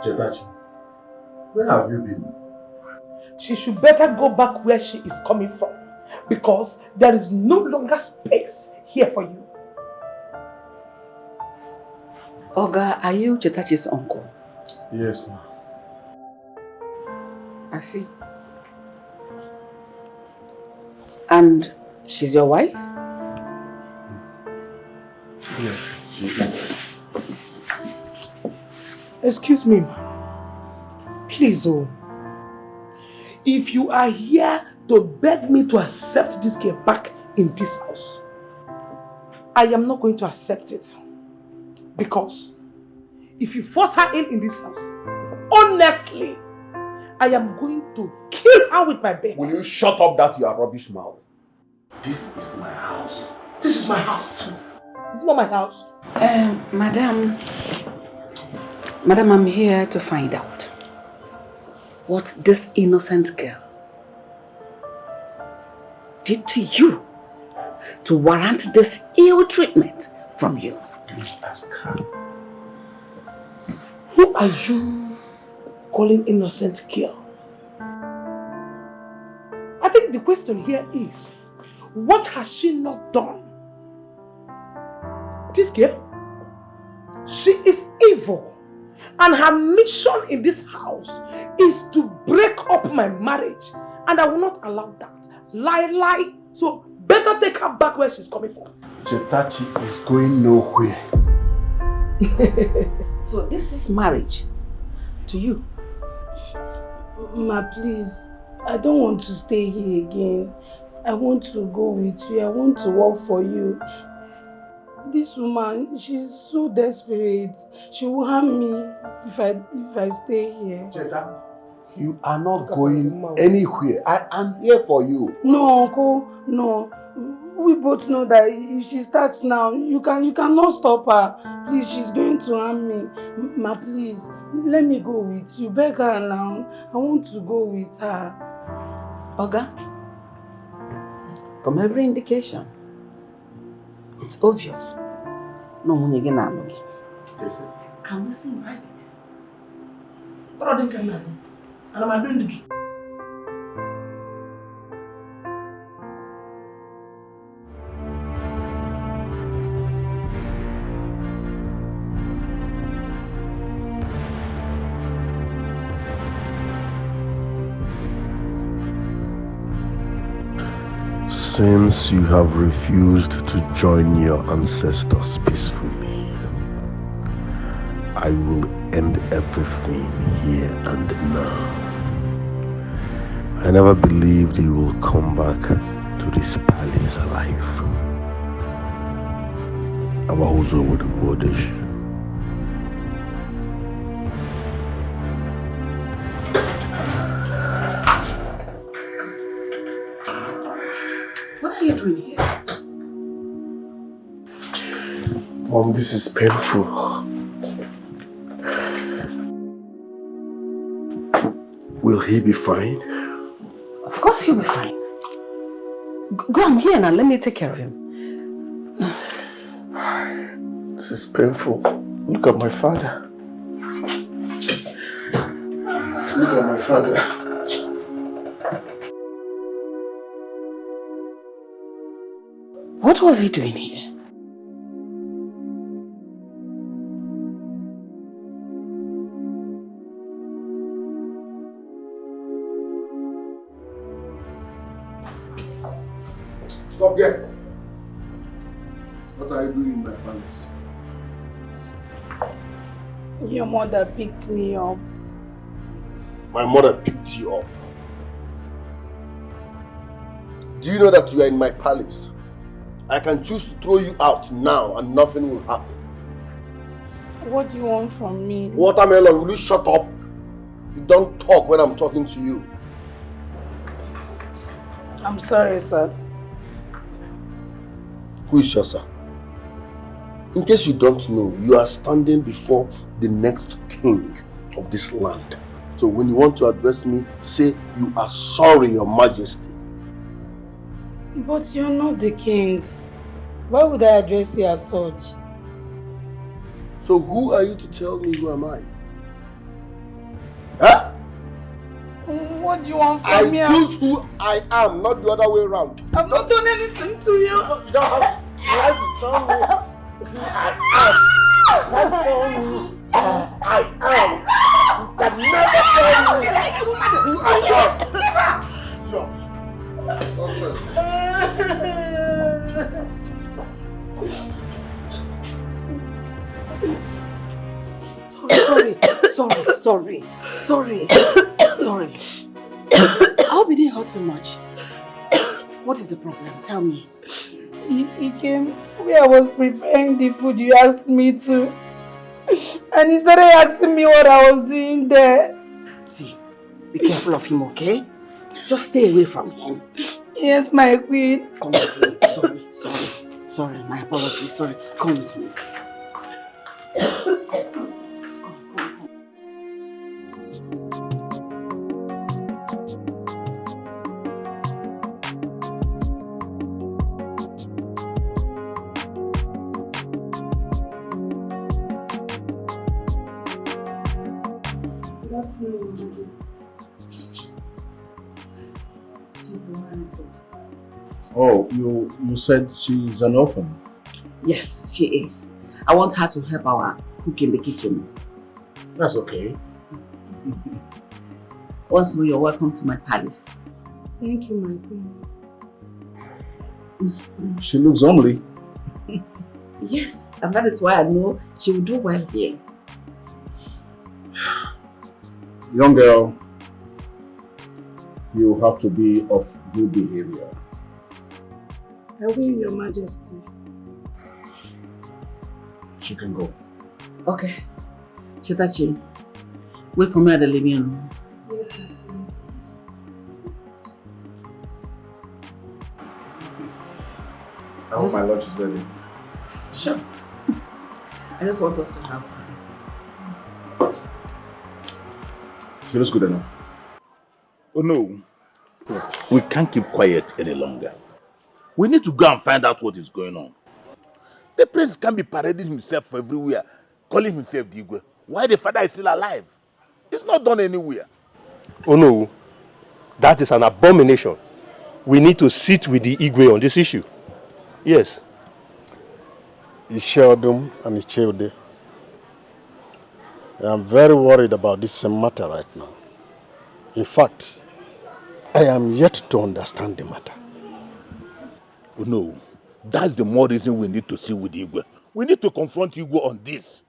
Jetachi, where have you been? She should better go back where she is coming from, because there is no longer space here for you. Oga, are you Jetachi's uncle? Yes, ma. I see. And she's your wife? Yes, she is. Excuse me, ma. Please, oh. If you are here to beg me to accept this girl back in this house, I am not going to accept it. Because if you force her in this house, honestly, I am going to kill her with my baby. Will you shut up that your rubbish mouth? This is my house. This is my house too. It's not my house. Madam, I'm here to find out what this innocent girl did to you to warrant this ill treatment from you. Please ask her. Who are you calling innocent girl? I think the question here is, what has she not done? This girl, she is evil. And her mission in this house is to break up my marriage. And I will not allow that. Lie. So better take her back where she's coming from. Chetachi is going nowhere. So this is marriage to you. Ma, please, I don't want to stay here again. I want to go with you. I want to work for you. This woman, she's so desperate. She will harm me if I stay here. Cheta, you are not going anywhere. I am here for you. No, Uncle, no. We both know that if she starts now, you cannot stop her. Please, she's going to harm me. Ma, please, let me go with you. Beg her now. I want to go with her. Oga, from every indication, it's obvious. No one again. Can we see right? What are they coming at? And I'm doing the Since you have refused to join your ancestors peacefully, I will end everything here and now. I never believed you will come back to this palace alive. Abahuzo with the Bodesh. What are you doing here? Mom, this is painful. Will he be fine? Of course he'll be fine. Go, I'm here now. Let me take care of him. This is painful. Look at my father. Look at my father. What was he doing here? Stop there. What are you doing in my palace? Your mother picked me up. My mother picked you up. Do you know that you are in my palace? I can choose to throw you out now and nothing will happen. What do you want from me? Watermelon, will you shut up? You don't talk when I'm talking to you. I'm sorry, sir. Who is your sir? In case you don't know, you are standing before the next king of this land. So when you want to address me, say you are sorry, Your Majesty. But you're not the king. Why would I address you as such? So who are you to tell me who am I? Huh? What do you want from me? I choose who I am, not the other way around. I've not done anything to you. You don't have to tell me who I am. You can't tell me who I am. You can never tell me who I am. Idiot. Nonsense. Sorry. I hope it didn't hurt too much. What is the problem? Tell me. He came where I was preparing the food you asked me to. And he started asking me what I was doing there. See, be careful of him, okay? Just stay away from him. Yes, my queen. Come with me. Sorry, my apologies. Sorry, come with me. Oh, you said she's an orphan? Yes, she is. I want her to help our cook in the kitchen. That's okay. Once more, you're welcome to my palace. Thank you, my queen. She looks homely. Yes, and that is why I know she will do well here. Young girl, you have to be of good behavior. I will, Your Majesty. She can go. Okay. Chetachi, wait for me at the living room. Yes, I hope my lunch is ready. Sure. I just want us to have her. She looks good enough. Oh no. We can't keep quiet any longer. We need to go and find out what is going on. The prince can't be parading himself everywhere, calling himself the Igwe. Why the father is still alive? It's not done anywhere. Oh no, that is an abomination. We need to sit with the Igwe on this issue. Yes. Isheodum and Icheude. I am very worried about this matter right now. In fact, I am yet to understand the matter. Oh no, that's the more reason we need to sit with Igwe. We need to confront Igwe on this.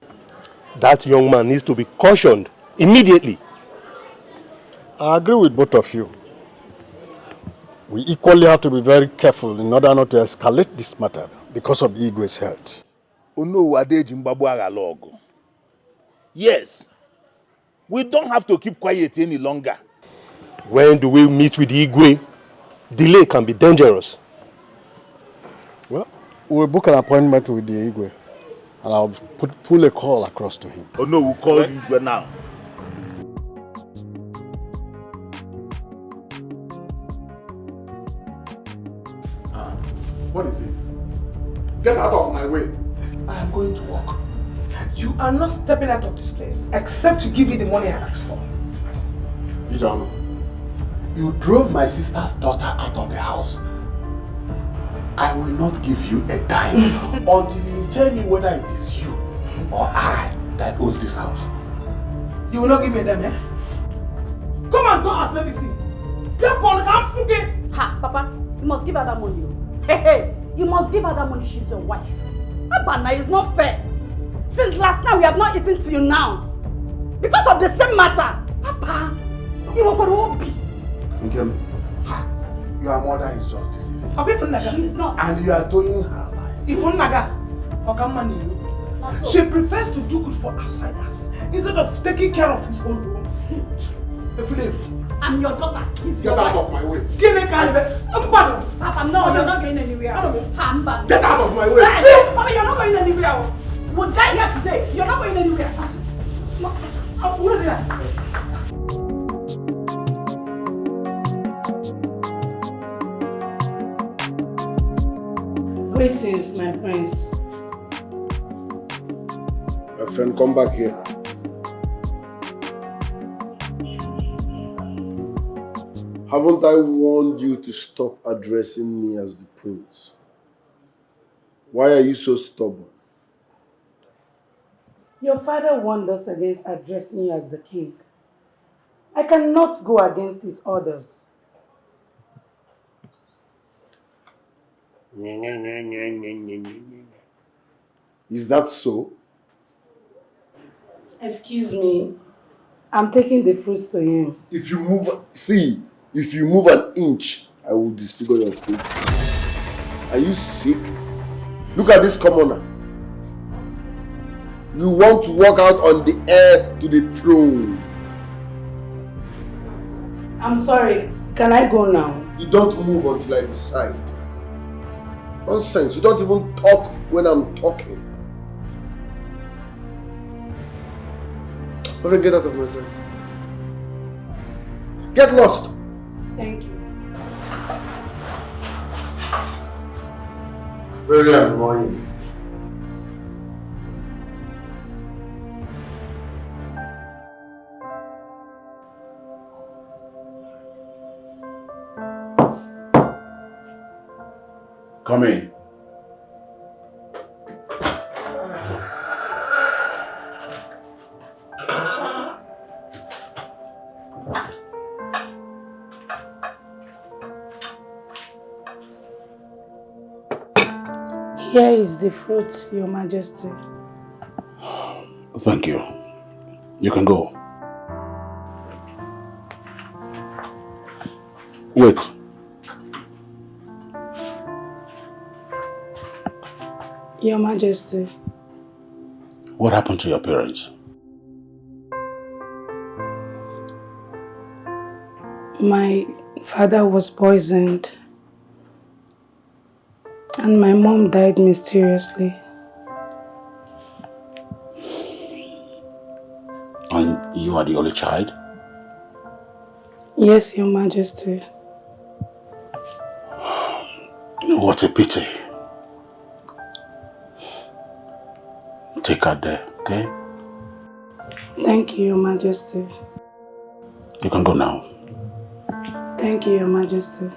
That young man needs to be cautioned immediately. I agree with both of you. We equally have to be very careful in order not to escalate this matter because of the Igwe's health. Oh no, yes, we don't have to keep quiet any longer. When do we meet with the Igwe? Delay can be dangerous. Well, we'll book an appointment with the Igwe and I'll pull a call across to him. Oh no, we'll call Igwe now. What is it? Get out of my way. I am going to work. You are not stepping out of this place except to give me the money I asked for. Ijeoma, you drove my sister's daughter out of the house. I will not give you a dime until you tell me whether it is you or I that owns this house. You will not give me a dime, eh? Come and go out, let me see. Ha, Papa, you must give her that money. Hey, you must give her that money. She's your wife. Abana, it's not fair. Since last night we have not eaten till now. Because of the same matter. Papa, you will be. Nkem, your mother is just deceiving. She's not. And you are doing her life. She prefers to do good for outsiders instead of taking care of his own home. I'm your daughter. He's Get your out wife. of my way. Papa, no, you're not going anywhere. Get out of my way. Papa, you're not going anywhere. We'll die here today. You're not going anywhere. Greetings, my prince. My friend, come back here. Haven't I warned you to stop addressing me as the prince? Why are you so stubborn? Your father warned us against addressing you as the king. I cannot go against his orders. Is that so? Excuse me. I'm taking the fruits to him. If you move an inch, I will disfigure your face. Are you sick? Look at this commoner. You want to walk out on the heir to the throne. I'm sorry. Can I go now? You don't move until I decide. Nonsense. You don't even talk when I'm talking. Better get out of my sight. Get lost. Thank you. Very annoying. Come in. Here is the fruit, Your Majesty. Thank you. You can go. Wait. Your Majesty. What happened to your parents? My father was poisoned and my mom died mysteriously. And you are the only child? Yes, Your Majesty. What a pity. Take her there, okay? Thank you, Your Majesty. You can go now. Thank you, Your Majesty.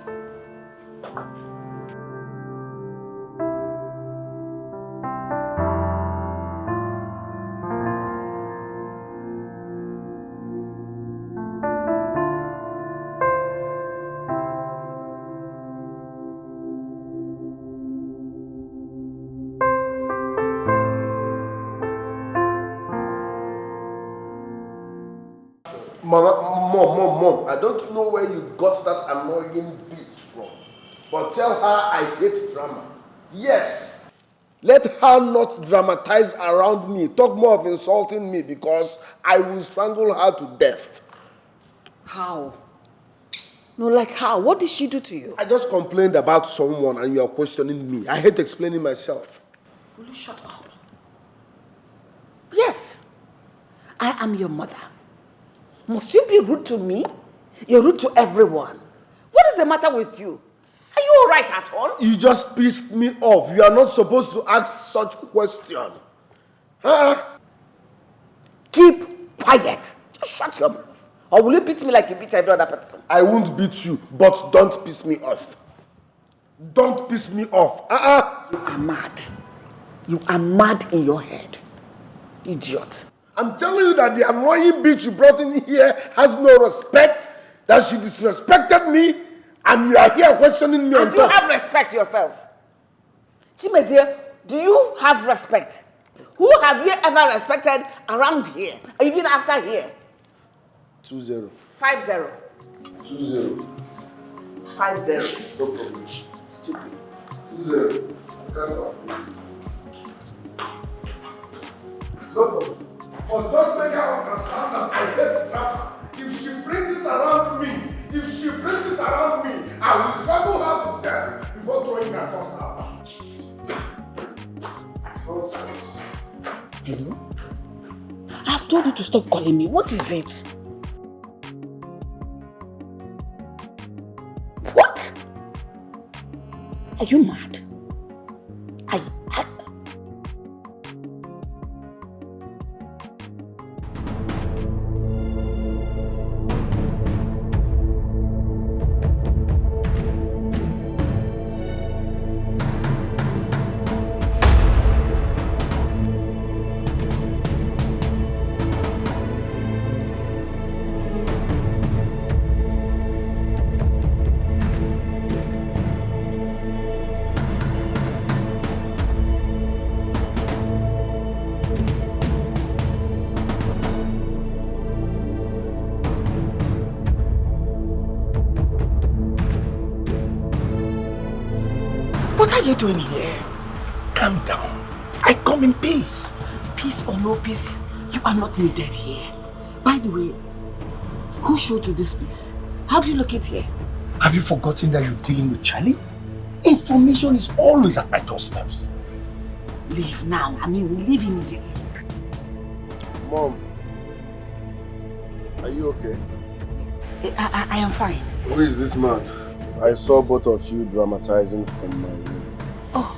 Mom, I don't know where you got that annoying bitch from. But tell her I hate drama. Yes. Let her not dramatize around me. Talk more of insulting me because I will strangle her to death. How? No, like how? What did she do to you? I just complained about someone and you are questioning me. I hate explaining myself. Will you shut up? Yes. I am your mother. Must you be rude to me? You're rude to everyone. What is the matter with you? Are you all right at all? You just pissed me off. You are not supposed to ask such a question. Huh? Keep quiet. Just shut your mouth. Or will you beat me like you beat every other person? I won't beat you, but don't piss me off. Don't piss me off. You are mad. You are mad in your head. Idiot. I'm telling you that the annoying bitch you brought in here has no respect, that she disrespected me, and you are here questioning me on top. Do you have respect yourself? Chimezie, do you have respect? Who have you ever respected around here, or even after here? 2-0. 5-0. 2-0. 5-0. No problem. Stupid. 2-0. No problem. But just make her understand that I hate drama. If she brings it around me, I will struggle her to death before throwing her guns out. Nonsense. Hello? I've told you to stop calling me. What is it? What? Are you mad? What are you doing here? Calm down. I come in peace. Peace or no peace, you are not needed here. By the way, who showed you this place? How do you locate here? Have you forgotten that you're dealing with Charlie? Information is always at my doorsteps. Leave now. I mean, leave immediately. Mom, are you okay? I am fine. Who is this man? I saw both of you dramatizing from my room. Oh,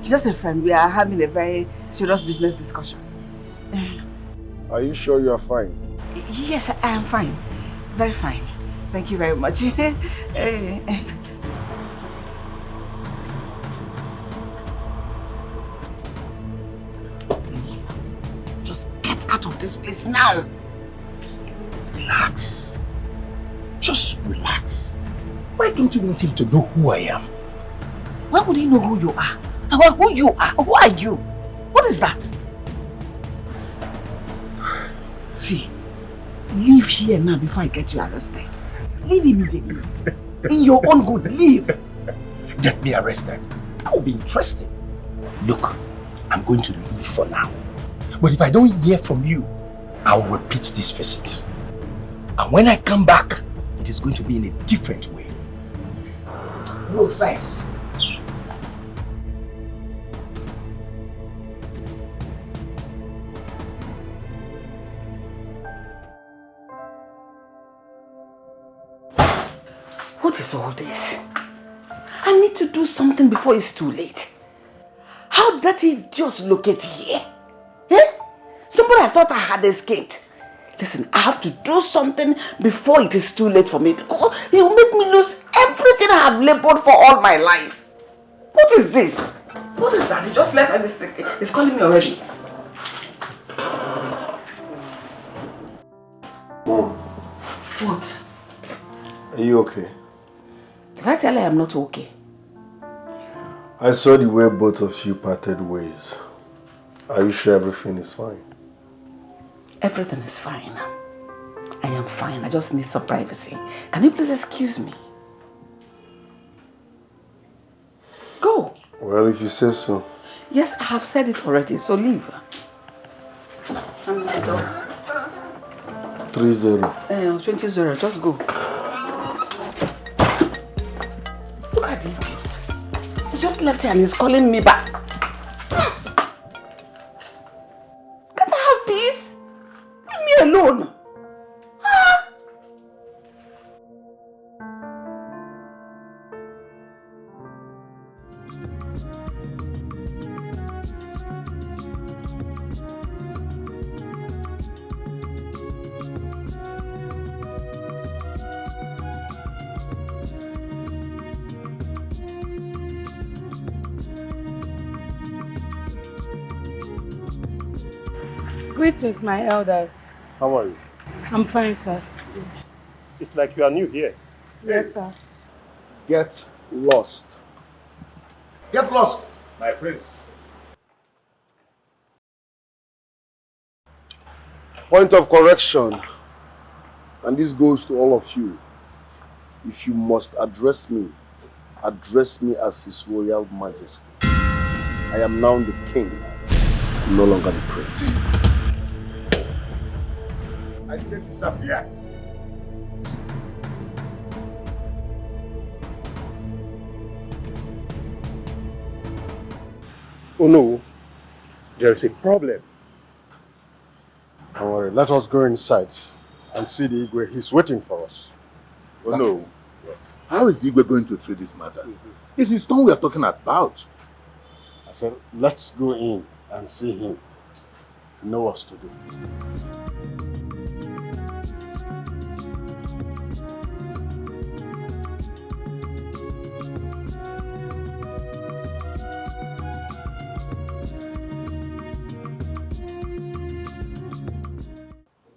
just a friend. We are having a very serious business discussion. Are you sure you are fine? Yes, I am fine. Very fine. Thank you very much. Just get out of this place now. Relax. Just relax. Why don't you want him to know who I am? Why would he know who you are? Who you are? Who are you? What is that? See, leave here now before I get you arrested. Leave immediately. In your own good, leave. Get me arrested. That would be interesting. Look, I'm going to leave for now. But if I don't hear from you, I'll repeat this visit. And when I come back, it is going to be in a different way. No stress. What is all this? I need to do something before it's too late. How did that idiot locate here? Eh? Somebody I thought I had escaped. Listen, I have to do something before it is too late for me because it will make me lose everything I have labored for all my life. What is this? What is that? He just left and he's calling me already. Mom. What? Are you okay? Did I tell her I'm not okay? I saw the way both of you parted ways. Are you sure everything is fine? Everything is fine. I am fine. I just need some privacy. Can you please excuse me? Go. Well, if you say so. Yes, I have said it already, so leave. I'm at the door. 30. 20-0, just go. Look at the idiot. He just left here and he's calling me back. Can't I have peace? Leave me alone. Greetings, my elders. How are you? I'm fine, sir. It's like you are new here. Yes, sir. Get lost. Get lost. My prince. Point of correction. And this goes to all of you. If you must address me as His Royal Majesty. I am now the king, no longer the prince. I said disappear. Oh no, there is a problem. Don't worry, let us go inside and see the Igwe. He's waiting for us. Oh no. Yes. How is Igwe going to treat this matter? It's his stone we are talking about. I said, let's go in and see him. He knows what to do.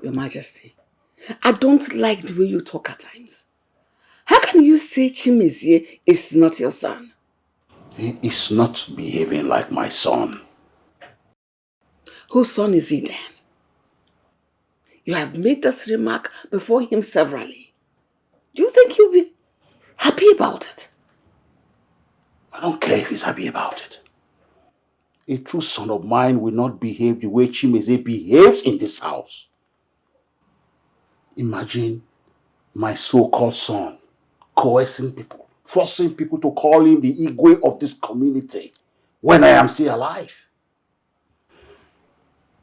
Your Majesty, I don't like the way you talk at times. How can you say Chimezie is not your son? He is not behaving like my son. Whose son is he then? You have made this remark before him severally. Do you think he'll be happy about it? I don't care if he's happy about it. A true son of mine will not behave the way Chimeze behaves in this house. Imagine my so-called son coercing people, forcing people to call him the Igwe of this community when I am still alive.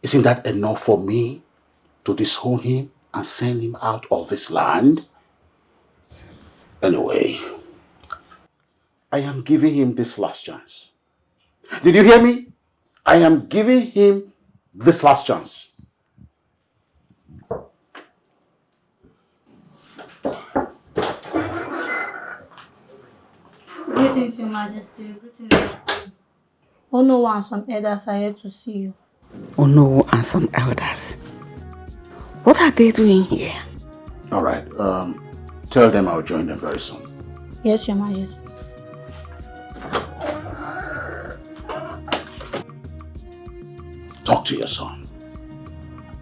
Isn't that enough for me to disown him and send him out of this land? Anyway, I am giving him this last chance. Did you hear me? I am giving him this last chance. Greetings, Your Majesty. Greetings. Onowu and some elders are here to see you. Onowu and some elders. What are they doing here? All right. Tell them I'll join them very soon. Yes, Your Majesty. Talk to your son.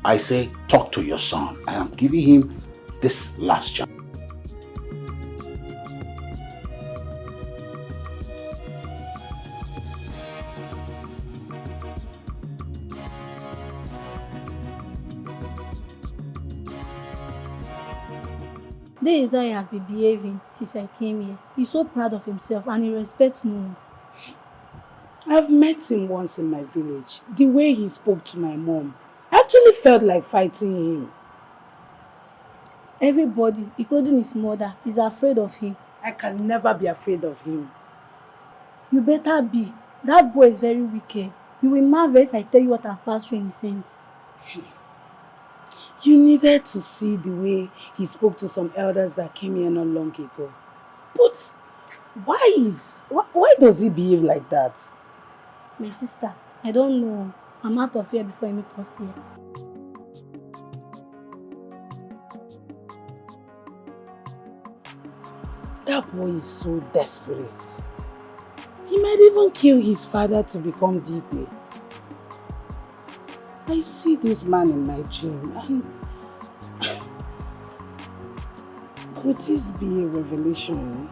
I say, talk to your son. I am giving him this last chance. This is how he has been behaving since I came here. He's so proud of himself and he respects no one. I've met him once in my village. The way he spoke to my mom, I actually felt like fighting him. Everybody, including his mother, is afraid of him. I can never be afraid of him. You better be. That boy is very wicked. You will marvel if I tell you what I've passed through in his sense. You needed to see the way he spoke to some elders that came here not long ago. But why does he behave like that? My sister, I don't know. I'm out of here before I meet us here. That boy is so desperate. He might even kill his father to become Digwe. I see this man in my dream and could this be a revelation?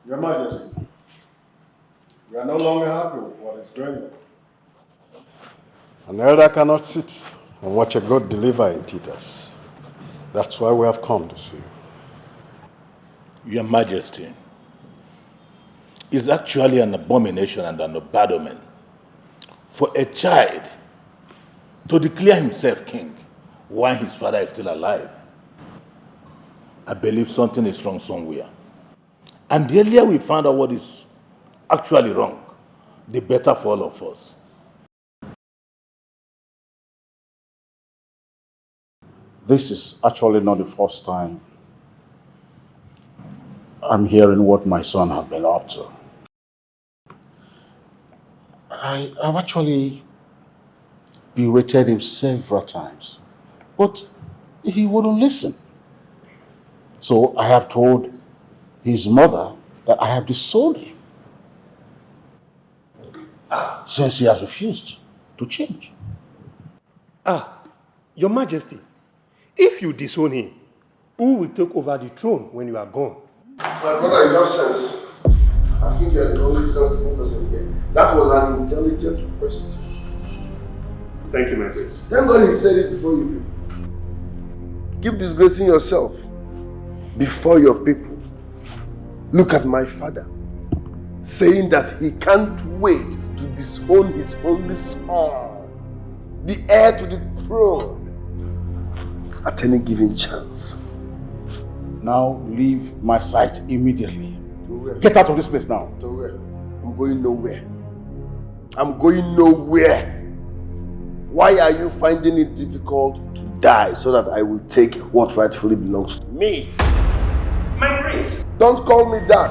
Your Majesty, we are no longer happy with what is going on. An elder cannot sit and watch a goat deliver a teetus. That's why we have come to see you. Your Majesty, it's actually an abomination and an abandonment for a child to declare himself king while his father is still alive. I believe something is wrong somewhere. And the earlier we find out what is actually wrong, the better for all of us. This is actually not the first time I'm hearing what my son has been up to. I've actually berated him several times, but he wouldn't listen. So I have told his mother that I have disowned him since he has refused to change. Your Majesty, if you disown him, who will take over the throne when you are gone? My brother, you have sense. I think you are the only sensible person here. That was an intelligent request. Thank you, my prince. Thank God he said it before you people. Keep disgracing yourself before your people. Look at my father, saying that he can't wait to disown his only son, the heir to the throne, at any given chance. Now leave my sight immediately. To where? Get out of this place now. To where? I'm going nowhere. I'm going nowhere. Why are you finding it difficult to die so that I will take what rightfully belongs to me? My prince. Don't call me that.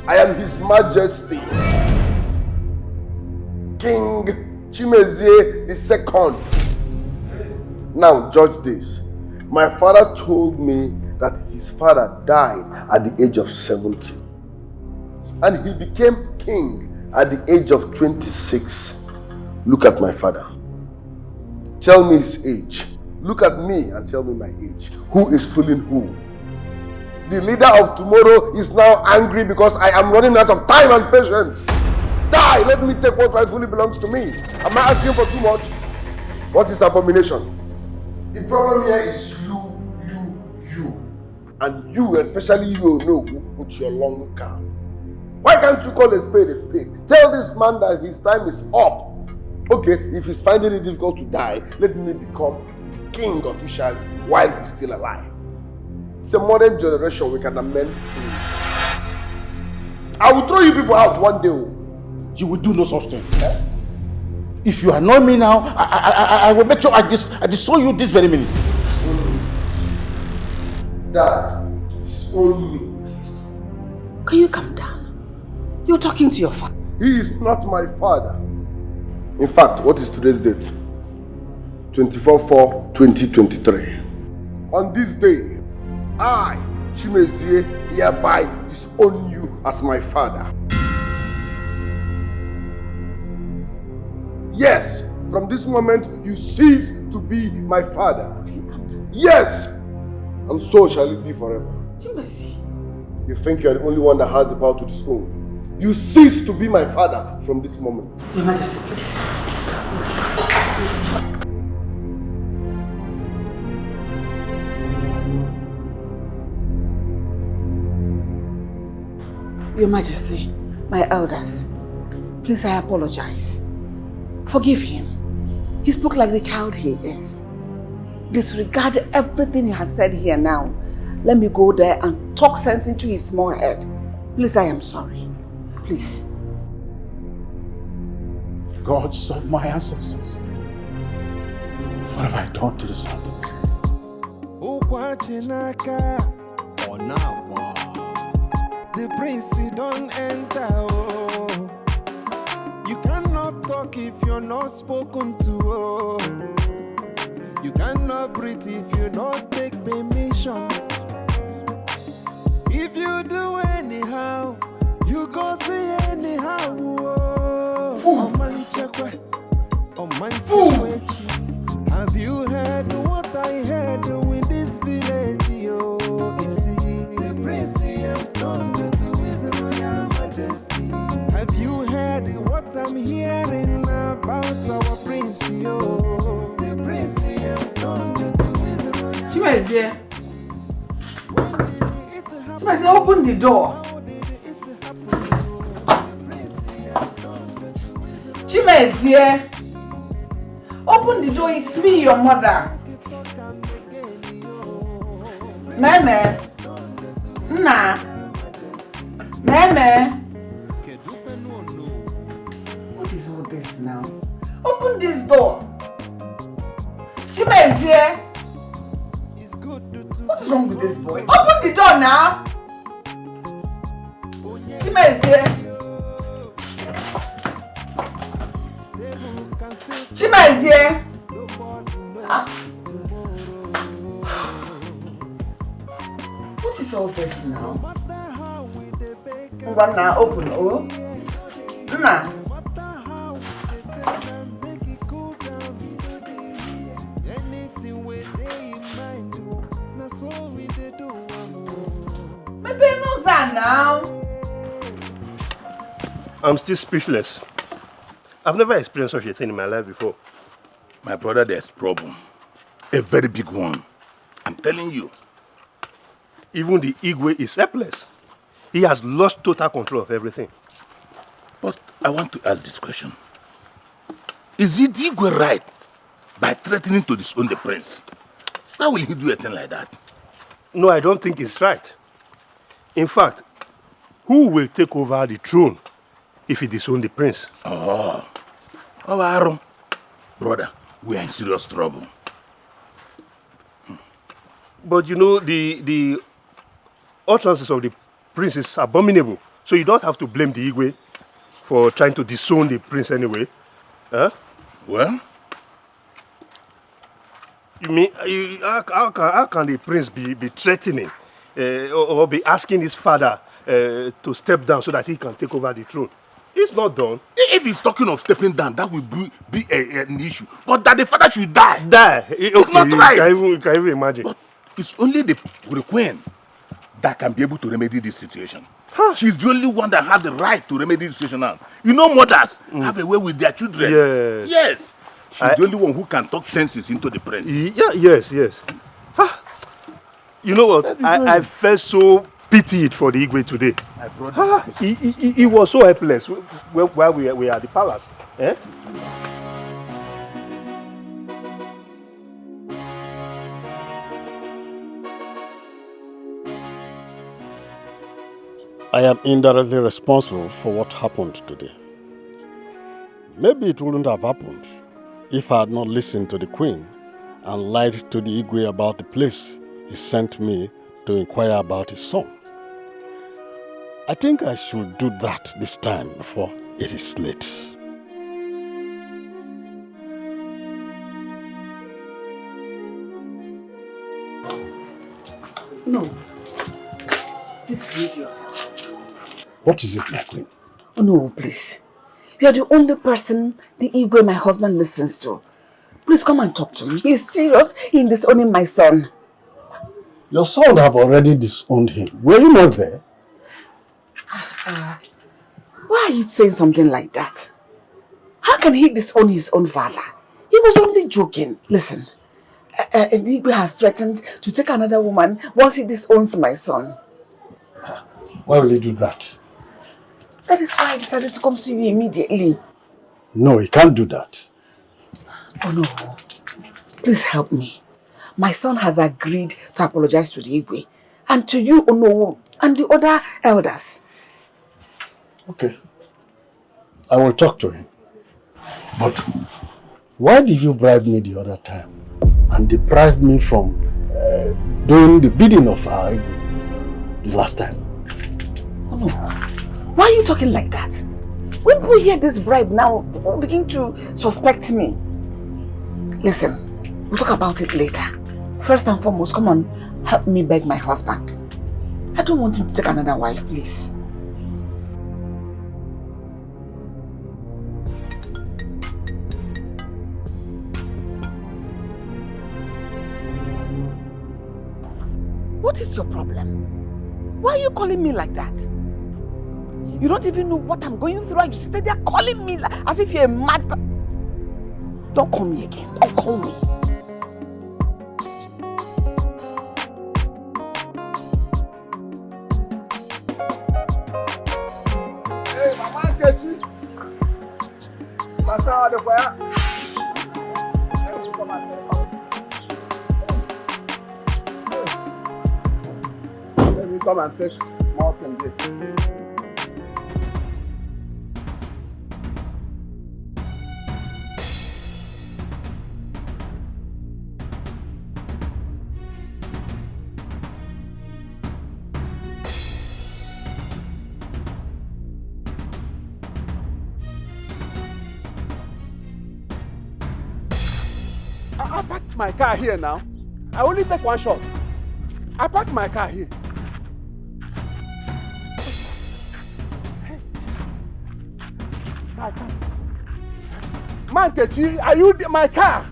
I am His Majesty, King Chimezie II. Now judge this. My father told me that his father died at the age of 70. And he became king at the age of 26. Look at my father. Tell me his age. Look at me and tell me my age. Who is fooling who? The leader of tomorrow is now angry because I am running out of time and patience. Die! Let me take what rightfully belongs to me. Am I asking for too much? What is abomination? The problem here is you. And you, especially you, know, with your long car. Why can't you call a spade a spade? Tell this man that his time is up. Okay, if he's finding it difficult to die, let me become king officially while he's still alive. It's a modern generation, we can amend things. I will throw you people out one day. You will do no such thing. Eh? If you annoy me now, I will make sure I disown you this very minute. Dad, disown me. Can you calm down? You're talking to your father. He is not my father. In fact, what is today's date? 24/4/2023. On this day, I, Chimezie, hereby disown you as my father. Yes, from this moment, you cease to be my father. Yes, and so shall it be forever. Chimezie. You think you are the only one that has the power to disown. You cease to be my father from this moment. Your Majesty, please. Your Majesty, my elders, please, I apologize. Forgive him. He spoke like the child he is. Disregard everything he has said here now. Let me go there and talk sense into his small head. Please, I am sorry. Please. Gods of my ancestors, what have I done to deserve this? The prince don't enter. Oh. You cannot talk if you're not spoken to. Oh. You cannot breathe if you not take permission. If you do anyhow, you go see anyhow. Oh man, have you heard what I heard in this village? Oh, you see, the prince has done to his royal majesty. Have you heard what I'm hearing about our prince? Oh, the prince has done to his royal Chimezie. Chimezie, open the door. Chimezie. Open the door, it's me, your mother. Meme. Nna. Meme. What is all this now? Open this door. Chimezie. What is wrong with this boy? Open the door now. Chimezie. Chimezie. What is all this now? Now open. Oh, Nna. Maybe knows that now. I'm still speechless. I've never experienced such a thing in my life before. My brother, there's a problem. A very big one. I'm telling you. Even the Igwe is helpless. He has lost total control of everything. But I want to ask this question. Is it Igwe right by threatening to disown the prince? Why will he do a thing like that? No, I don't think it's right. In fact, who will take over the throne if he disowns the prince? Oh, Aaron. Brother, we are in serious trouble. But you know, the utterances of the prince is abominable. So you don't have to blame the Igwe for trying to disown the prince anyway. Huh? Well? You mean, how can the prince be threatening or be asking his father to step down so that he can take over the throne? It's not done. If he's talking of stepping down, that will be an issue. But that the father should die. Die? It's not right. Can you even imagine? But it's only the queen that can be able to remedy this situation. She's the only one that has the right to remedy the situation now. You know, mothers have a way with their children. Yes. Yes. She's the only one who can talk senses into the prince. Yeah, yes. You know what? I felt so pitied for the Igwe today. My brother. He was so helpless while we were at the palace. Eh? I am indirectly responsible for what happened today. Maybe it wouldn't have happened if I had not listened to the queen and lied to the Igwe about the place he sent me to inquire about his son. I think I should do that this time before it is late. No. This video. What is it, my queen? Oh, no, please. You are the only person the Igwe, my husband, listens to. Please come and talk to me. He's serious in disowning my son. Your son have already disowned him. Were you not there? Why are you saying something like that? How can he disown his own father? He was only joking. Listen, the Igwe has threatened to take another woman once he disowns my son. Why will he do that? That is why I decided to come see you immediately. No, he can't do that. Oh no. Please help me. My son has agreed to apologize to the Igwe and to you, Ono, and the other elders. Okay. I will talk to him. But why did you bribe me the other time and deprive me from doing the bidding of our Igwe the last time? Oh no. Why are you talking like that? When people hear this bribe now, people begin to suspect me. Listen, we'll talk about it later. First and foremost, come on, help me beg my husband. I don't want him to take another wife, please. What is your problem? Why are you calling me like that? You don't even know what I'm going through and you stay there calling me as if you're a mad person. Don't call me again. Don't call me. Hey, Mama Kechi. Masa ada apa? Let me come and take small thing there. I parked my car here now. I only take one shot. I parked my car here. My car. Man, Kechi, are you my car?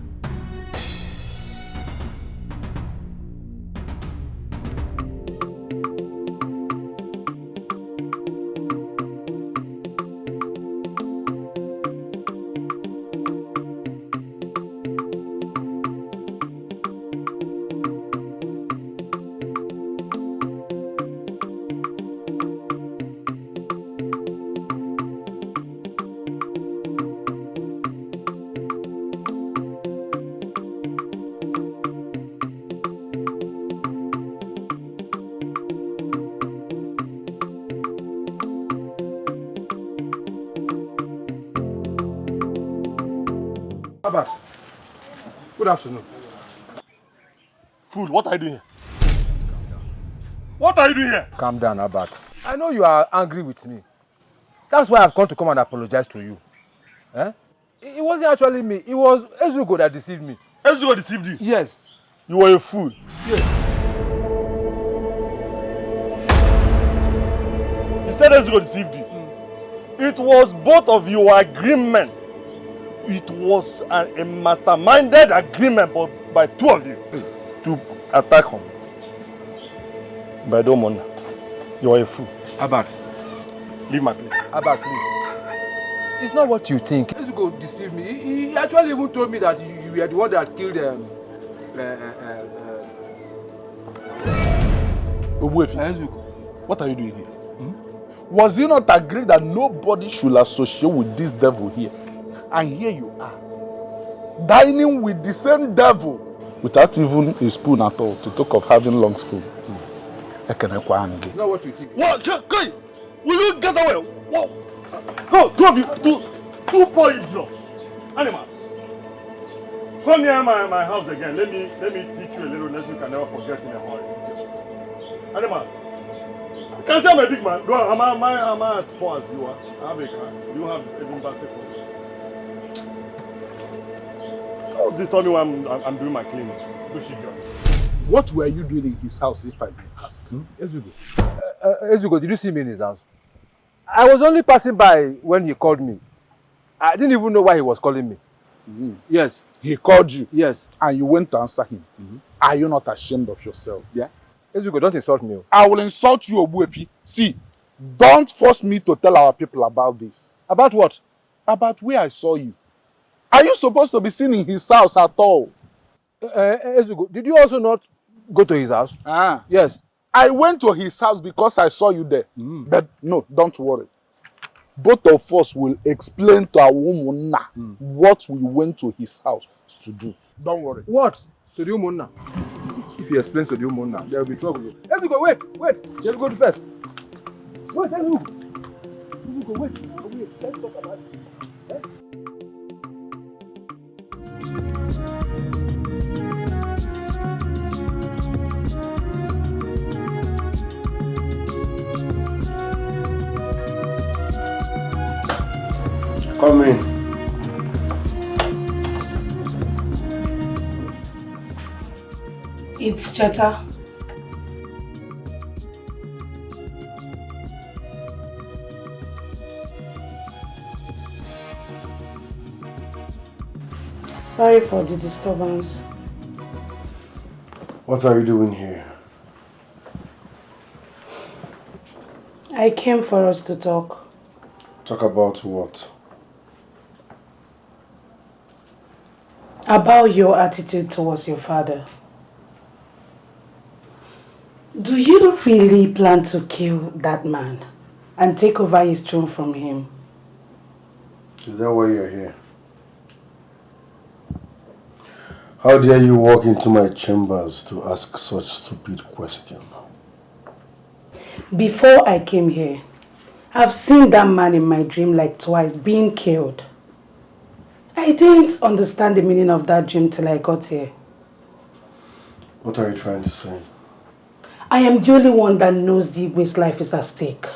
Abbas, good afternoon. Fool, what are you doing here? What are you doing here? Calm down, Abbas. I know you are angry with me. That's why I've come to come and apologize to you. Eh? It wasn't actually me. It was Ezugo that deceived me. Ezugo deceived you? Yes. You were a fool. Yes. You said Ezugo deceived you. It was both of your agreement. It was a masterminded agreement by two of you to attack him. But I don't want. You are a fool. Abat. Leave my place. Abat, please. It's not what you think. Ezugo deceived me. He actually even told me that you were the one that killed Obuefi, what are you doing here? Was you not agreed that nobody should associate with this devil here? And here you are, dining with the same devil without even a spoon at all, to talk of having long spoon. It's not what you think. What? Kai! Will you get away? What? Go, two of you, two poor idiots. Animals. Come near my house again. Let me teach you a little lesson you can never forget in a hurry. Animals. You can say I'm a big man. Go on, am I as poor as you are? I have a car. You have even bicycle. How this tell me why I'm doing my cleaning? What were you doing in his house, if I may ask? Ezugo, did you see me in his house? I was only passing by when he called me. I didn't even know why he was calling me. Yes. He called you? Yes. And you went to answer him? Are you not ashamed of yourself? Yeah. Ezugo, don't insult me. I will insult you, Obuefi. See, don't force me to tell our people about this. About what? About where I saw you. Are you supposed to be seen in his house at all? Ezugo, did you also not go to his house? Yes. I went to his house because I saw you there. But no, don't worry. Both of us will explain to our woman what we went to his house to do. Don't worry. What? To the woman now? If he explains to the woman now, there will be trouble. Ezugo, wait. You have to go to first. Wait, Ezugo, wait. Let's talk about it. Come in. It's Cheta. Sorry for the disturbance. What are you doing here? I came for us to talk. Talk about what? About your attitude towards your father. Do you really plan to kill that man and take over his throne from him? Is that why you're here? How dare you walk into my chambers to ask such stupid question? Before I came here, I've seen that man in my dream like twice being killed. I didn't understand the meaning of that dream till I got here. What are you trying to say? I am the only one that knows the Igwe's life is at stake.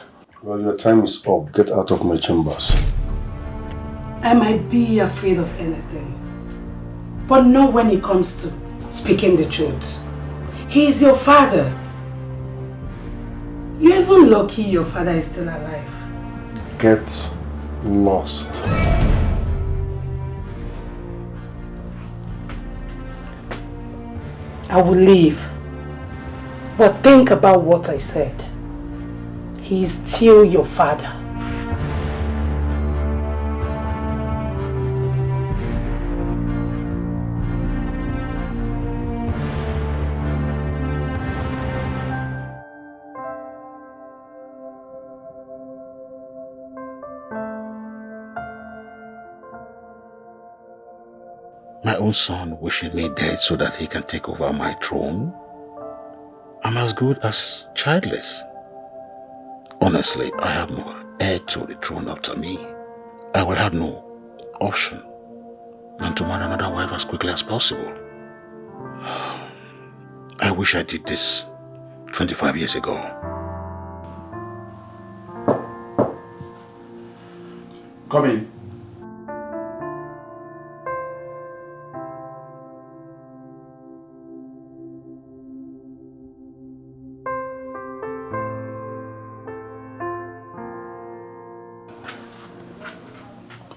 Well, your time is up. Get out of my chambers. I might be afraid of anything, but not when it comes to speaking the truth. He is your father. You're even lucky your father is still alive. Get lost. I will leave. But think about what I said. He is still your father. My own son wishing me dead so that he can take over my throne? I'm as good as childless. Honestly, I have no heir to the throne after me. I will have no option than to marry another wife as quickly as possible. I wish I did this 25 years ago. Come in.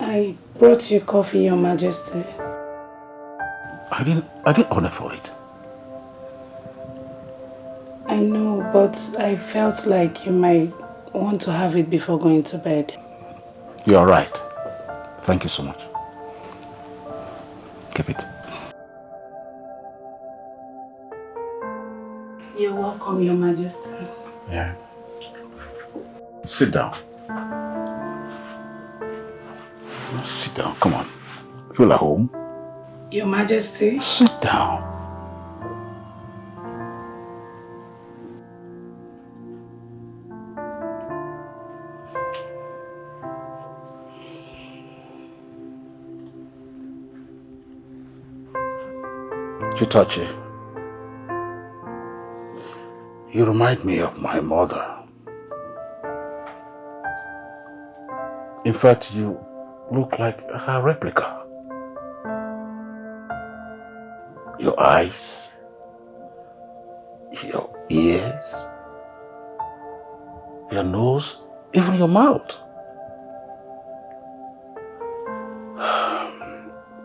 I brought you coffee, Your Majesty. I didn't order for it. I know, But I felt like you might want to have it before going to bed. You're right. Thank you so much. Keep it. You're welcome, Your Majesty. Yeah. Sit down. Sit down, come on. Feel at home. Your Majesty. Sit down. Chitachi, you remind me of my mother. In fact, you look like her replica. Your eyes, your ears, your nose, even your mouth.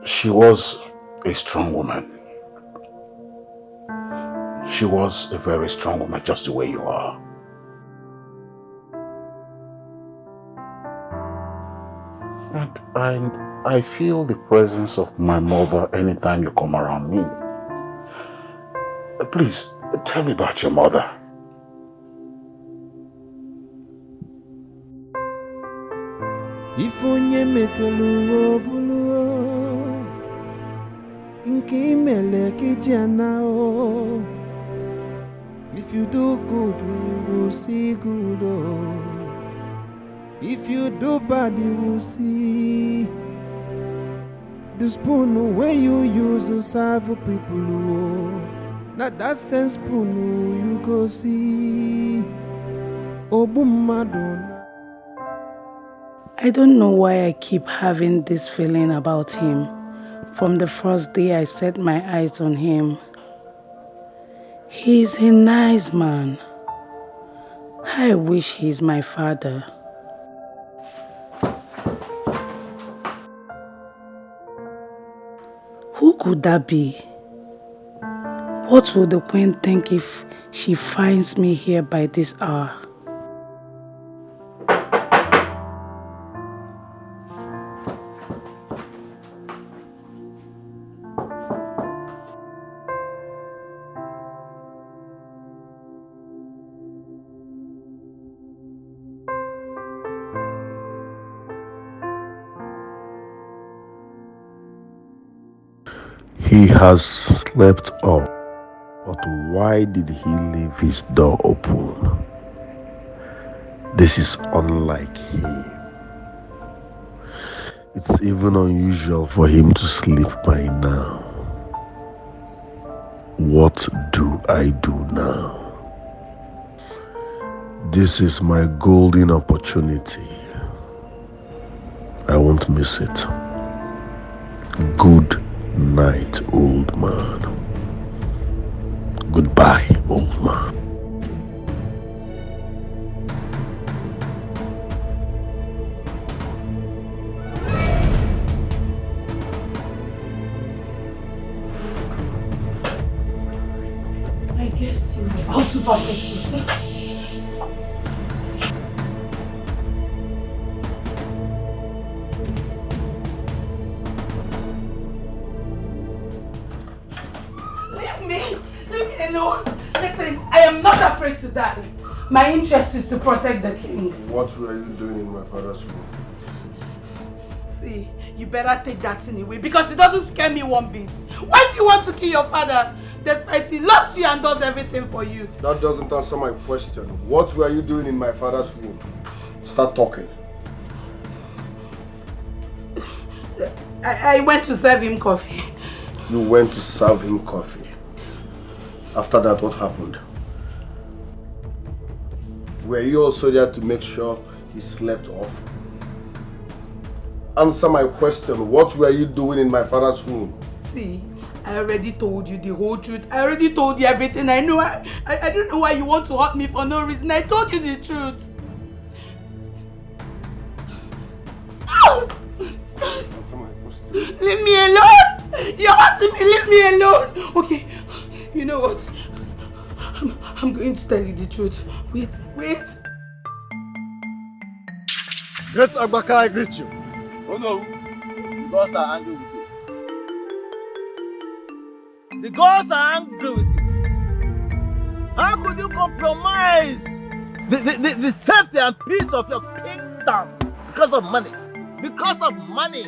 She was a strong woman. She was a very strong woman, just the way you are. And I feel the presence of my mother anytime you come around me. Please, tell me about your mother. If onye metelu obulu inki mele kijana o. If you do good, we will see good. Oh. If you do bad, you will see. The spoon where you use to serve people. Oh. Not that same spoon you go see. Obumadona. I don't know why I keep having this feeling about him. From the first day I set my eyes on him. He's a nice man. I wish he's my father. Who could that be? What will the queen think if she finds me here by this hour? He has slept off, but why did he leave his door open? This is unlike him. It's even unusual for him to sleep by now. What do I do now? This is my golden opportunity. I won't miss it. Good night, old man. Goodbye, old man. I guess you're about to perfect yourself. Leave me alone. Listen, I am not afraid to die. My interest is to protect the king. What were you doing in my father's room? See, you better take that thing away because it doesn't scare me one bit. Why do you want to kill your father despite he loves you and does everything for you? That doesn't answer my question. What were you doing in my father's room? Start talking. I went to serve him coffee. You went to serve him coffee. After that, what happened? Were you also there to make sure he slept off? Answer my question. What were you doing in my father's room? See, I already told you the whole truth. I already told you everything I know. I don't know why you want to hurt me for no reason. I told you the truth. Answer my question. Leave me alone! You're hurting me. Leave me alone. Okay, you know what? I'm going to tell you the truth. Wait. Great Agbaka, I greet you. Oh no, the gods are angry with you. The gods are angry with you. How could you compromise the safety and peace of your kingdom because of money? Because of money.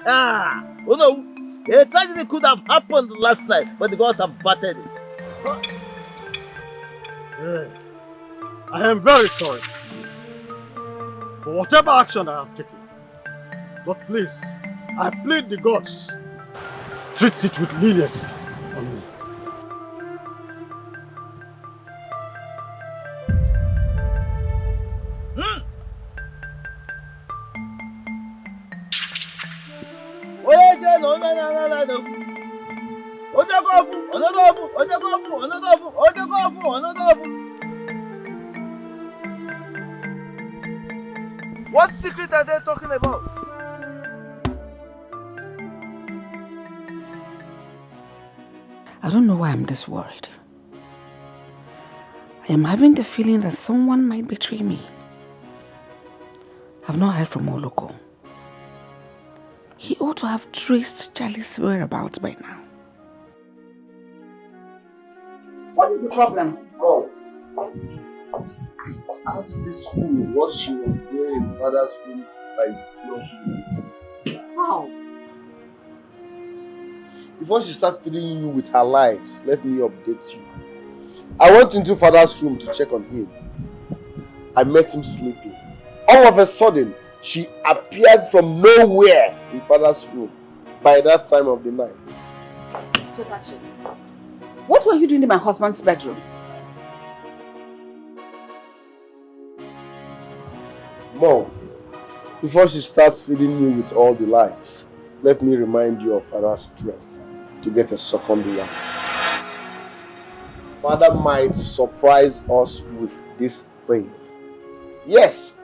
Oh no, a tragedy could have happened last night, but the gods have averted it. I am very sorry for whatever action I have taken. But please, I plead the gods, treat it with leniency on me. What secret are they talking about? I don't know why I'm this worried. I am having the feeling that someone might betray me. I've not heard from Oloko. He ought to have traced Charlie's whereabouts by now. What is the problem? Oh, ask this fool what she was doing in father's room by 12 minutes. How? Before she starts feeding you with her lies, let me update you. I went into father's room to check on him. I met him sleeping. All of a sudden, she appeared from nowhere in father's room by that time of the night. What were you doing in my husband's bedroom? Mom, before she starts feeding me with all the lies, let me remind you of father's threat to get a second wife. Father might surprise us with this thing. Yes,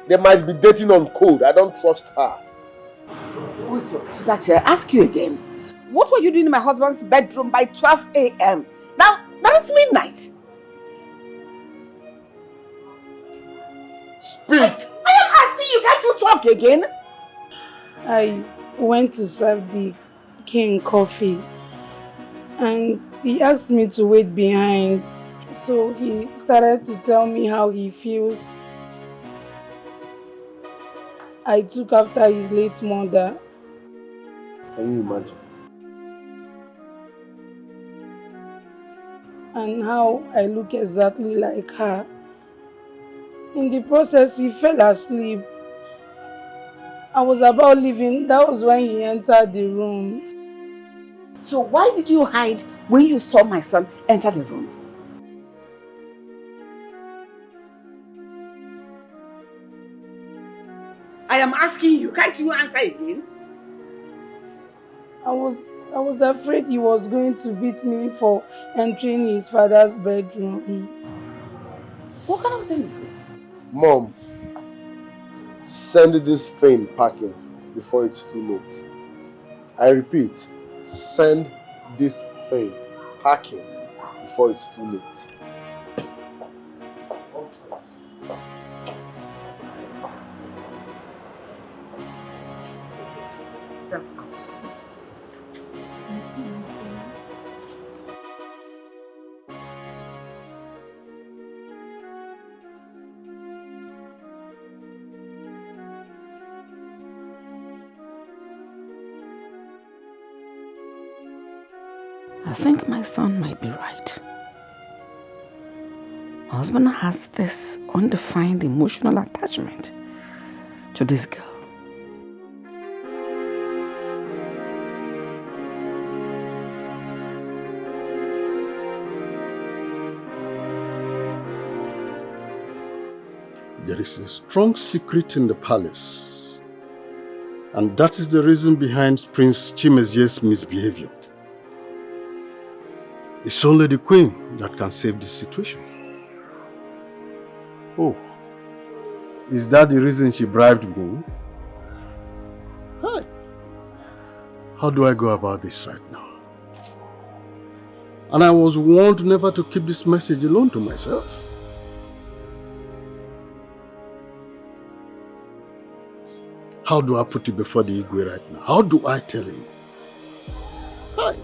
they might be dating on code. I don't trust her. Wait, Chidachi, I ask you again. What were you doing in my husband's bedroom by 12 a.m.? Now, that is midnight. Speak! I am asking you, can't you talk again? I went to serve the king coffee and he asked me to wait behind. So he started to tell me how he feels. I took after his late mother. Can you imagine? And how I look exactly like her. In the process, he fell asleep. I was about leaving. That was when he entered the room. So why did you hide when you saw my son enter the room? I am asking you, can't you answer again? I was afraid he was going to beat me for entering his father's bedroom. What kind of thing is this? Mom, send this thing packing before it's too late. I repeat, send this thing packing before it's too late. That's good. I think my son might be right. My husband has this undefined emotional attachment to this girl. There is a strong secret in the palace, and that is the reason behind Prince Chimezie's misbehavior. It's only the queen that can save this situation. Oh, is that the reason she bribed me? Hi. How do I go about this right now? And I was warned never to keep this message alone to myself. How do I put it before the Igwe right now? How do I tell him? Hi.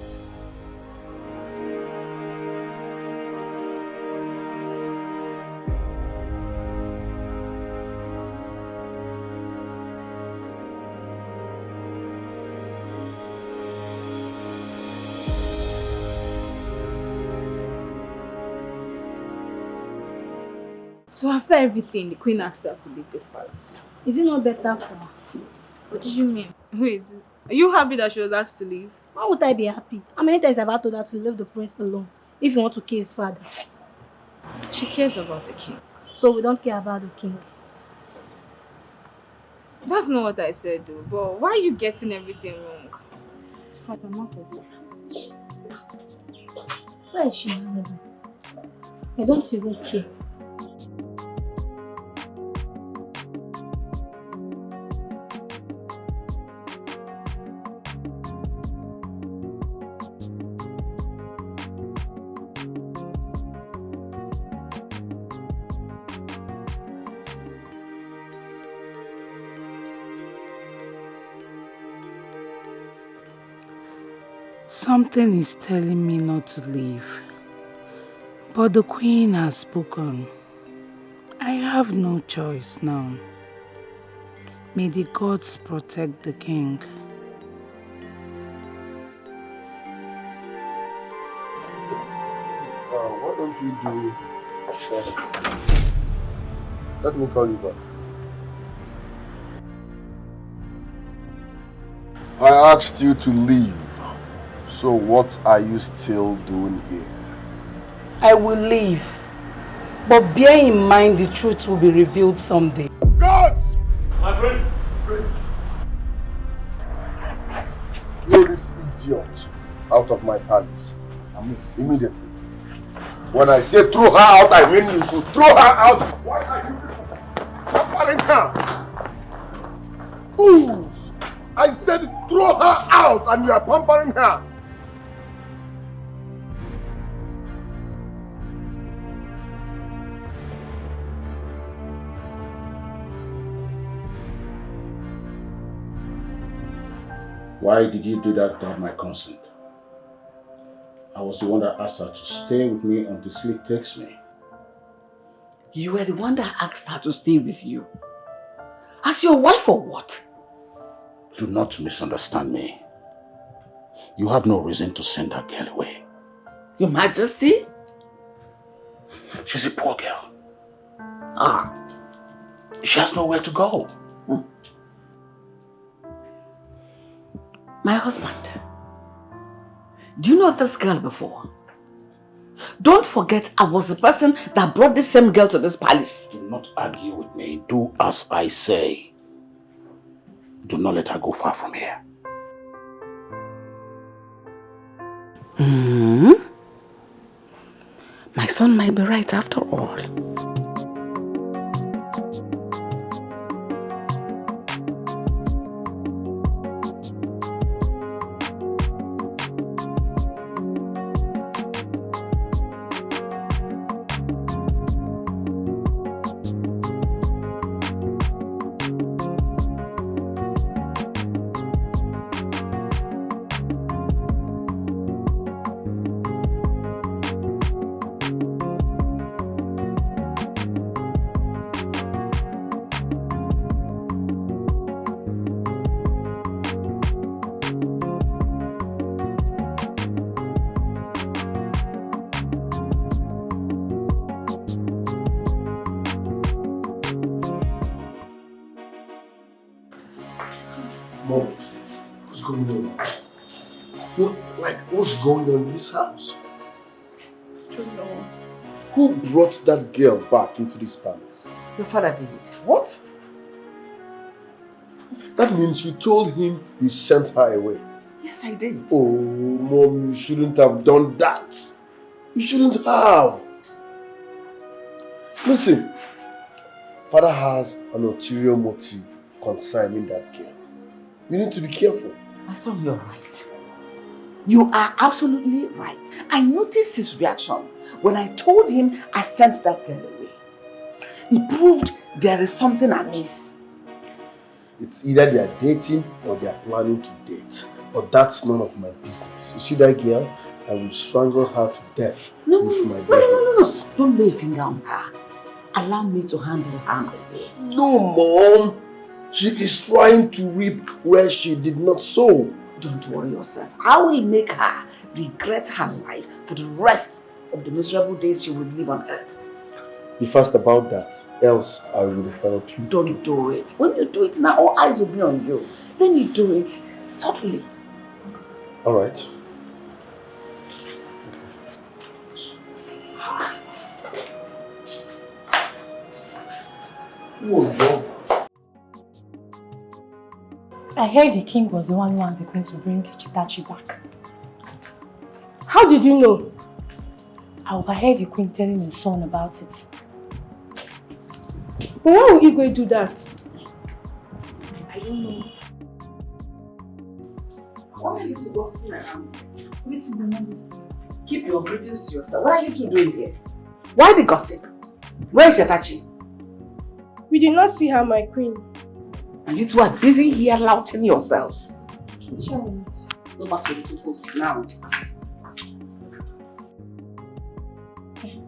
So after everything, the queen asked her to leave this palace. Is it not better for her? What did you mean? Wait, are you happy that she was asked to leave? Why would I be happy? How many times have I told her to leave the prince alone if you want to kill his father? She cares about the king. So we don't care about the king. That's not what I said though, but why are you getting everything wrong? Father, not of her. Where is she now? I don't even care. Something is telling me not to leave. But the queen has spoken. I have no choice now. May the gods protect the king. What don't you do first? Let me call you back. I asked you to leave. So what are you still doing here? I will leave. But bear in mind the truth will be revealed someday. Gods! My friend. Throw this idiot out of my palace. Immediately. When I say throw her out, I mean you should throw her out. Why are you pampering her? Fools! I said throw her out and you are pampering her. Why did you do that without my consent? I was the one that asked her to stay with me until sleep takes me. You were the one that asked her to stay with you. As your wife or what? Do not misunderstand me. You have no reason to send that girl away. Your Majesty? She's a poor girl. She has nowhere to go. My husband, do you know this girl before? Don't forget I was the person that brought this same girl to this palace. Do not argue with me. Do as I say. Do not let her go far from here. My son might be right after all. Mom, what's going on? What's going on in this house? I don't know. Who brought that girl back into this palace? Your father did. What? That means you told him you sent her away. Yes, I did. Oh, Mom, you shouldn't have done that. You shouldn't have. Listen, Father has an ulterior motive concerning that girl. You need to be careful. My son, you're right. You are absolutely right. I noticed his reaction when I told him I sent that girl away. It proved there is something amiss. It's either they are dating or they are planning to date. But that's none of my business. You see that girl? I will strangle her to death with my bare hands. No. Don't lay a finger on her. Allow me to handle her my way. No, Mom. She is trying to reap where she did not sow. Don't worry yourself. I will make her regret her life for the rest of the miserable days she will live on earth. Be fast about that, else I will help you. Don't do it. When you do it now, all eyes will be on you. Then you do it subtly. All right. I heard the king was the one who wants the queen to bring Chitachi back. How did you know? I overheard the queen telling his son about it. But why would Igwe do that? I don't know. What are you two gossiping around? Keep your greetings to yourself. What are you two doing here? Why the gossip? Where is Chitachi? We did not see her, my queen. And you two are busy here louting yourselves. Sure. Go back to the two posts now.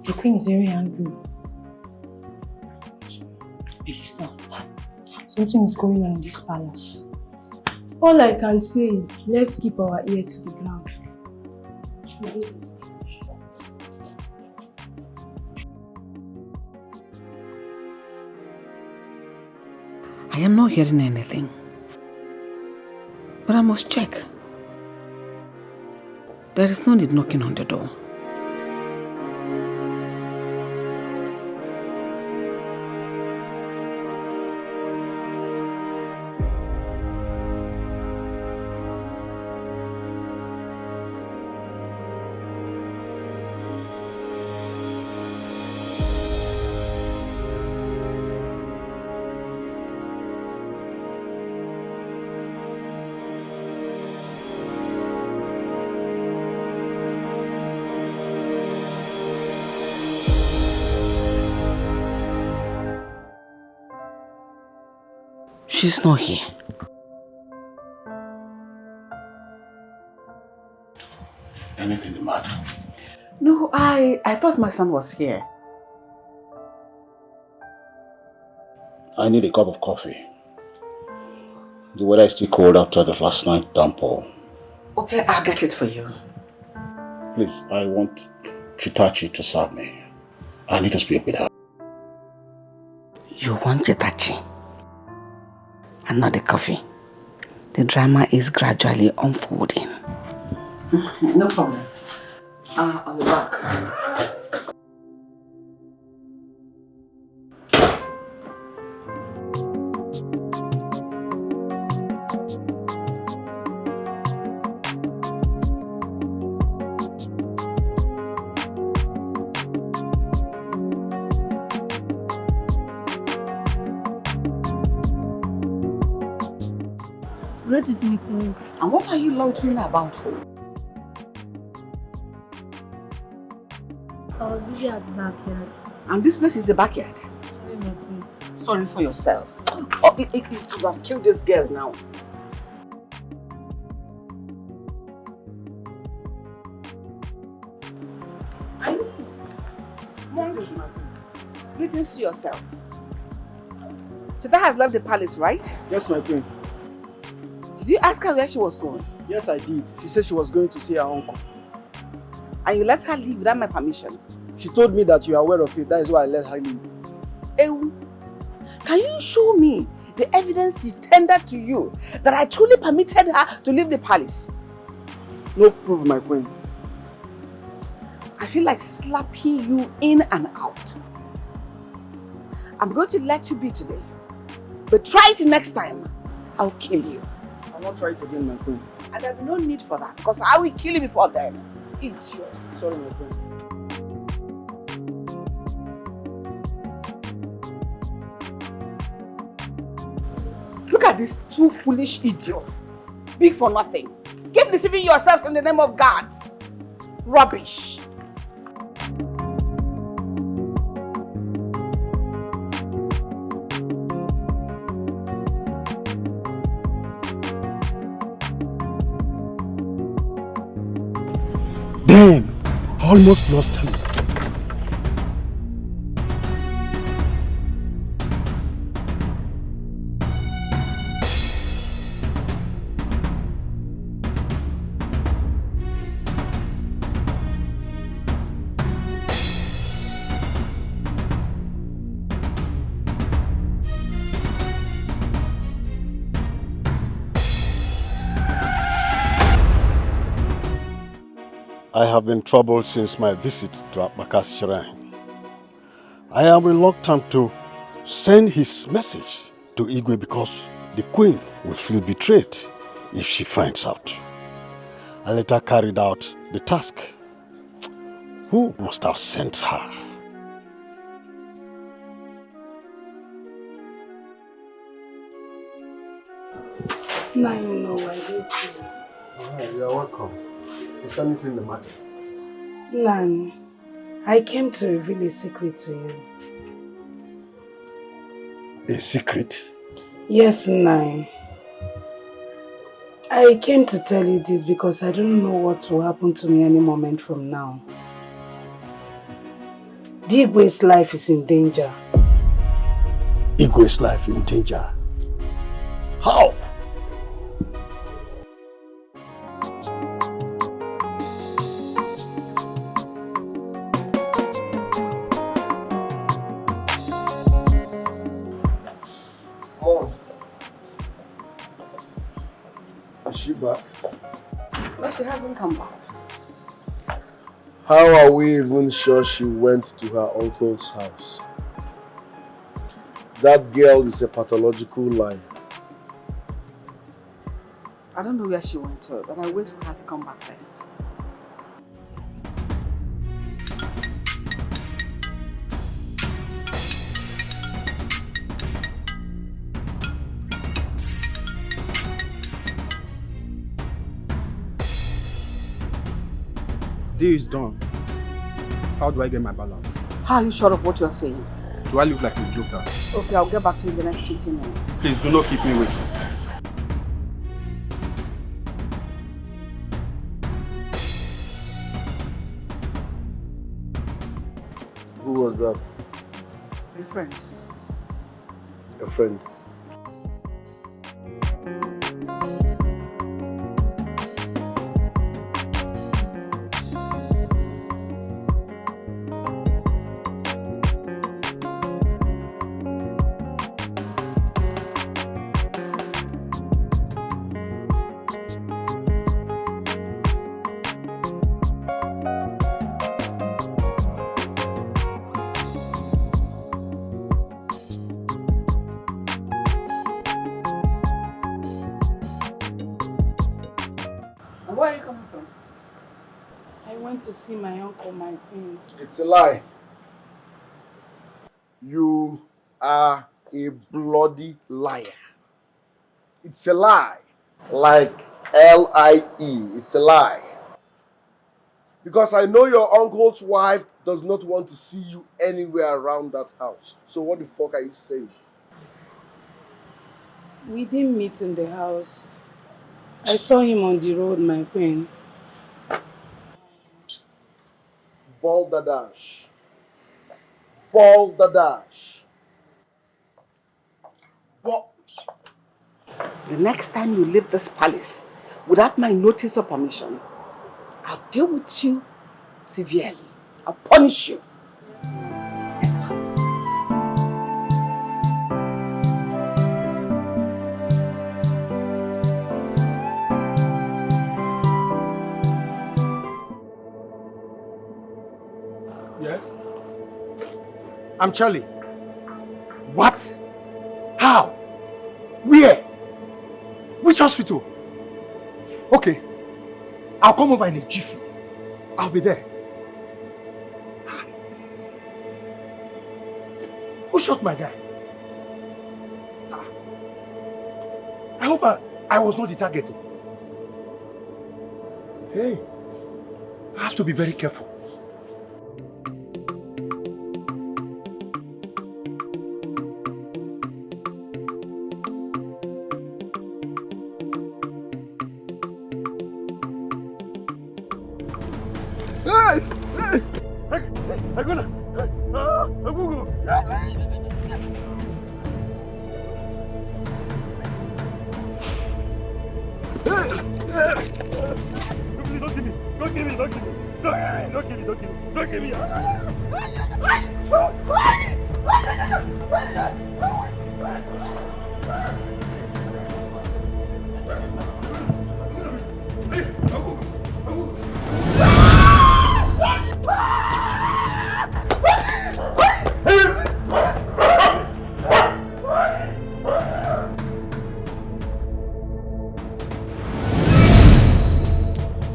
The queen is very angry. My sister, something is going on in this palace. All I can say is, let's keep our ear to the ground. I am not hearing anything. But I must check. There is no need knocking on the door. She's not here. Anything the matter? No, I thought my son was here. I need a cup of coffee. The weather is still cold after the last night downpour. Okay, I'll get it for you. Please, I want Chitachi to serve me. I need to speak with her. You want Chitachi? And not the coffee. The drama is gradually unfolding. No problem. I'll be back. What is my point? And what are you loitering about for? I was busy at the backyard. And this place is the backyard? Sorry for yourself. Oh, it could have killed this girl now. Are you fool? Greetings to yourself. Chita has left the palace, right? Yes, my queen. Did you ask her where she was going? Yes, I did. She said she was going to see her uncle. And you let her leave without my permission? She told me that you are aware of it. That is why I let her leave. Ew. Can you show me the evidence she tendered to you that I truly permitted her to leave the palace? No proof, my queen. I feel like slapping you in and out. I'm going to let you be today. But try it next time. I'll kill you. I won't try it again, my queen. And there'll be no need for that because I will kill you before then. Idiot. Sorry, my queen. Look at these two foolish idiots. Big for nothing. Get keep deceiving yourselves in the name of God. Rubbish. Damn, I almost lost him. I have been troubled since my visit to Akbaka's shrine. I am reluctant to send his message to Igwe because the queen will feel betrayed if she finds out. I later carried out the task. Who must have sent her? Now you know I did. Alright, you are welcome. Is anything the matter? Nani, I came to reveal a secret to you. A secret? Yes, Nai. I came to tell you this because I don't know what will happen to me any moment from now. Igwe's life is in danger. Igwe's life in danger? How? Is she back? No, she hasn't come back. How are we even sure she went to her uncle's house? That girl is a pathological liar. I don't know where she went to, but I'll wait for her to come back first. Deal is done. How do I get my balance? How are you sure of what you're saying? Do I look like a joker? Okay, I'll get back to you in the next 20 minutes. Please do not keep me waiting. Who was that? A friend. A friend. Where are you coming from? I went to see my uncle, my queen. It's a lie. You are a bloody liar. It's a lie. Like L-I-E. It's a lie. Because I know your uncle's wife does not want to see you anywhere around that house. So what the fuck are you saying? We didn't meet in the house. I saw him on the road, my queen. Balderdash. Balderdash. But the next time you leave this palace without my notice or permission, I'll deal with you severely. I'll punish you. Yes? I'm Charlie. What? How? Where? Which hospital? Okay. I'll come over in a jiffy. I'll be there. Who shot my guy? I hope I was not the target. Hey, I have to be very careful.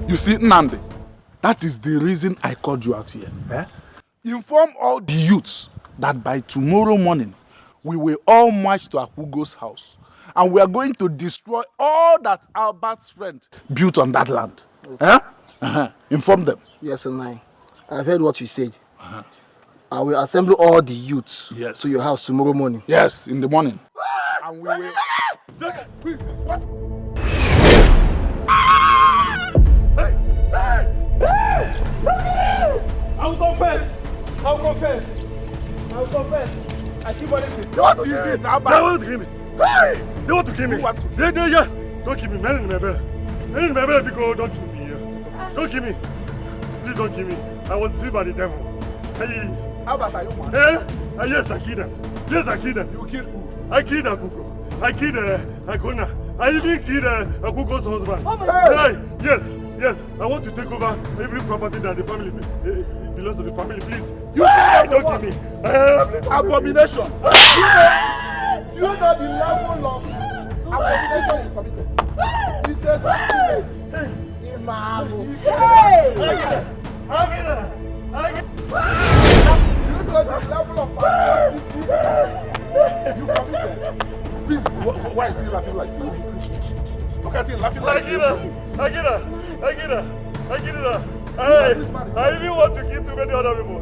You see, Nnamdi, that is the reason I called you out here. Eh? Inform all the youths that by tomorrow morning, we will all march to Akugo's house. And we are going to destroy all that Albert's friend built on that land. Okay. Inform them. Yes, Nai. I've heard what you said. I will assemble all the youths to your house tomorrow morning. Yes, in the morning. And we will... I'll confess. I keep on it. What is it, Albert? They want to kill me. Hey! They want to kill me. Yes. Don't kill me. Man in my belly. Because don't kill me. Don't kill me. Please don't kill me. I was deceived by the devil. Hey. Albert, are you mad? Yes, I killed them. Yes, I killed them. You killed who? I killed Akuko. I killed Akona. I even killed Akuko's husband. Oh my God. Yes. I want to take over every property that the family belongs to the family. Please. Don't kill me. Abomination. Do you know the level of abomination you committed? He says, Imam. Do you know the level of atrocity you committed? Please, why is he laughing like this? Look at him laughing like this. I get it. I even want to kill too many other people.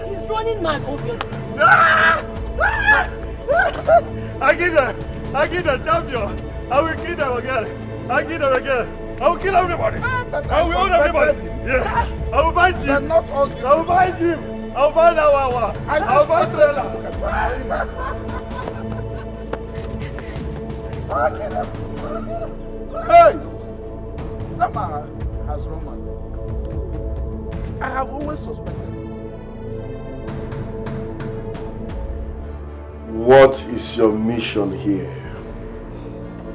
He's running mad, obviously. I get it, champion. I will kill them again. I will kill everybody. I will own everybody. Yes. I will buy Jeep. I will buy Jeep. I will buy Nawawa. I will buy trailer. Hey! That man has run mad. I have always suspected. What is your mission here?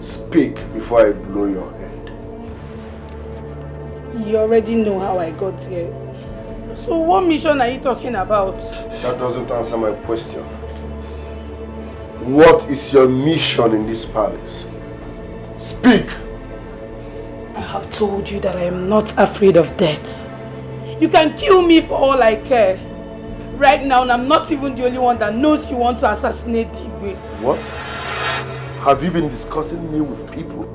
Speak before I blow your head. You already know how I got here. So what mission are you talking about? That doesn't answer my question. What is your mission in this palace? Speak! I have told you that I am not afraid of death. You can kill me for all I care. Right now, and I'm not even the only one that knows you want to assassinate Igwe. What? Have you been discussing me with people?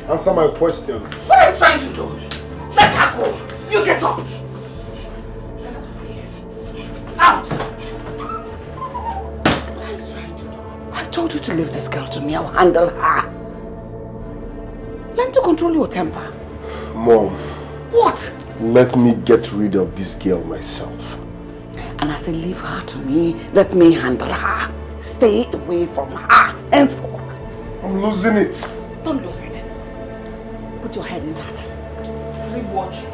Answer my question. What are you trying to do? Let her go. You get up. Out. What are you trying to do? I told you to leave this girl to me. I'll handle her. Learn to control your temper. Mom. What? Let me get rid of this girl myself. And I say leave her to me. Let me handle her. Stay away from her henceforth. I'm losing it. Don't lose it. Put your head in that. Really watch.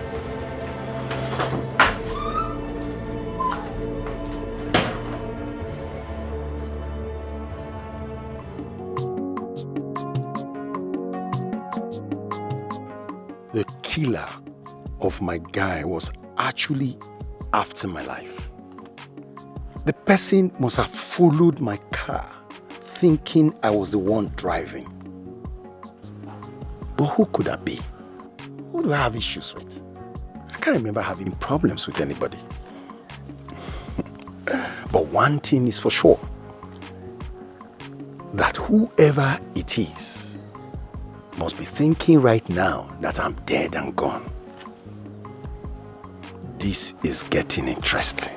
The killer of my guy was actually after my life. The person must have followed my car thinking I was the one driving. But who could that be? Who do I have issues with? I can't remember having problems with anybody. But one thing is for sure, that whoever it is must be thinking right now that I'm dead and gone. This is getting interesting.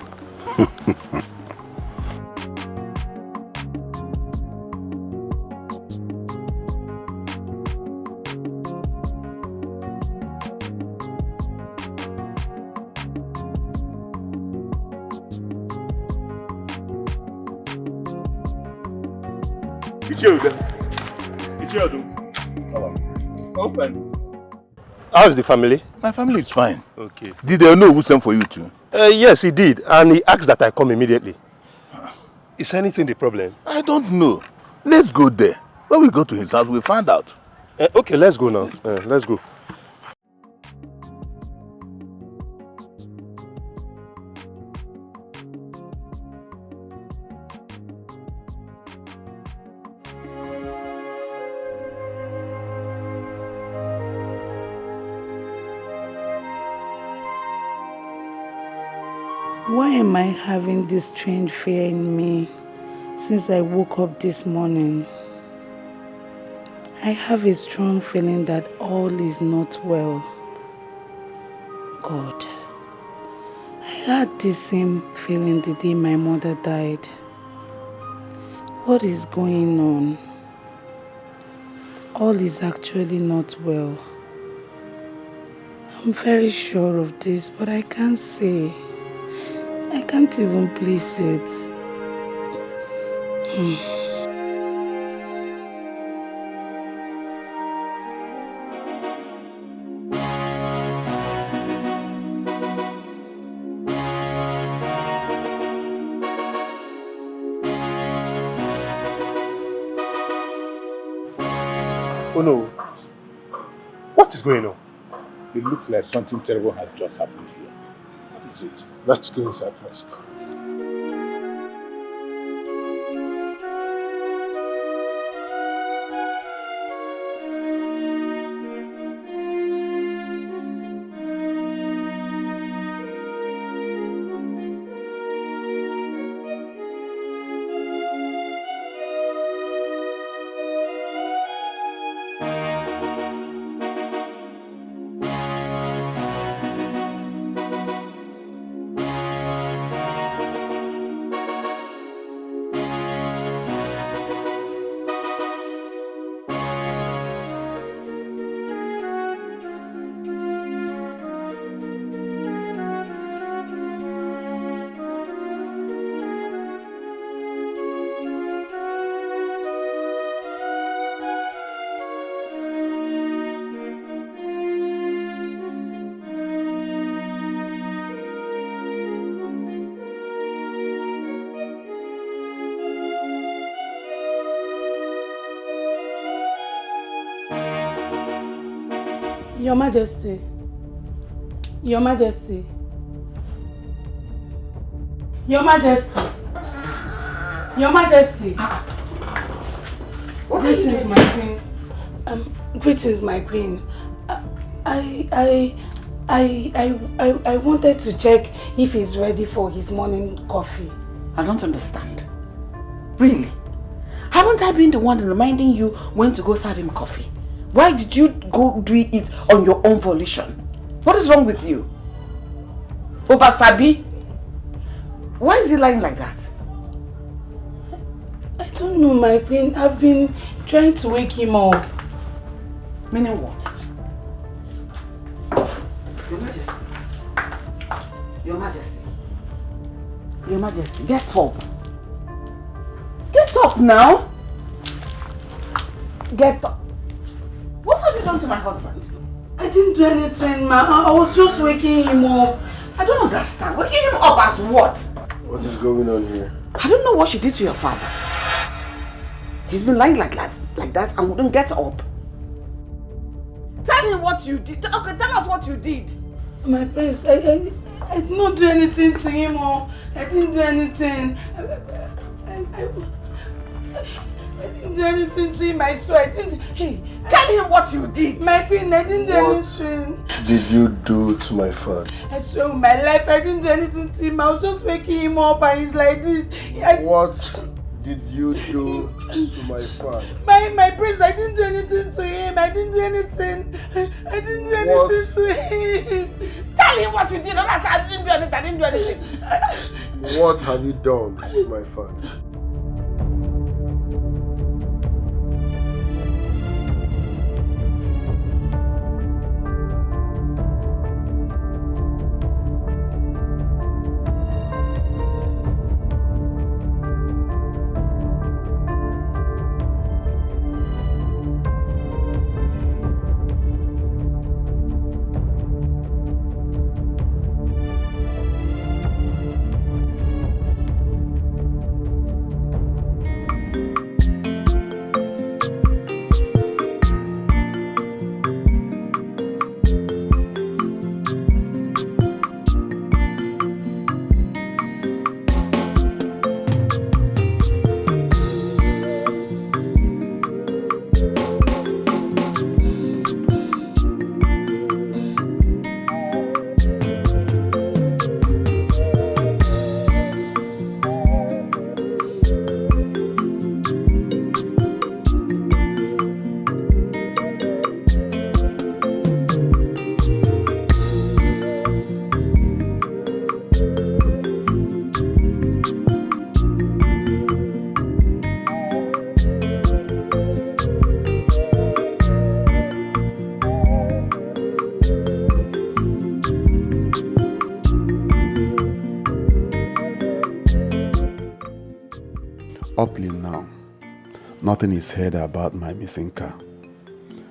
Open. How's the family? My family is fine. Okay. Did they know who sent for you too? Yes, he did. And he asked that I come immediately. Is anything the problem? I don't know. Let's go there. When we go to his house, we'll find out. Okay, let's go now. Let's go. Why am I having this strange fear in me since I woke up this morning? I have a strong feeling that all is not well. God, I had this same feeling the day my mother died. What is going on? All is actually not well. I'm very sure of this, but I can't say. I can't even place it. Oh no. What is going on? It looks like something terrible has just happened here. What is it? Let's go inside first. Your Majesty. Your Majesty. Your Majesty. Your Majesty. Greetings, my queen. Greetings, my queen. I wanted to check if he's ready for his morning coffee. I don't understand. Really? Haven't I been the one reminding you when to go serve him coffee? Why did you go do it on your own volition? What is wrong with you? Over Sabi? Why is he lying like that? I don't know, my queen. I've been trying to wake him up. Meaning what? Your Majesty. Your Majesty. Your Majesty, get up. Get up now. Get up. What have you done to my husband? I didn't do anything, ma. I was just waking him up. I don't understand. Waking him up as what? What is going on here? I don't know what she did to your father. He's been lying like that and wouldn't get up. Tell him what you did. Okay, tell us what you did. My prince, I did not do anything to him. I didn't do anything. I didn't do anything to him, I swear. I didn't. Hey, tell him what you did. My queen, I didn't do anything. What did you do to my father? I swear on my life, I didn't do anything to him. I was just waking him up and he's like this. What did you do to my father? My prince, I didn't do anything to him. I didn't do anything. I didn't do anything to him. Tell him what you did. I didn't do anything. I didn't do anything. What have you done to my father? Up till now, nothing is heard about my missing car,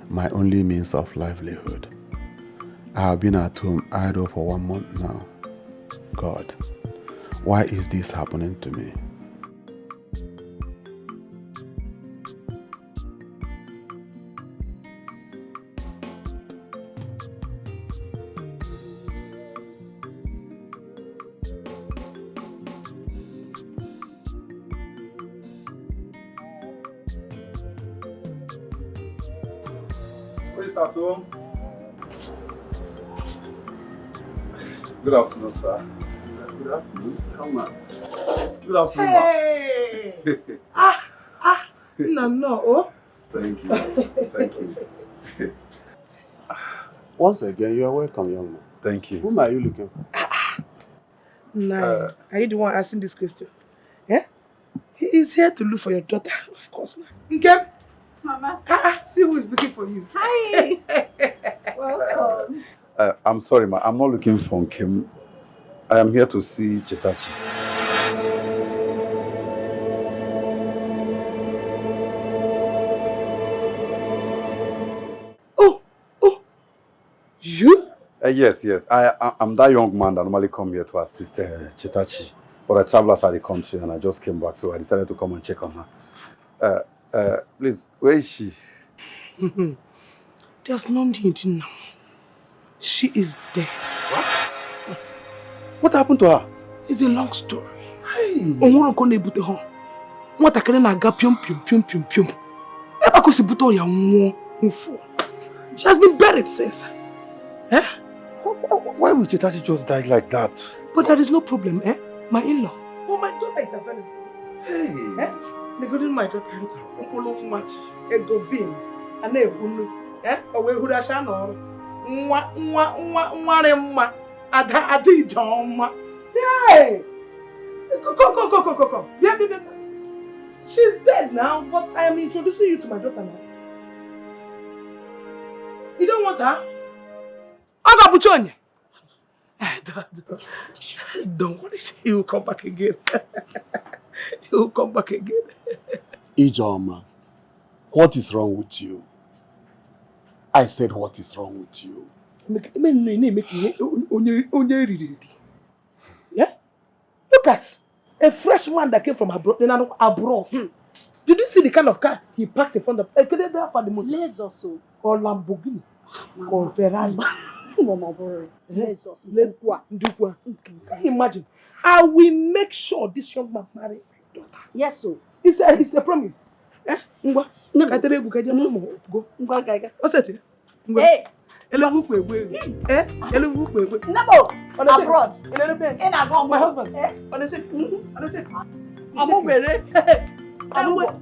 my only means of livelihood. I have been at home idle for 1 month now. God, why is this happening to me? Good afternoon, sir. Good afternoon. Come on. Good afternoon, Hey! No. Thank you. Thank you. Once again, you are welcome, young man. Thank you. Whom are you looking for? Nah, are you the one asking this question? Yeah? He is here to look for your daughter, of course. Nkem? Mama. See who is looking for you. Hi. Welcome. I'm sorry, ma. I'm not looking for Nkem. I am here to see Chetachi. You? Yes. I'm that young man that normally come here to assist Chetachi. But I travel outside the country and I just came back, so I decided to come and check on her. Please, where is she? There's no need to know. She is dead. What? What happened to her? It's a long story. Onwuru ko na ebute ho. Nwatakịrị na-aga pium. Ebe ko si bute ya nwụọ nfu. She has been buried since. Eh? Why would Chetachi just die like that? But there is no problem, eh? My in-law. Oh, my daughter is available. Hey. Eh? Negodin my daughter. Mpolo much. Egovin. Ane egunu. Eh? Owe hurasha no. Nwa remma. Ada ijoma. Hey! Go. Yeah. She's dead now, but I am introducing you to my daughter now. You don't want her? Agabuchonye. Don't worry, he will come back again. He will come back again. Ijoma, what is wrong with you? I said, what is wrong with you? Yeah? Look at a fresh man that came from abroad. Did you see the kind of car he parked in front of? Lexus or Lamborghini or Ferrari? Lexus. Can you imagine? I will make sure this young man marry my daughter. Yes, sir. It's a promise. Eh? Go. What's that? Hey. Nabo, abroad. In abroad. My husband. On the ship. Amugwa.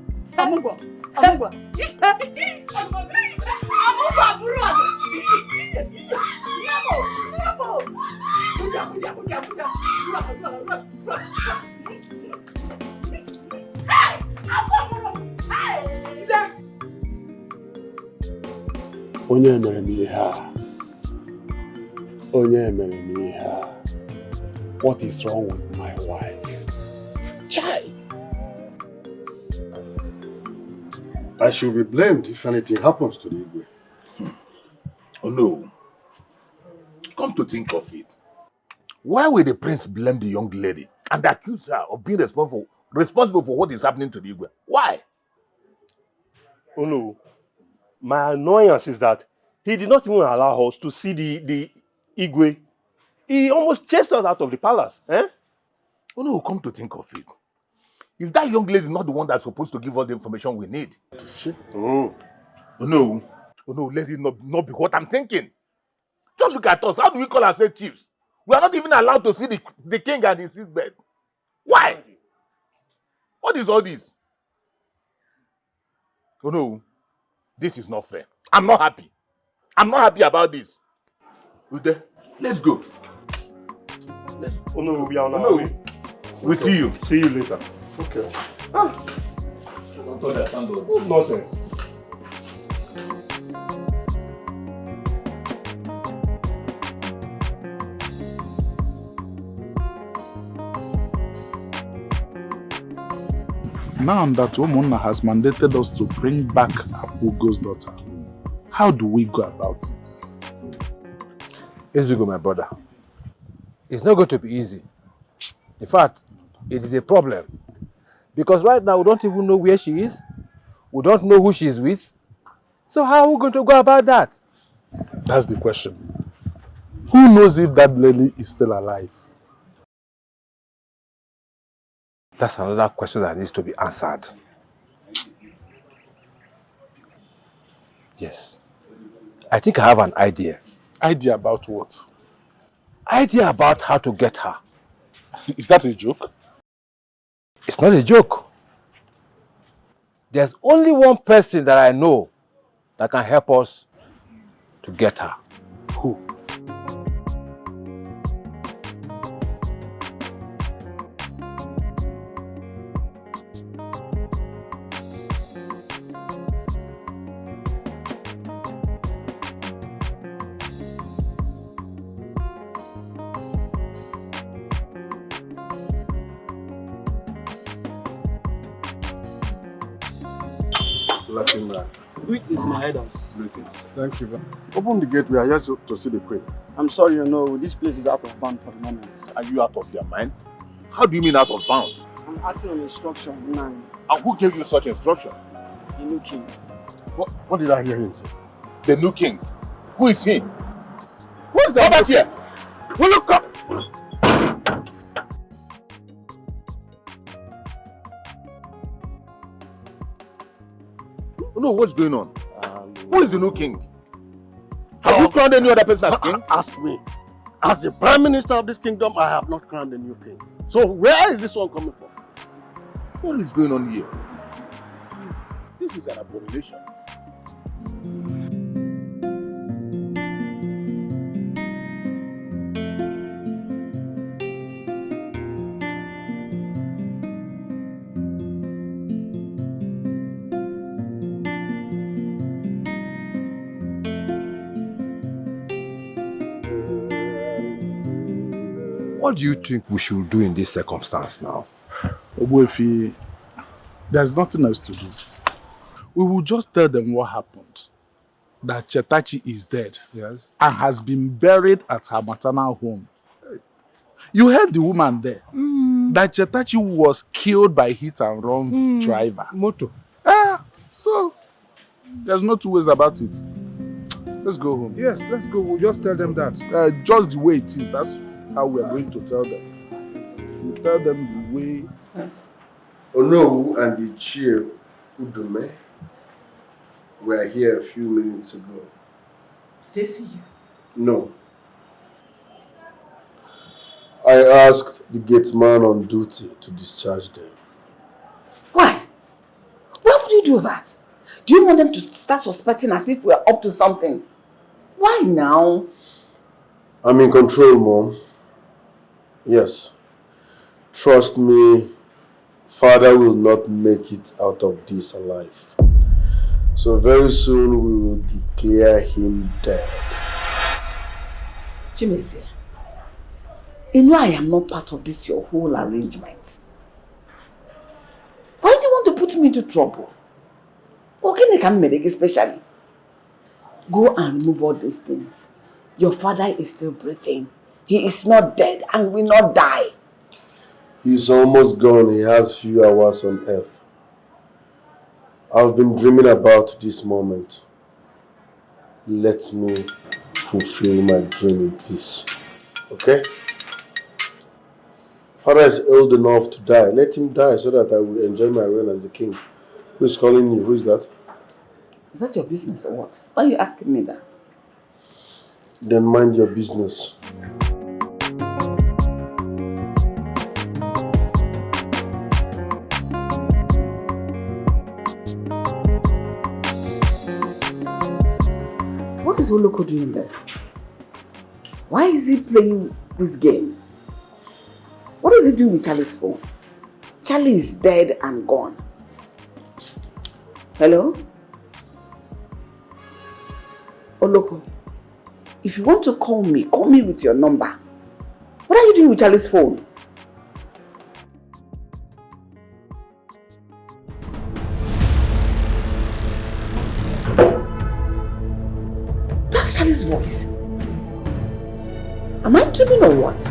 Onye mere m ihe a. Onye mere m ihe a. What is wrong with my wife? Chai! I should be blamed if anything happens to the Igwe. Oh no. Come to think of it, why will the prince blame the young lady and accuse her of being responsible for what is happening to the Igwe? Why? Oh no. My annoyance is that he did not even allow us to see the Igwe. He almost chased us out of the palace. Eh? Oh no, come to think of it, is that young lady not the one that's supposed to give us the information we need? Is she? Oh no, let it not be what I'm thinking. Just look at us. How do we call ourselves chiefs? We are not even allowed to see the king and his bed. Why? What is all this? Oh no, this is not fair. I'm not happy. I'm not happy about this. Ude, let's go. Oh no, we are on our way. We'll see you. See you later. Okay. Don't understand all this nonsense. Now that Umunna has mandated us to bring back Ugo's daughter, how do we go about it? Ezugo, my brother, it's not going to be easy. In fact, it is a problem. Because right now we don't even know where she is. We don't know who she is with. So how are we going to go about that? That's the question. Who knows if that lady is still alive? That's another question that needs to be answered. Yes. I think I have an idea. Idea about what? Idea about how to get her. Is that a joke? It's not a joke. There's only one person that I know that can help us to get her. Who? Greet is my headers. Thank you. Open the gate. We are here to see the queen. I'm sorry, this place is out of bound for the moment. Are you out of your mind? How do you mean out of bound? I'm acting on instruction now. And who gave you such instruction? The new king. What did I hear him say? The new king? Who is he? Who is that? Come back here! Will you come? No, what's going on? Who is the new king? Have you crowned any other person as king? Ask me. As the prime minister of this kingdom, I have not crowned a new king. So where is this one coming from? What is going on here? This is an abomination. What do you think we should do in this circumstance now? Ogbuefi, there's nothing else to do. We will just tell them what happened. That Chetachi is dead. Yes. And has been buried at her maternal home. You heard the woman there. That Chetachi was killed by hit and run driver. Moto. So there's no two ways about it. Let's go home. Yes, let's go. We'll just tell them that. Just the way it is. That's how we are going to tell them. We tell them the way. Yes. Onowu and the Chie Udume were here a few minutes ago. Did they see you? No. I asked the gate man on duty to discharge them. Why? you do that? Do you want them to start suspecting as if we're up to something? Why now? I'm in control, Mom. Yes. Trust me, Father will not make it out of this alive. So very soon we will declare him dead. Chimezie, you know I am not part of this your whole arrangement. Why do you want to put me into trouble? Okay, can make especially. Go and remove all these things. Your father is still breathing. He is not dead and will not die. He's almost gone. He has few hours on earth. I've been dreaming about this moment. Let me fulfill my dream in peace. Okay? Father is old enough to die. Let him die so that I will enjoy my reign as the king. Who is calling you? Who is that? Is that your business or what? Why are you asking me that? Then mind your business. What is Oloko doing this? Why is he playing this game? What is he doing with Charlie's phone? Charlie is dead and gone. Hello? Oloko, if you want to call me with your number. What are you doing with Charlie's phone? That's Charlie's voice. Am I dreaming or what?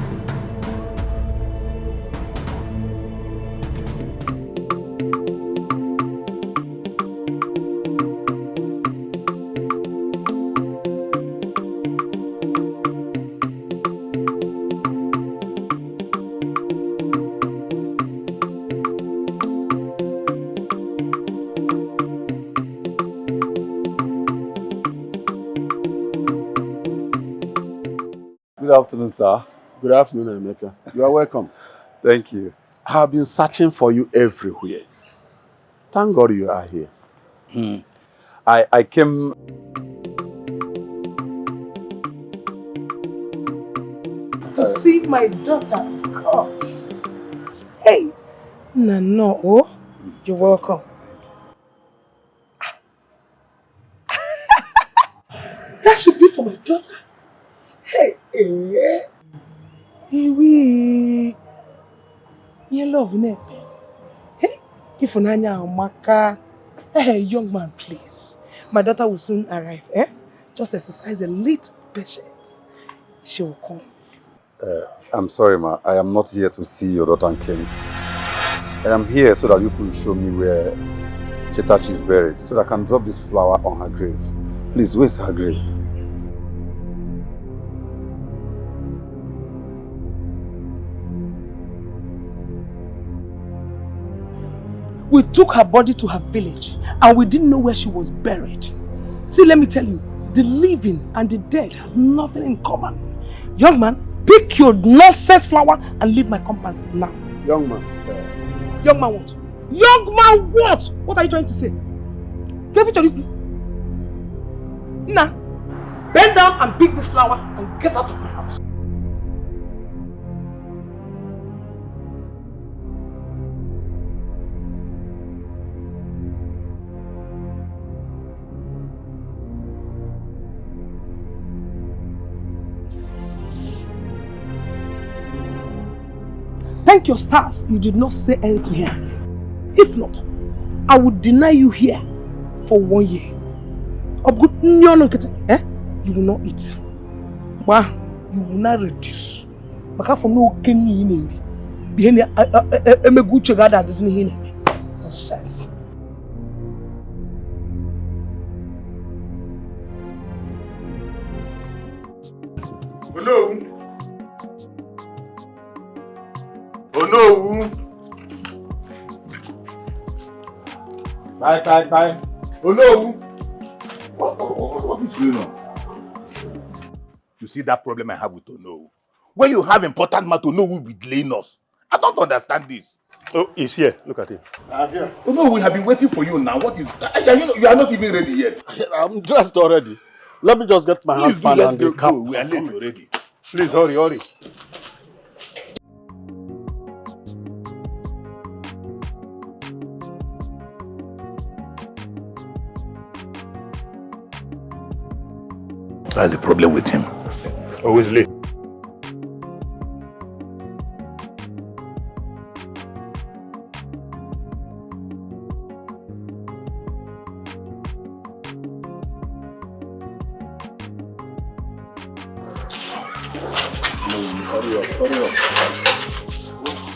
Good afternoon, sir. Good afternoon, Emeka. You are welcome. Thank you. I have been searching for you everywhere. Thank God you are here. I came... To see my daughter, of course. Hey, no, oh, you're welcome. That should be for my daughter. Hey, we you love me. Hey, if Nanya Amaka, hey, young man, please. My daughter will soon arrive. Just exercise a little patience. She will come. I'm sorry, ma. I am not here to see your daughter Kemi. I am here so that you can show me where Chetachi is buried, so that I can drop this flower on her grave. Please, where's her grave? We took her body to her village and we didn't know where she was buried. See, let me tell you, the living and the dead has nothing in common. Young man, pick your nonsense flower and leave my compound now. Young man. Young man what? Young man what? What are you trying to say? Nah, bend down and pick this flower and get out of my house. Thank your stars you did not say anything here. If not, I would deny you here for 1 year. You will not eat. You will not reduce. Nonsense. No. Oh no! Bye. Oh no! What is going on? You see that problem I have with Ono? When you have important matter, Ono will be delaying us. I don't understand this. Oh, he's here. Look at him. I'm here. Oh no, we have been waiting for you now. What is? You are not even ready yet. I'm dressed already. Let me just get my Please hand fan and the cap. We are late already. Please hurry, hurry. That's the problem with him. Always late. Hurry up, hurry up.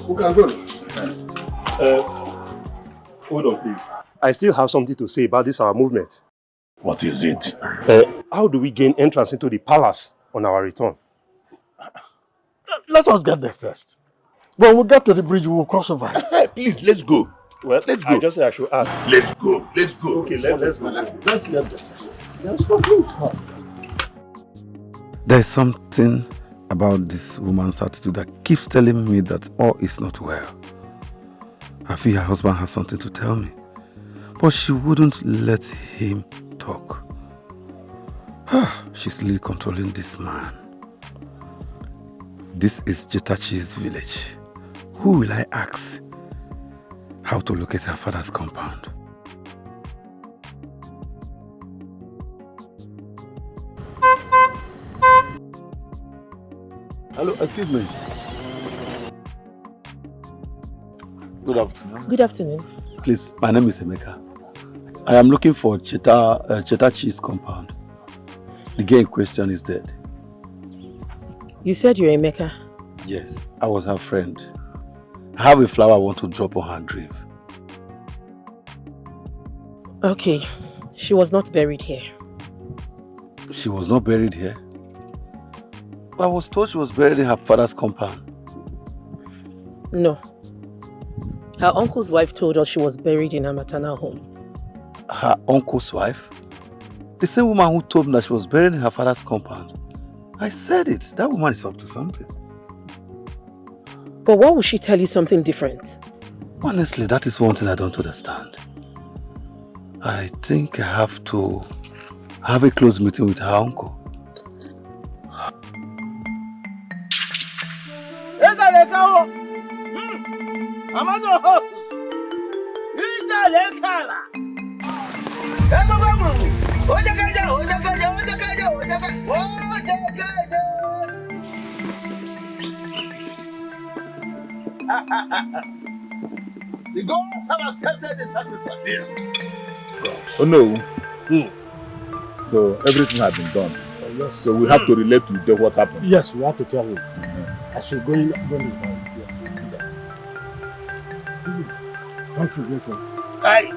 Who can go? Hold on, please. I still have something to say about this our movement. What is it? How do we gain entrance into the palace on our return? Let us get there first. When we get to the bridge, we will cross over. Please, let's go. Well, let's go. I just said I should ask. Let's go. Let's go. Okay, let's go. Let's get there first. Let's go. There's something about this woman's attitude that keeps telling me that all is not well. I feel her husband has something to tell me, but she wouldn't let him talk. She's really controlling this man. This is Jetachi's village. Who will I ask how to locate her father's compound? Hello, excuse me. Good afternoon. Good afternoon. Please, my name is Emeka. I am looking for Chetachi's compound. The girl in question is dead. You said you're Emeka? Yes, I was her friend. I have a flower I want to drop on her grave. Okay, she was not buried here. She was not buried here? I was told she was buried in her father's compound. No. Her uncle's wife told us she was buried in her maternal home. Her uncle's wife? The same woman who told me that she was buried in her father's compound. I said it. That woman is up to something. But why would she tell you something different? Honestly, that is one thing I don't understand. I think I have to have a close meeting with her uncle. The gods have accepted the sacrifice. Oh no. So everything has been done. Yes. So we have to relate to them what happened. Yes, we have to tell him. I should go in the house. Yes, we do that. Thank you, grateful. Hey!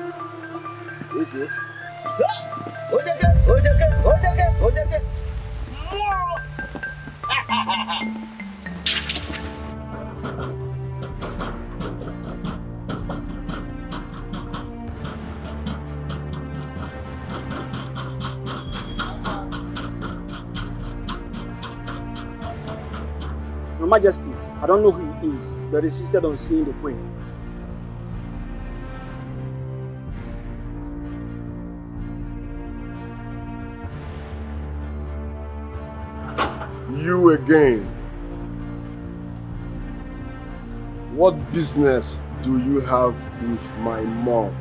Your Majesty, I don't know who he is, but he insisted on seeing the queen. You again. What business do you have with my mom?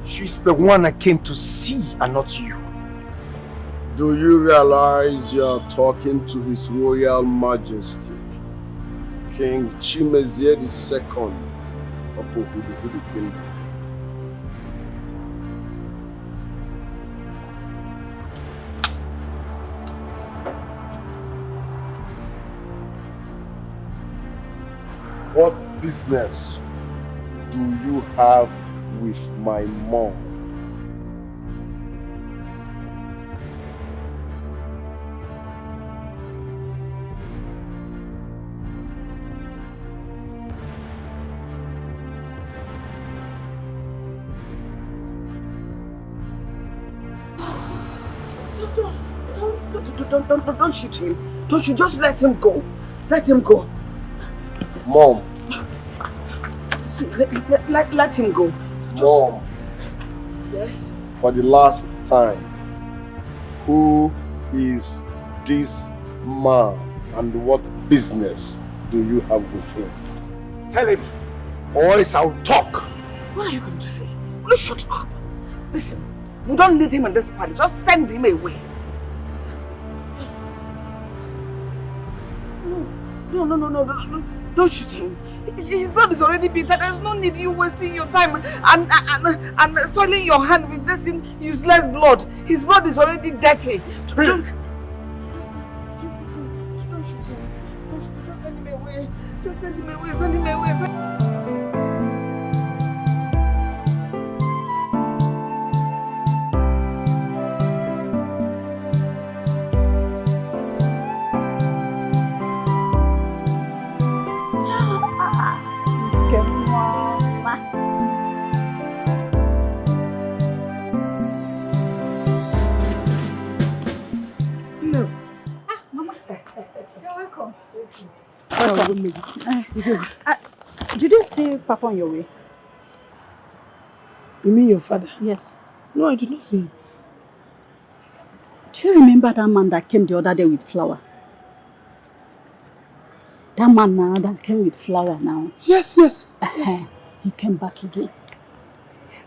She's the one I came to see and not you. Do you realize you're talking to His Royal Majesty, King Chimezie II of Ohuduhudu Kingdom? What business do you have with my mom? Don't shoot him. Don't you just let him go. Let him go. Mom, See, let him go. Mom. Yes? For the last time, who is this man and what business do you have with him? Tell him, or else I'll talk. What are you going to say? Will you shut up? Listen, we don't need him in this palace. Just send him away. No. Don't shoot him. His blood is already bitter. There's no need you wasting your time and soiling your hand with this useless blood. His blood is already dirty. Don't shoot him. Don't send him away. Just send him away. Send him away. Did you see Papa on your way? You mean your father? Yes. No, I did not see him. Do you remember that man that came the other day with flour? That man now that came with flour now. Yes. He came back again.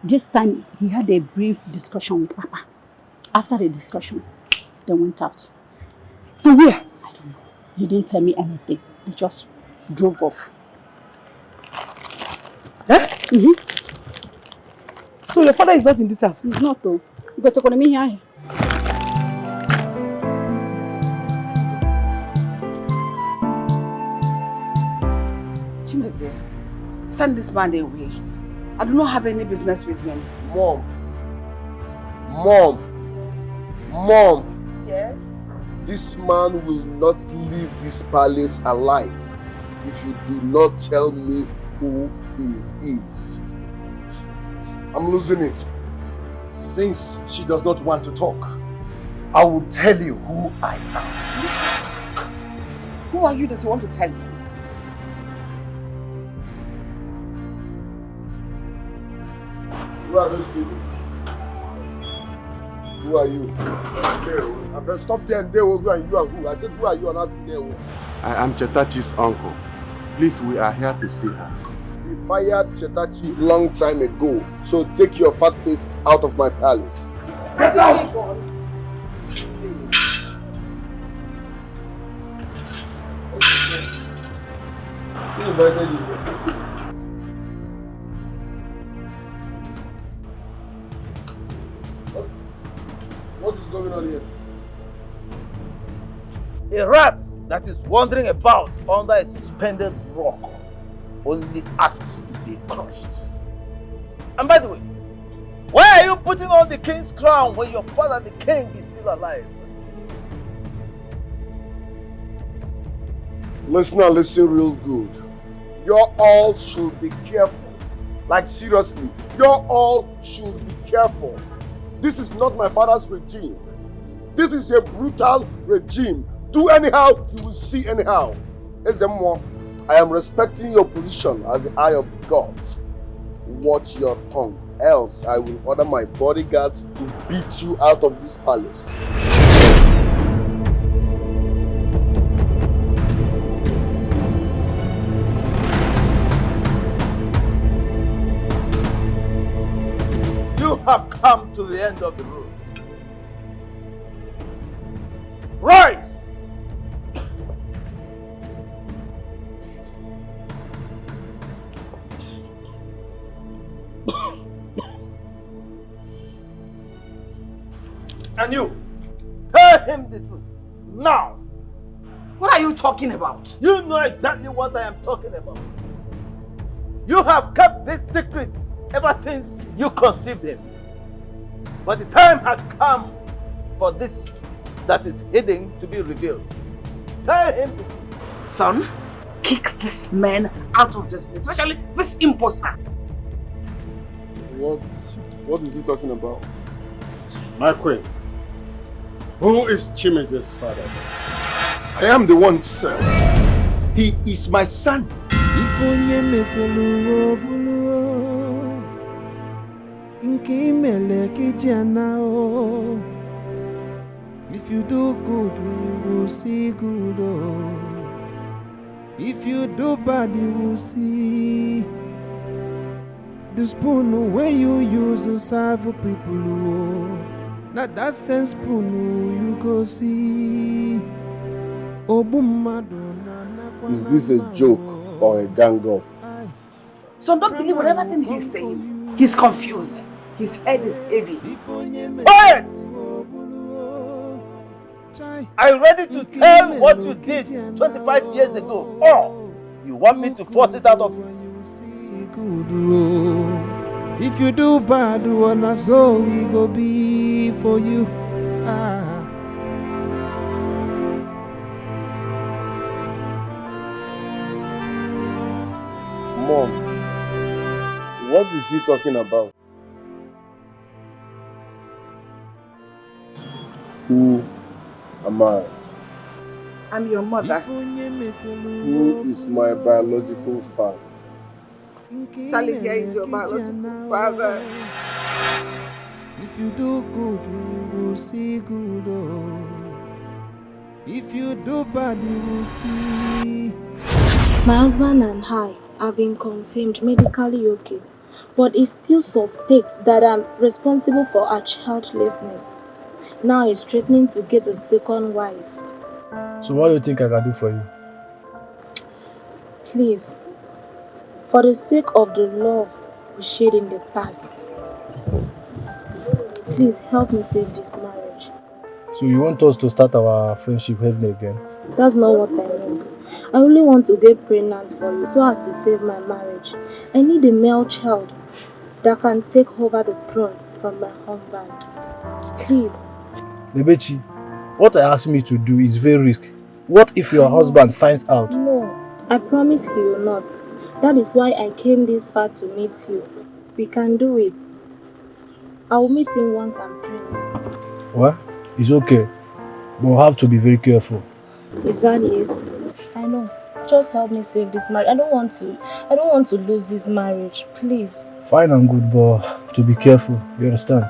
This time he had a brief discussion with Papa. After the discussion, they went out. To where? I don't know. He didn't tell me anything. They just drove off. Eh? Mm-hmm. So your father is not in this house? He's not though. You got to call me here. Chimeze, send this man away. I do not have any business with him. Mom. Yes? This man will not leave this palace alive if you do not tell me who he is. I'm losing it. Since she does not want to talk, I will tell you who I am. You shut up. Who are you that you want to tell him? Who are those people? Who are you? My friend, stop there and there. Who are you and who? I said, who are you and ask there who? I am Chetachi's uncle. Please, we are here to see her. We fired Chetachi long time ago, so take your fat face out of my palace. Get out! Who invited you? What is going on here? A rat that is wandering about under a suspended rock only asks to be crushed. And by the way, why are you putting on the king's crown when your father, the king, is still alive? Listen real good. You all should be careful. Like seriously, you all should be careful. This is not my father's regime. This is a brutal regime. Do anyhow, you will see anyhow. Ezemo, I am respecting your position as the eye of the gods. Watch your tongue, else I will order my bodyguards to beat you out of this palace. You have come to the end of the road. Rise! And you, tell him the truth, now! What are you talking about? You know exactly what I am talking about. You have kept this secret ever since you conceived him. But the time has come for this that is hidden to be revealed. Tell him the truth. Son, kick this man out of this place, especially this imposter. What is he talking about? My queen, who is Chimeze's father? I am the one, sir. He is my son. If you do good, we will see good. Oh. If you do bad, you will see. The spoon where you use to serve people. Oh. Now that same spoon you go see. Is this a joke or a gang up? So don't believe whatever thing he's saying. He's confused. His head is heavy. Quiet! Are you ready to tell what you did 25 years ago? Or you want me to force it out of you? If you do bad, one so we go be for you. Mom, what is he talking about? Who am I? I'm your mother. Who is my biological father? Charlie, here is your biological father. If you do good, we will see good. Oh. If you do bad, you will see. My husband and I have been confirmed medically okay, but he still suspects that I'm responsible for her childlessness. Now he's threatening to get a second wife. So what do you think I can do for you? Please, for the sake of the love we shared in the past, please help me save this marriage. So you want us to start our friendship heaven again? That's not what I meant. I only want to get pregnant for you so as to save my marriage. I need a male child that can take over the throne from my husband. Please. Nebechi, what I asked me to do is very risky. What if your husband finds out? No, I promise he will not. That is why I came this far to meet you. We can do it. I will meet him once I'm pregnant. Well, it's okay. But we'll have to be very careful. Is that yes? I know. Just help me save this marriage. I don't want to lose this marriage. Please. Fine and good, but to be careful. You understand?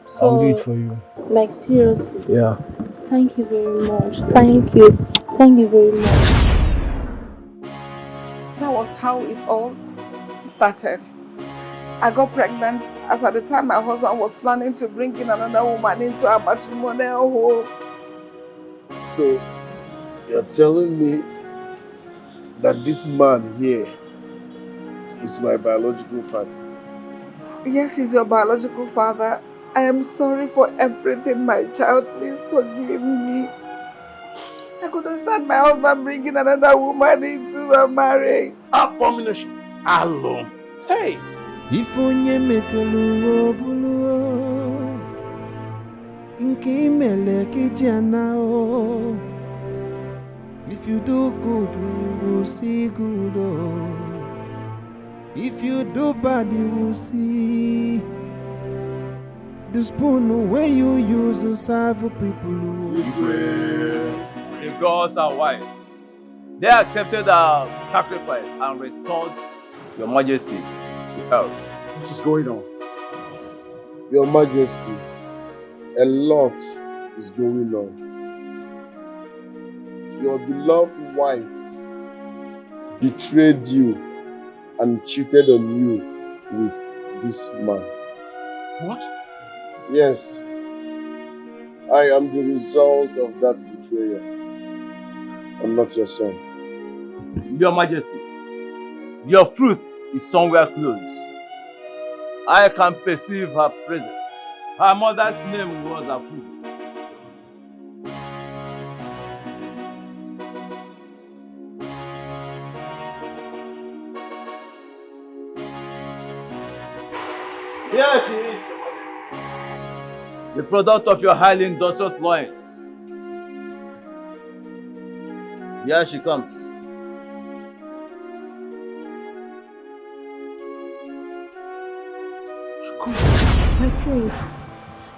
So, I'll do it for you. Like seriously? Yeah. Thank you very much. Thank you. Thank you very much. That was how it all started. I got pregnant as at the time my husband was planning to bring in another woman into our matrimonial home. So, you're telling me that this man here is my biological father? Yes, he's your biological father. I am sorry for everything, my child. Please forgive me. I couldn't stand my husband bringing another woman into a marriage. Abomination. Alone. Hey. If onye metelu obulu inke mele kijana o. If you do good, you will see good. Oh. If you do bad, you will see. The spoon where you use to serve people. The gods are wise. They accepted our sacrifice and restored your majesty to health. What is going on? Your Majesty, a lot is going on. Your beloved wife betrayed you and cheated on you with this man. What? Yes, I am the result of that betrayal. I'm not your son. Your Majesty, your fruit is somewhere close. I can perceive her presence. Her mother's name was Aku. Here she is, the product of your highly industrious loins. Here she comes.